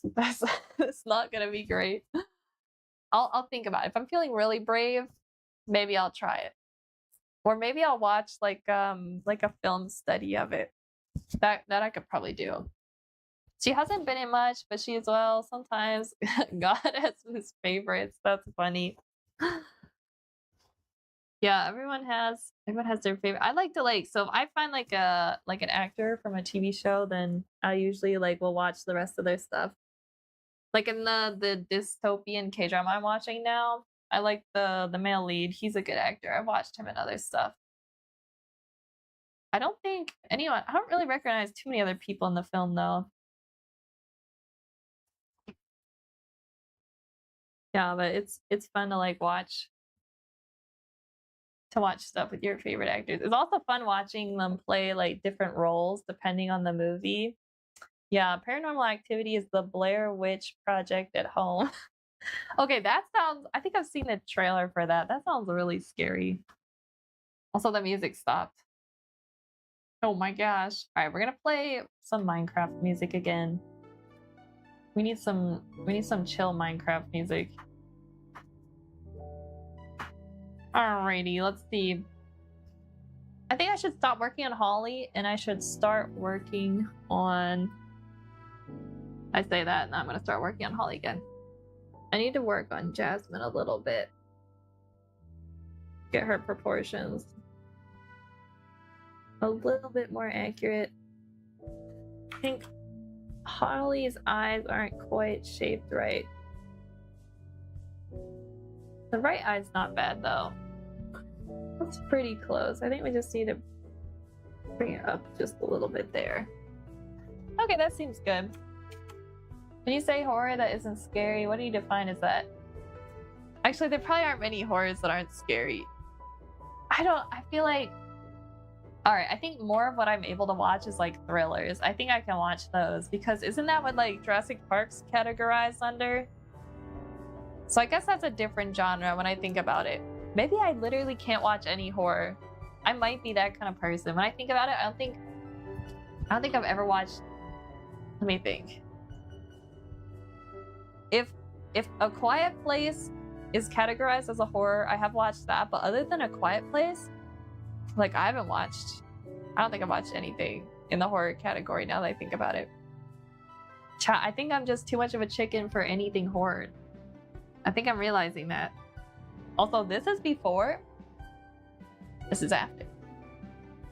That's not gonna be great. I'll think about it. If I'm feeling really brave, maybe I'll try it. Or maybe I'll watch like a film study of it. That I could probably do. She hasn't been in much, but she as well. Sometimes God has his favorites. That's funny. Yeah, everyone has their favorite. I like to like, so if I find like an actor from a TV show, then I usually like will watch the rest of their stuff. Like in the dystopian K-drama I'm watching now, I like the male lead. He's a good actor. I've watched him in other stuff. I don't really recognize too many other people in the film though. Yeah, but it's fun to like watch stuff with your favorite actors. It's also fun watching them play like different roles depending on the movie. Yeah, Paranormal Activity is the Blair Witch Project at home. Okay, that sounds, I think I've seen the trailer for that. That sounds really scary. Also, the music stopped. Oh my gosh. All right, we're gonna play some Minecraft music again. We need some chill Minecraft music. Alrighty, let's see. I think I should stop working on Holly and I should start working on, I say that and I'm gonna start working on Holly again. I need to work on Jasmine a little bit. Get her proportions a little bit more accurate. I think Holly's eyes aren't quite shaped right. The right eye's not bad though. That's pretty close. I think we just need to bring it up just a little bit there. Okay, that seems good. When you say horror that isn't scary, what do you define as that? Actually, there probably aren't many horrors that aren't scary. I feel like, all right, I think more of what I'm able to watch is like thrillers. I think I can watch those because isn't that what like Jurassic Park's categorized under? So I guess that's a different genre when I think about it. Maybe I literally can't watch any horror. I might be that kind of person. When I think about it, I I don't think I've ever watched. Let me think. If A Quiet Place is categorized as a horror, I have watched that. But other than A Quiet Place, like I haven't watched. I don't think I've watched anything in the horror category now that I think about it. I think I'm just too much of a chicken for anything horror. I think I'm realizing that. Also, this is before. This is after.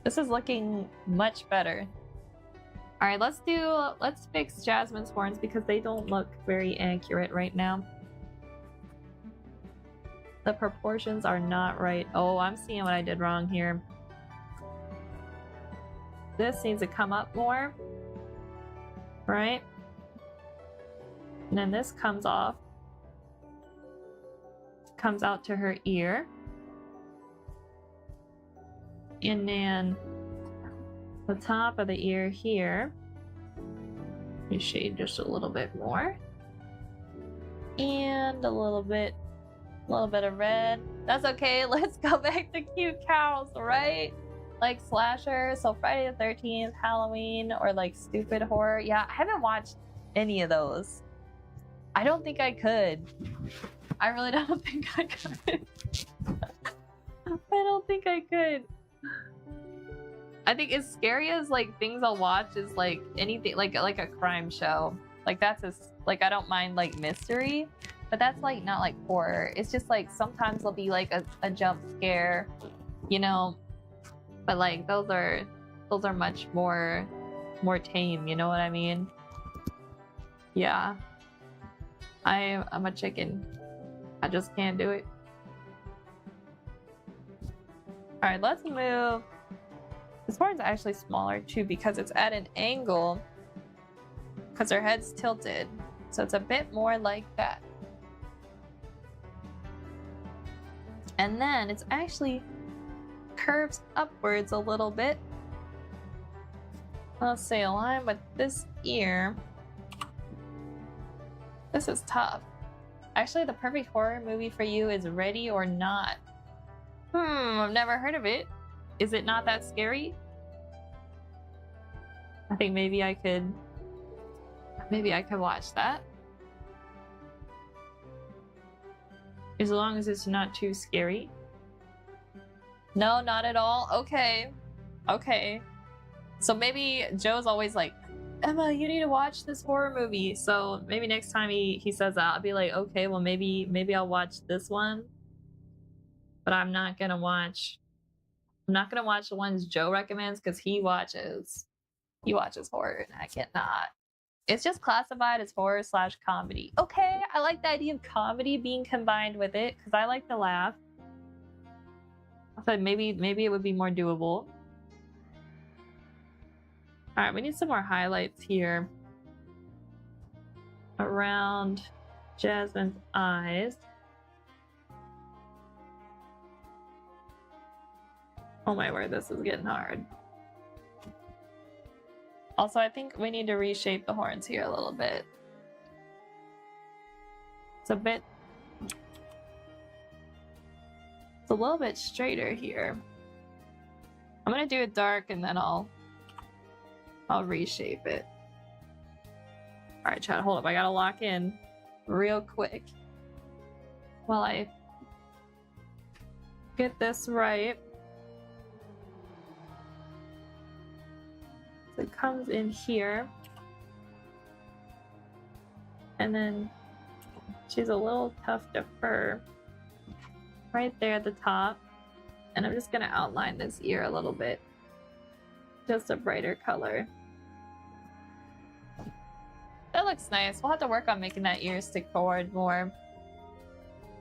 This is looking much better. All right, let's fix Jasmine's horns because they don't look very accurate right now. The proportions are not right. Oh, I'm seeing what I did wrong here. This needs to come up more, right? And then this comes off. Comes out to her ear. And then the top of the ear here. We shade just a little bit more. And a little bit of red. That's okay. Let's go back to cute cows, right? Like slasher, so Friday the 13th, Halloween, or like stupid horror. Yeah, I haven't watched any of those. I don't think I could. I really don't think I could. I don't think I could. I think as scary as like things I'll watch is like anything like a crime show. Like that's like I don't mind like mystery, but that's like not like horror. It's just like sometimes there'll be like a jump scare, you know. But like those are much more tame, you know what I mean? Yeah. I'm a chicken. I just can't do it. Alright, let's move. This one's actually smaller too because it's at an angle because her head's tilted. So it's a bit more like that. And then it's actually curves upwards a little bit. Let's say align with this ear. This is tough. Actually, the perfect horror movie for you is Ready or Not. I've never heard of it. Is it not that scary? I think maybe I could watch that. As long as it's not too scary. No, not at all. Okay. Okay. So maybe Joe's always like, Emma, you need to watch this horror movie. So maybe next time he says that, I'll be like, okay, well maybe I'll watch this one. But I'm not gonna watch the ones Joe recommends because he watches horror and I cannot. It's just classified as horror / comedy. Okay, I like the idea of comedy being combined with it because I like to laugh. I thought maybe it would be more doable. All right, we need some more highlights here around Jasmine's eyes. Oh my word, this is getting hard. Also, I think we need to reshape the horns here a little bit. It's a little bit straighter here. I'm gonna do it dark and then I'll reshape it. All right, chat, hold up. I gotta lock in real quick while I get this right. So it comes in here. And then she's a little tough to fur right there at the top. And I'm just gonna outline this ear a little bit. Just a brighter color. That looks nice. We'll have to work on making that ear stick forward more.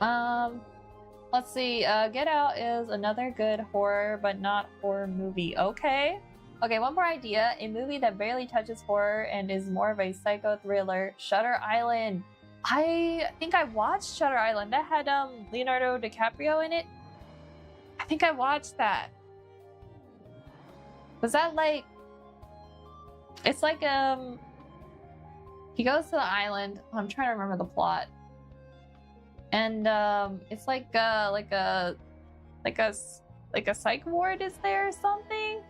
Let's see. Get Out is another good horror, but not horror movie. Okay. Okay, one more idea. A movie that barely touches horror and is more of a psycho thriller. Shutter Island. I think I watched Shutter Island. That had Leonardo DiCaprio in it. I think I watched that. Was that like... It's like he goes to the island. I'm trying to remember the plot. And it's like a psych ward is there or something.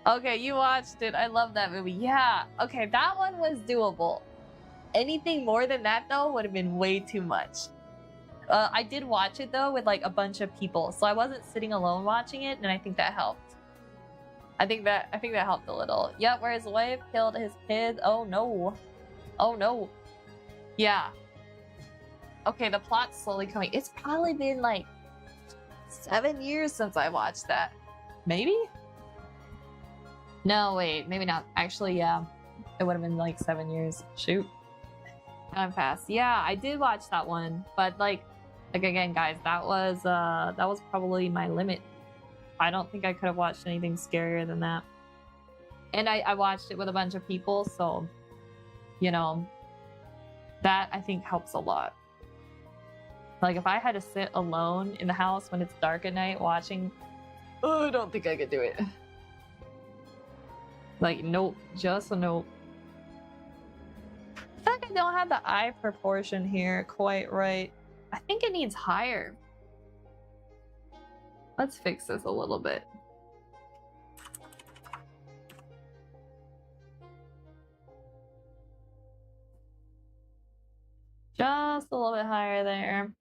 Okay, you watched it. I love that movie. Yeah. Okay, that one was doable. Anything more than that though would have been way too much. I did watch it though with like a bunch of people, so I wasn't sitting alone watching it, and I think that helped. I think that helped a little. Yep, where his wife killed his kids. Oh no. Oh no. Yeah. Okay, the plot's slowly coming. It's probably been like 7 years since I watched that. Maybe? No, wait, maybe not. Actually, yeah. It would have been like 7 years. Shoot. Time passed. Yeah, I did watch that one, but like again, guys, that was probably my limit. I don't think I could have watched anything scarier than that. And I watched it with a bunch of people, so you know, that I think helps a lot. Like if I had to sit alone in the house when it's dark at night watching, oh, I don't think I could do it. Like, nope, just a nope. I feel like I don't have the eye proportion here quite right. I think it needs higher. Let's fix this a little bit. Just a little bit higher there.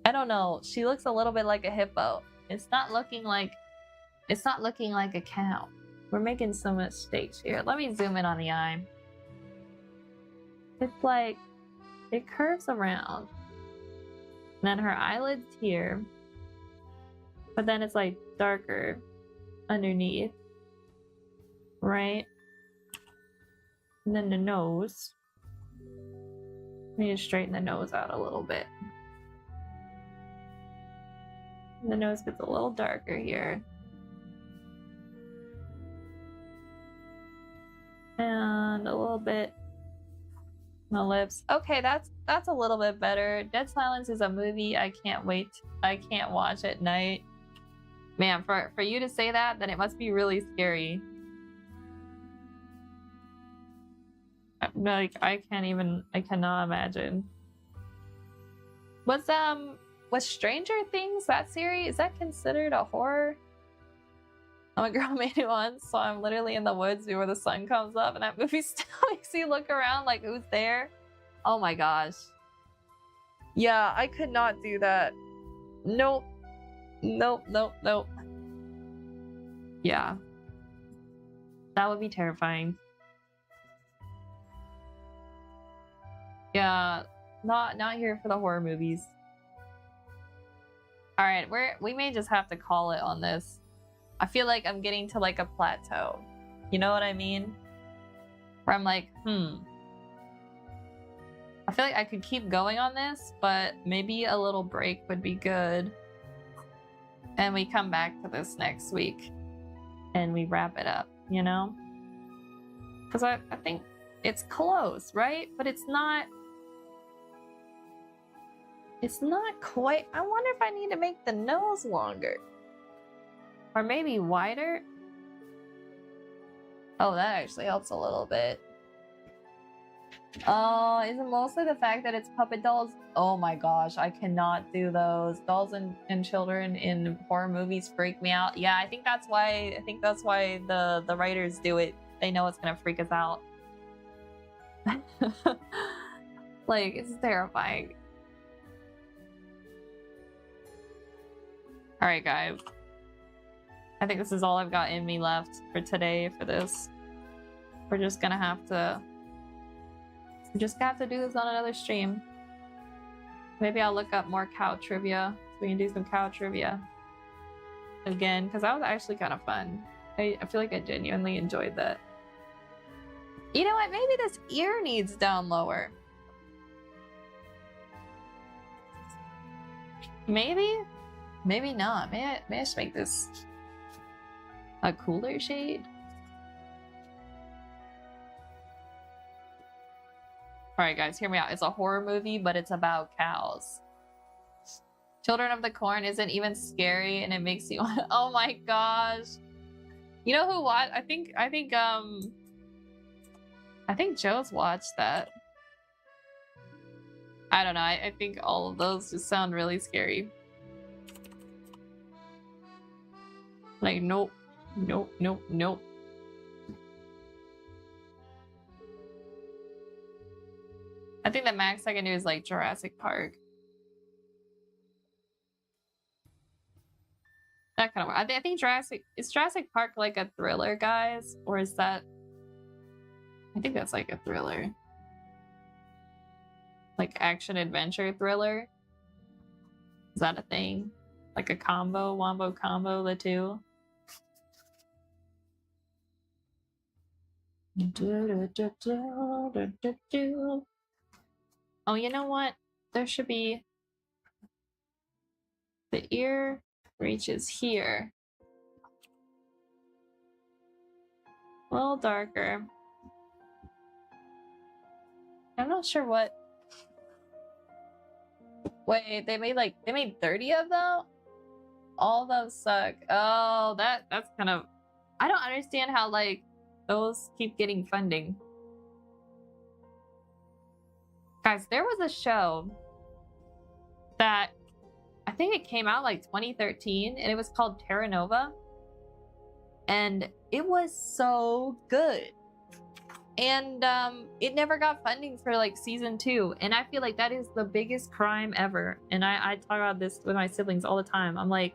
I don't know. She looks a little bit like a hippo. It's not looking like a cow. We're making some mistakes here. Let me zoom in on the eye. It's like it curves around. And then her eyelid's here. But then it's like darker underneath. Right? And then the nose. I need to straighten the nose out a little bit. The nose gets a little darker here. And a little bit on the lips. Okay, that's a little bit better. Dead Silence is a movie I can't wait. I can't watch at night. Man, for you to say that, then it must be really scary. Like I cannot imagine. Was Stranger Things, that series, is that considered a horror? I'm a girl made it once, so I'm literally in the woods before the sun comes up, and that movie still makes you look around like who's there? Oh my gosh. Yeah, I could not do that. Nope. Nope, nope, nope. Yeah. That would be terrifying. Yeah, not here for the horror movies. All right, we may just have to call it on this. I feel like I'm getting to like a plateau. You know what I mean? Where I'm like, I feel like I could keep going on this, but maybe a little break would be good. And we come back to this next week and we wrap it up, you know? Because I think it's close, right? But it's not quite. I wonder if I need to make the nose longer. Or maybe wider. Oh, that actually helps a little bit. Oh, is it mostly the fact that it's puppet dolls? Oh my gosh, I cannot do those. Dolls and children in horror movies freak me out. Yeah, I think that's why the writers do it. They know it's gonna freak us out. Like, it's terrifying. Alright, guys. I think this is all I've got in me left for today for this. We're just gonna have to do this on another stream. Maybe I'll look up more cow trivia so we can do some cow trivia again, because that was actually kind of fun. I feel like I genuinely enjoyed that. You know what? Maybe this ear needs down lower. Maybe? Maybe not. May I just make this a cooler shade? Alright guys, hear me out. It's a horror movie, but it's about cows. Children of the Corn isn't even scary and it makes you oh my gosh. You know who watched? I think Joe's watched that. I don't know. I think all of those just sound really scary. Like, nope. Nope, nope, nope. I think the max I can do is like Jurassic Park. That kind of. I think Jurassic is Jurassic Park like a thriller, guys, or is that? I think that's like a thriller, like action adventure thriller. Is that a thing? Like a combo, wombo combo, the two. Oh, you know what? There should be. The ear reaches here. A little darker. I'm not sure what. Wait, they made 30 of them? All of them suck. Oh, that's kind of. I don't understand how like those keep getting funding. Guys, there was a show that I think it came out like 2013 and it was called Terra Nova. And it was so good. And it never got funding for like season 2. And I feel like that is the biggest crime ever. And I talk about this with my siblings all the time. I'm like,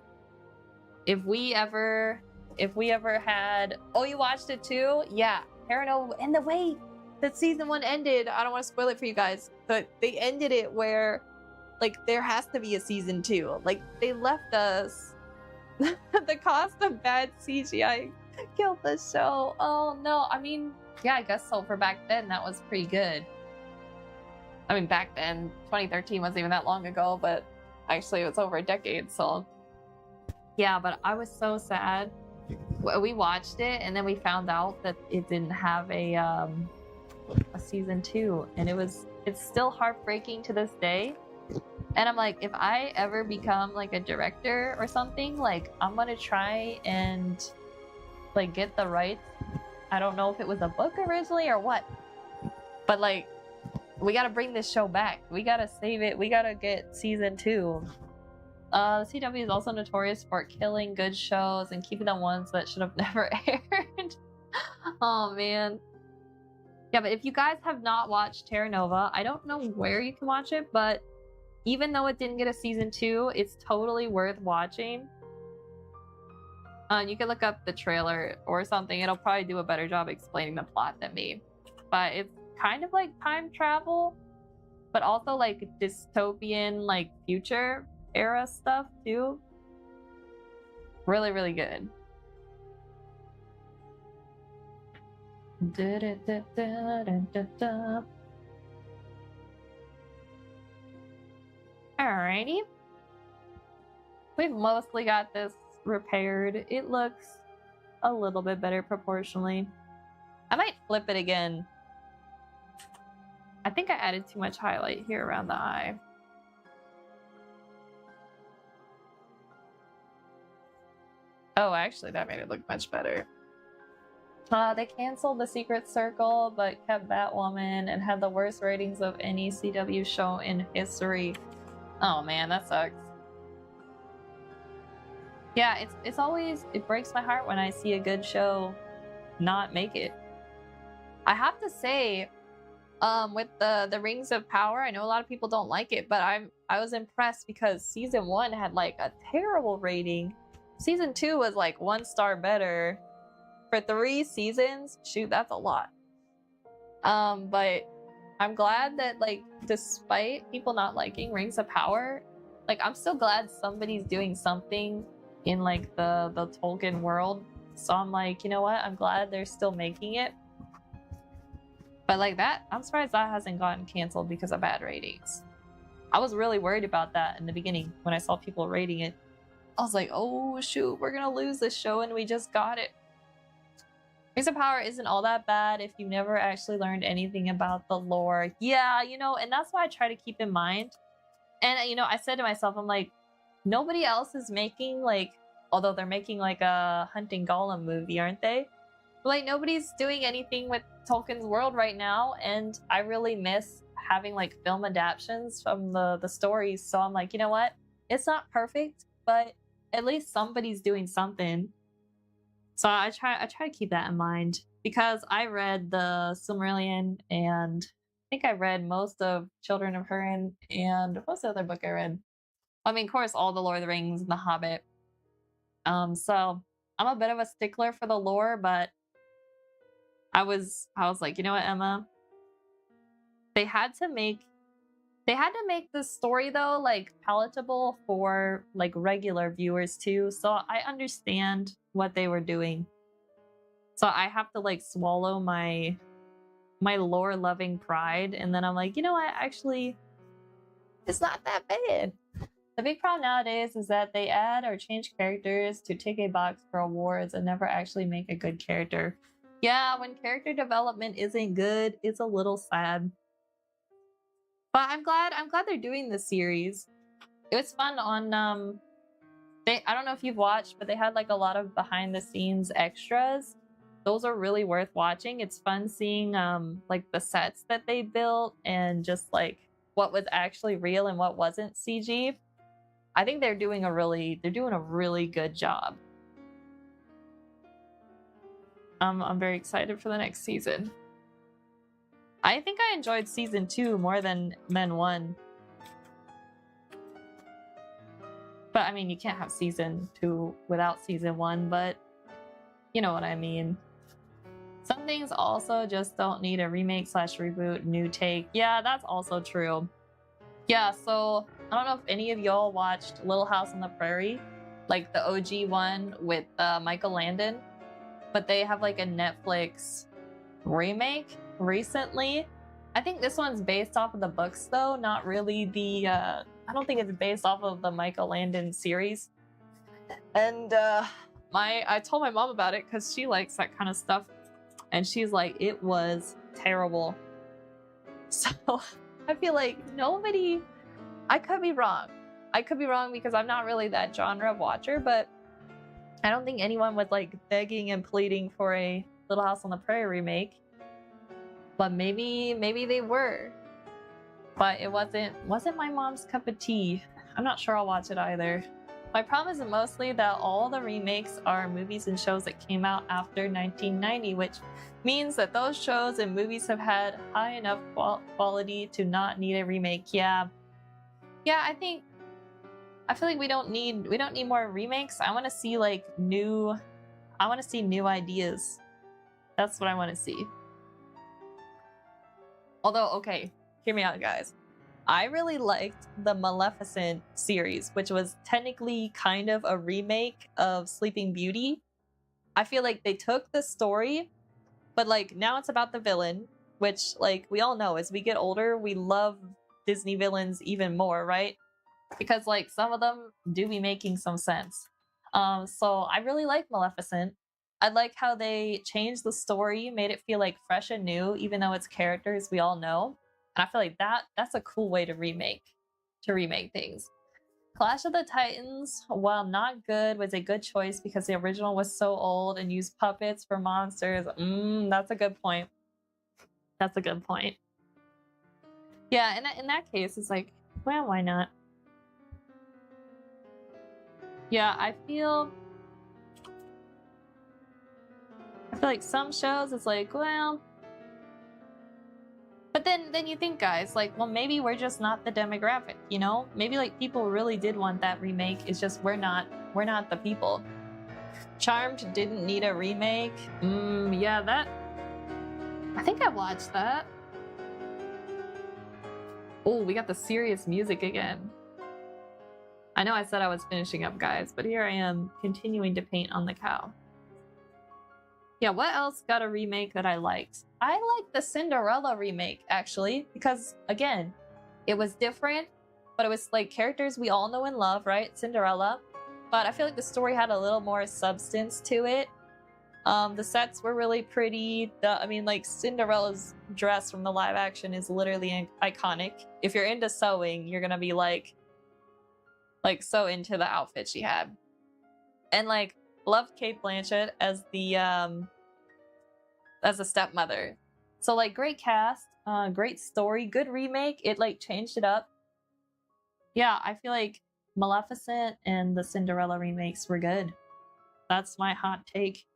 if we ever had, oh, you watched it too? Yeah, Terra Nova. And the way that season 1 ended, I don't want to spoil it for you guys, but they ended it where like there has to be a season 2. Like they left us the cost of bad CGI killed the show. Oh no. I mean, yeah, I guess so. For back then, that was pretty good. I mean, back then, 2013 wasn't even that long ago, but actually it was over a decade, so yeah. But I was so sad. We watched it and then we found out that it didn't have a season 2, and it's still heartbreaking to this day. And I'm like, if I ever become like a director or something, like I'm gonna try and like get the rights. I don't know if it was a book originally or what, but like we gotta bring this show back. We gotta save it. We gotta get season 2. The CW is also notorious for killing good shows and keeping the ones that should have never aired. Oh man. Yeah, but if you guys have not watched Terra Nova, I don't know where you can watch it, but even though it didn't get a season 2, it's totally worth watching. You can look up the trailer or something. It'll probably do a better job explaining the plot than me. But it's kind of like time travel, but also like dystopian, like future era stuff too. Really, really good. Alrighty. We've mostly got this repaired. It looks a little bit better proportionally. I might flip it again. I think I added too much highlight here around the eye. Oh, actually, that made it look much better. They canceled The Secret Circle, but kept Batwoman and had the worst ratings of any CW show in history. Oh man, that sucks. Yeah, it's always, it breaks my heart when I see a good show not make it. I have to say, with the Rings of Power, I know a lot of people don't like it, but I was impressed because season 1 had like a terrible rating. Season 2 was like 1 star better. For 3 seasons, shoot, that's a lot. But I'm glad that like despite people not liking Rings of Power, like I'm still glad somebody's doing something in like the Tolkien world. So I'm like, you know what? I'm glad they're still making it. But like that, I'm surprised that hasn't gotten canceled because of bad ratings. I was really worried about that in the beginning when I saw people rating it. I was like, oh shoot, we're gonna lose this show and we just got it. Rings of Power isn't all that bad if you never actually learned anything about the lore. Yeah, you know, and that's why I try to keep in mind. And, you know, I said to myself, I'm like, nobody else is making, like, although they're making, like, a Hunting Golem movie, aren't they? But, like, nobody's doing anything with Tolkien's world right now, and I really miss having like film adaptations from the stories. So I'm like, you know what? It's not perfect, but at least somebody's doing something. So I try to keep that in mind because I read the Silmarillion and I think I read most of Children of Hurin and what's the other book I read? I mean, of course, all the Lord of the Rings and The Hobbit. So I'm a bit of a stickler for the lore, but I was like, you know what, Emma? They had to make the story though like palatable for like regular viewers too. So I understand what they were doing. So I have to like swallow my lore loving pride, and then I'm like, you know what? Actually, it's not that bad. The big problem nowadays is that they add or change characters to tick a box for awards and never actually make a good character. Yeah, when character development isn't good, it's a little sad. But I'm glad they're doing this series. It was fun on I don't know if you've watched, but they had like a lot of behind the scenes extras. Those are really worth watching. It's fun seeing like the sets that they built and just like what was actually real and what wasn't CG. I think they're doing a really good job. I'm very excited for the next season. I think I enjoyed season 2 more than Men 1. But I mean, you can't have season 2 without season 1, but you know what I mean. Some things also just don't need a remake / reboot, new take. Yeah, that's also true. Yeah, so I don't know if any of y'all watched Little House on the Prairie, like the OG one with Michael Landon, but they have like a Netflix remake recently. I think this one's based off of the books though, not really the I don't think it's based off of the Michael Landon series. And I told my mom about it because she likes that kind of stuff, and she's like, it was terrible. So I feel like nobody, I could be wrong because I'm not really that genre of watcher, but I don't think anyone was like begging and pleading for a Little House on the Prairie remake. But maybe they were. But it wasn't my mom's cup of tea. I'm not sure I'll watch it either. My problem is mostly that all the remakes are movies and shows that came out after 1990, which means that those shows and movies have had high enough quality to not need a remake. Yeah, I feel like we don't need more remakes. I want to see like new ideas. That's what I want to see. Although, okay, hear me out, guys. I really liked the Maleficent series, which was technically kind of a remake of Sleeping Beauty. I feel like they took the story, but like now it's about the villain, which like we all know as we get older, we love Disney villains even more, right? Because like some of them do be making some sense. So I really like Maleficent. I like how they changed the story, made it feel like fresh and new, even though it's characters we all know. And I feel like that's a cool way to remake things. Clash of the Titans, while not good, was a good choice because the original was so old and used puppets for monsters. That's a good point. That's a good point. Yeah, in that case, it's like, well, why not? Yeah, I feel like some shows it's like, well, but then you think, guys, like, well, maybe we're just not the demographic, you know? Maybe like people really did want that remake. It's just we're not the people. Charmed didn't need a remake. Yeah, that I think I watched that. Oh, we got the serious music again. I know I said I was finishing up, guys, but here I am continuing to paint on the cow. Yeah, what else got a remake that I liked? I liked the Cinderella remake, actually, because, again, it was different, but it was, like, characters we all know and love, right? Cinderella. But I feel like the story had a little more substance to it. The sets were really pretty. I mean, like, Cinderella's dress from the live action is literally iconic. If you're into sewing, you're gonna be, like so into the outfit she had. And, like, loved Kate Blanchett as the stepmother. So like great cast. great story, good remake. It like changed it up. Yeah, I feel like Maleficent and the Cinderella remakes were good. That's my hot take.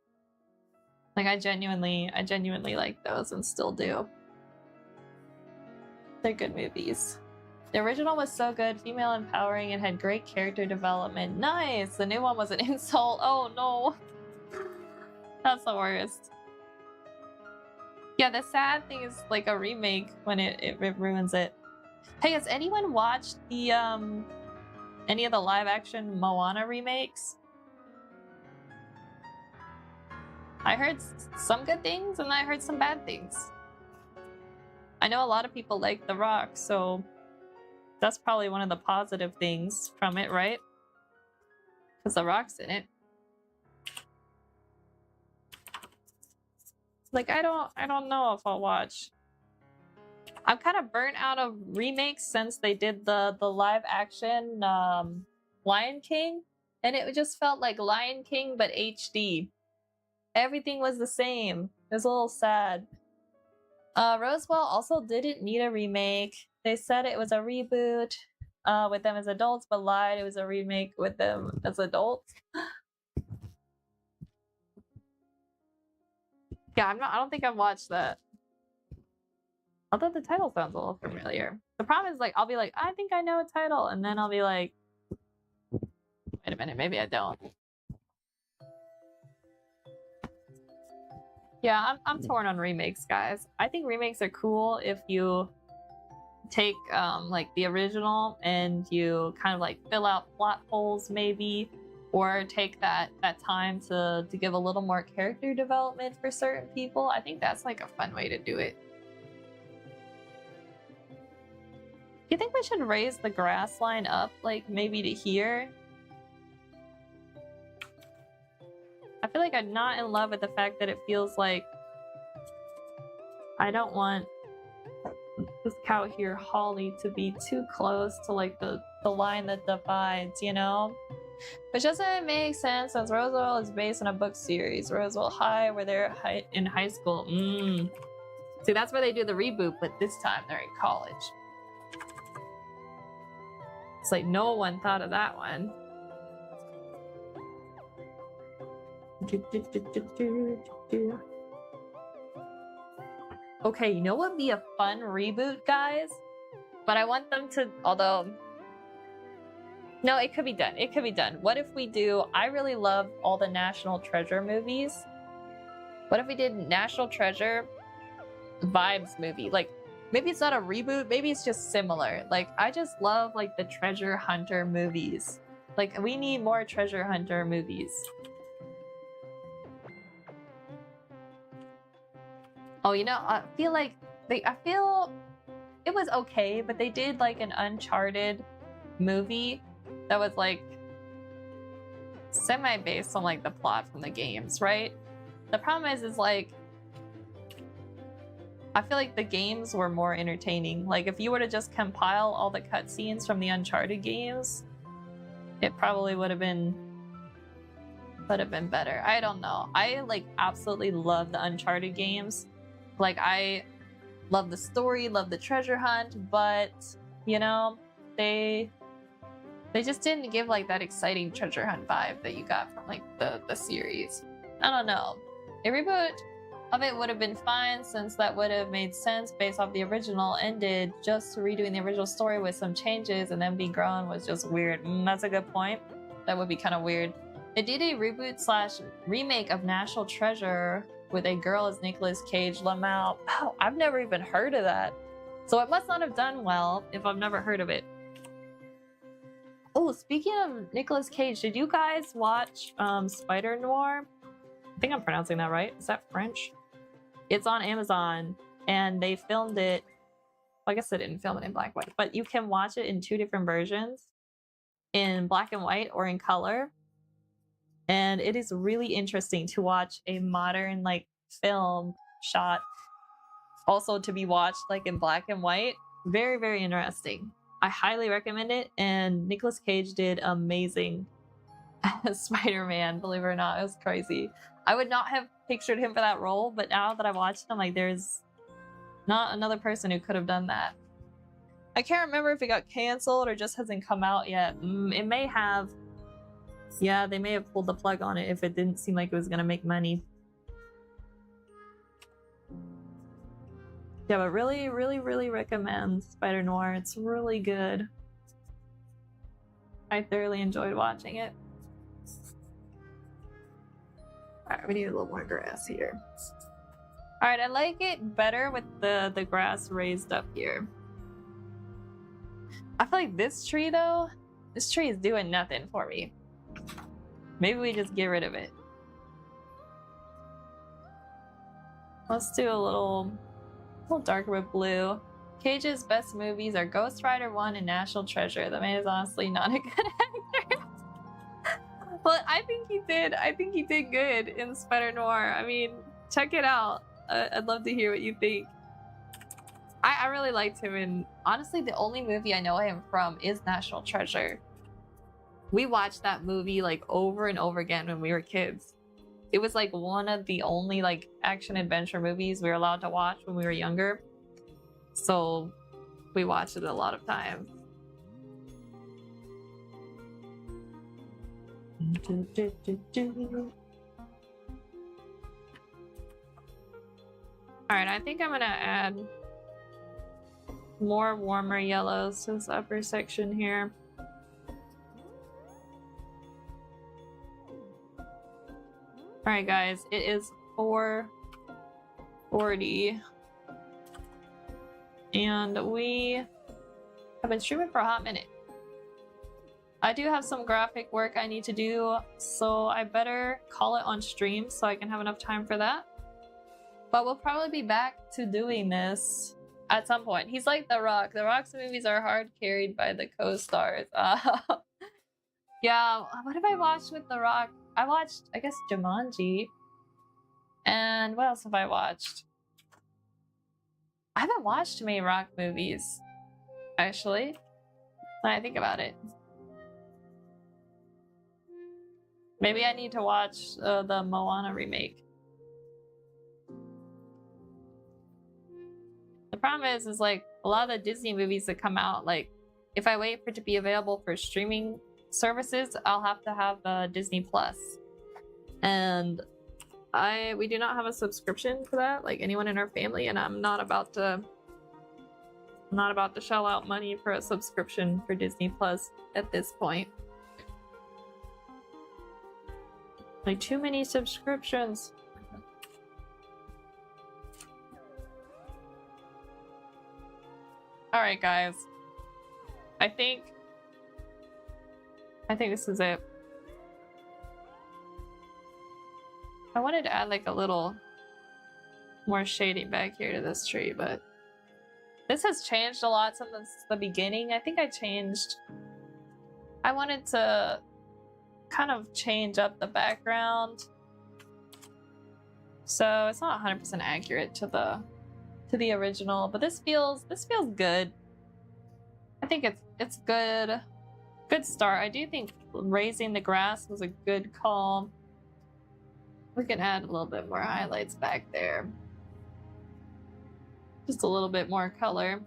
Like I genuinely like those and still do. They're good movies. The original was so good, female empowering, and had great character development. Nice! The new one was an insult. Oh no. That's the worst. Yeah, the sad thing is like a remake when it ruins it. Hey, has anyone watched the any of the live action Moana remakes? I heard some good things and I heard some bad things. I know a lot of people like The Rock, so that's probably one of the positive things from it, right? Because The Rock's in it. Like I don't know if I'll watch. I'm kind of burnt out of remakes since they did the live action Lion King, and it just felt like Lion King but HD. Everything was the same. It was a little sad. Roswell also didn't need a remake. They said it was a reboot with them as adults, but lied it was a remake with them as adults. Yeah, I don't think I've watched that. Although the title sounds a little familiar. The problem is like I'll be like, I think I know a title, and then I'll be like, wait a minute, maybe I don't. Yeah, I'm torn on remakes, guys. I think remakes are cool if you take like the original and you kind of like fill out plot holes maybe, or take that time to give a little more character development for certain people. I think that's like a fun way to do it. You think we should raise the grass line up like maybe to here? I feel like I'm not in love with the fact that it feels like I don't want this cow here, Holly, to be too close to like the line that divides, you know? Which doesn't make sense since Roswell is based on a book series. Roswell High, where they're in high school. See, that's where they do the reboot, but this time they're in college. It's like no one thought of that one. Okay, you know what would be a fun reboot, guys? But I want them to, although... No, it could be done. It could be done. What if we do... I really love all the National Treasure movies. What if we did National Treasure vibes movie? Like, maybe it's not a reboot. Maybe it's just similar. Like, I just love, like, the treasure hunter movies. Like, we need more treasure hunter movies. Oh, you know, I feel like I feel it was okay, but they did like an Uncharted movie that was like semi-based on like the plot from the games, right? The problem is like I feel like the games were more entertaining. Like if you were to just compile all the cutscenes from the Uncharted games, it probably would have been better. I don't know. I like absolutely love the Uncharted games. Like I love the story, love the treasure hunt, but you know, they just didn't give like that exciting treasure hunt vibe that you got from like the series. I don't know. A reboot of it would have been fine since that would have made sense based off the original ended. Just redoing the original story with some changes and then being grown was just weird. That's a good point. That would be kind of weird. They did a reboot / remake of National Treasure with a girl as Nicolas Cage, Lamau. Oh, I've never even heard of that. So it must not have done well if I've never heard of it. Oh, speaking of Nicolas Cage, did you guys watch Spider Noir? I think I'm pronouncing that right. Is that French? It's on Amazon and they filmed it. Well, I guess they didn't film it in black and white, but you can watch it in 2 different versions, in black and white or in color. And it is really interesting to watch a modern like film shot also to be watched like in black and white. Very, very interesting. I highly recommend it. And Nicolas Cage did amazing as Spider-Man, believe it or not. It was crazy. I would not have pictured him for that role, but now that I watched him, like there's Not another person who could have done that. I can't remember if it got canceled or just hasn't come out yet. It may have. Yeah, they may have pulled the plug on it if it didn't seem like it was gonna make money. Yeah, but really, really, really recommend Spider Noir. It's really good. I thoroughly enjoyed watching it. Alright, we need a little more grass here. Alright, I like it better with the grass raised up here. I feel like this tree, though, this tree is doing nothing for me. Maybe we just get rid of it. Let's do a little darker with blue. Cage's best movies are Ghost Rider 1 and National Treasure. The man is honestly not a good actor. Well, I think he did good in Spider Noir. I mean, check it out. I'd love to hear what you think. I really liked him, and honestly, the only movie I know him from is National Treasure. We watched that movie like over and over again when we were kids. It was like one of the only like action adventure movies we were allowed to watch when we were younger. So we watched it a lot of times. Alright, I think I'm gonna add more warmer yellows to this upper section here. Alright guys, it is 4:40 and we have been streaming for a hot minute. I do have some graphic work I need to do, so I better call it on stream so I can have enough time for that. But we'll probably be back to doing this at some point. He's like The Rock. The Rock's movies are hard carried by the co-stars. Yeah, what have I watched with The Rock? I watched, I guess, Jumanji. And what else have I watched? I haven't watched many Rock movies, actually, when I think about it. Maybe I need to watch the Moana remake. The problem is like a lot of the Disney movies that come out, like if I wait for it to be available for streaming services, I'll have to have Disney Plus, and we do not have a subscription for that, like anyone in our family, and I'm not about to shell out money for a subscription for Disney Plus at this point. Like too many subscriptions. All right, guys. I think this is it. I wanted to add like a little more shading back here to this tree, but this has changed a lot since the beginning. I think I wanted to kind of change up the background, so it's not 100% accurate to the original, but this feels good. I think it's good start. I do think raising the grass was a good call. We can add a little bit more highlights back there, just a little bit more color.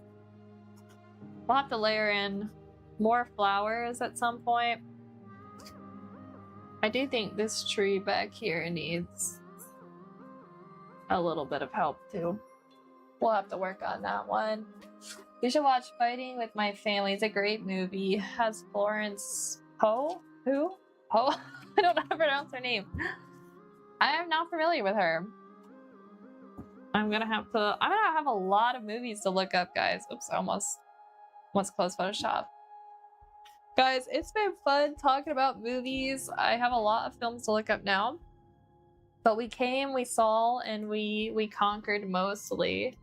We'll have to layer in more flowers at some point. I do think this tree back here needs a little bit of help too. We'll have to work on that one. You should watch Fighting with My Family. It's a great movie. It has Florence Poe? Who? Poe? I don't know how to pronounce her name. I am not familiar with her. I'm gonna have a lot of movies to look up, guys. Oops, I almost closed Photoshop. Guys, it's been fun talking about movies. I have a lot of films to look up now. But we came, we saw, and we conquered mostly.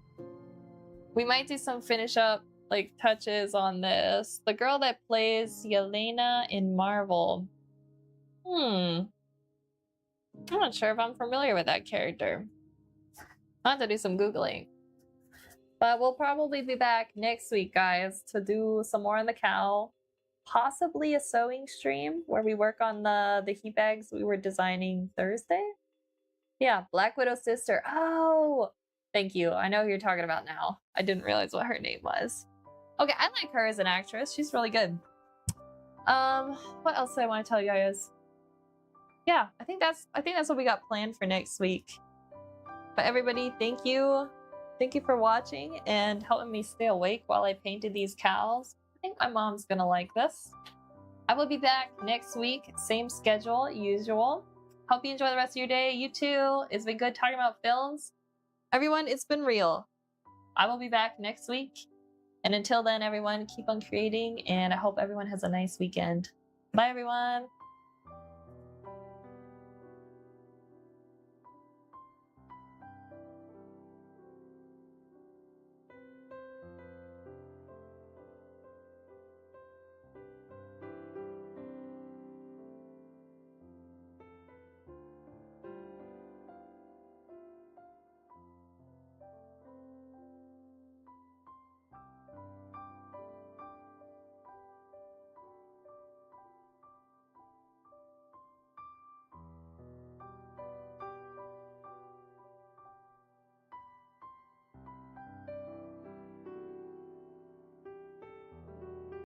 We might do some finish up like touches on this. The girl that plays Yelena in Marvel. I'm not sure if I'm familiar with that character. I'll have to do some Googling. But we'll probably be back next week, guys, to do some more on the cow. Possibly a sewing stream where we work on the heat bags we were designing Thursday. Yeah, Black Widow's sister. Oh, Thank you. I know who you're talking about now. I didn't realize what her name was. Okay, I like her as an actress. She's really good. What else do I want to tell you guys? Yeah, I think that's what we got planned for next week. But everybody, thank you. Thank you for watching and helping me stay awake while I painted these cows. I think my mom's gonna like this. I will be back next week, same schedule, usual. Hope you enjoy the rest of your day. You too. It's been good talking about films. Everyone, it's been real. I will be back next week. And until then, everyone, keep on creating, and I hope everyone has a nice weekend. Bye, everyone.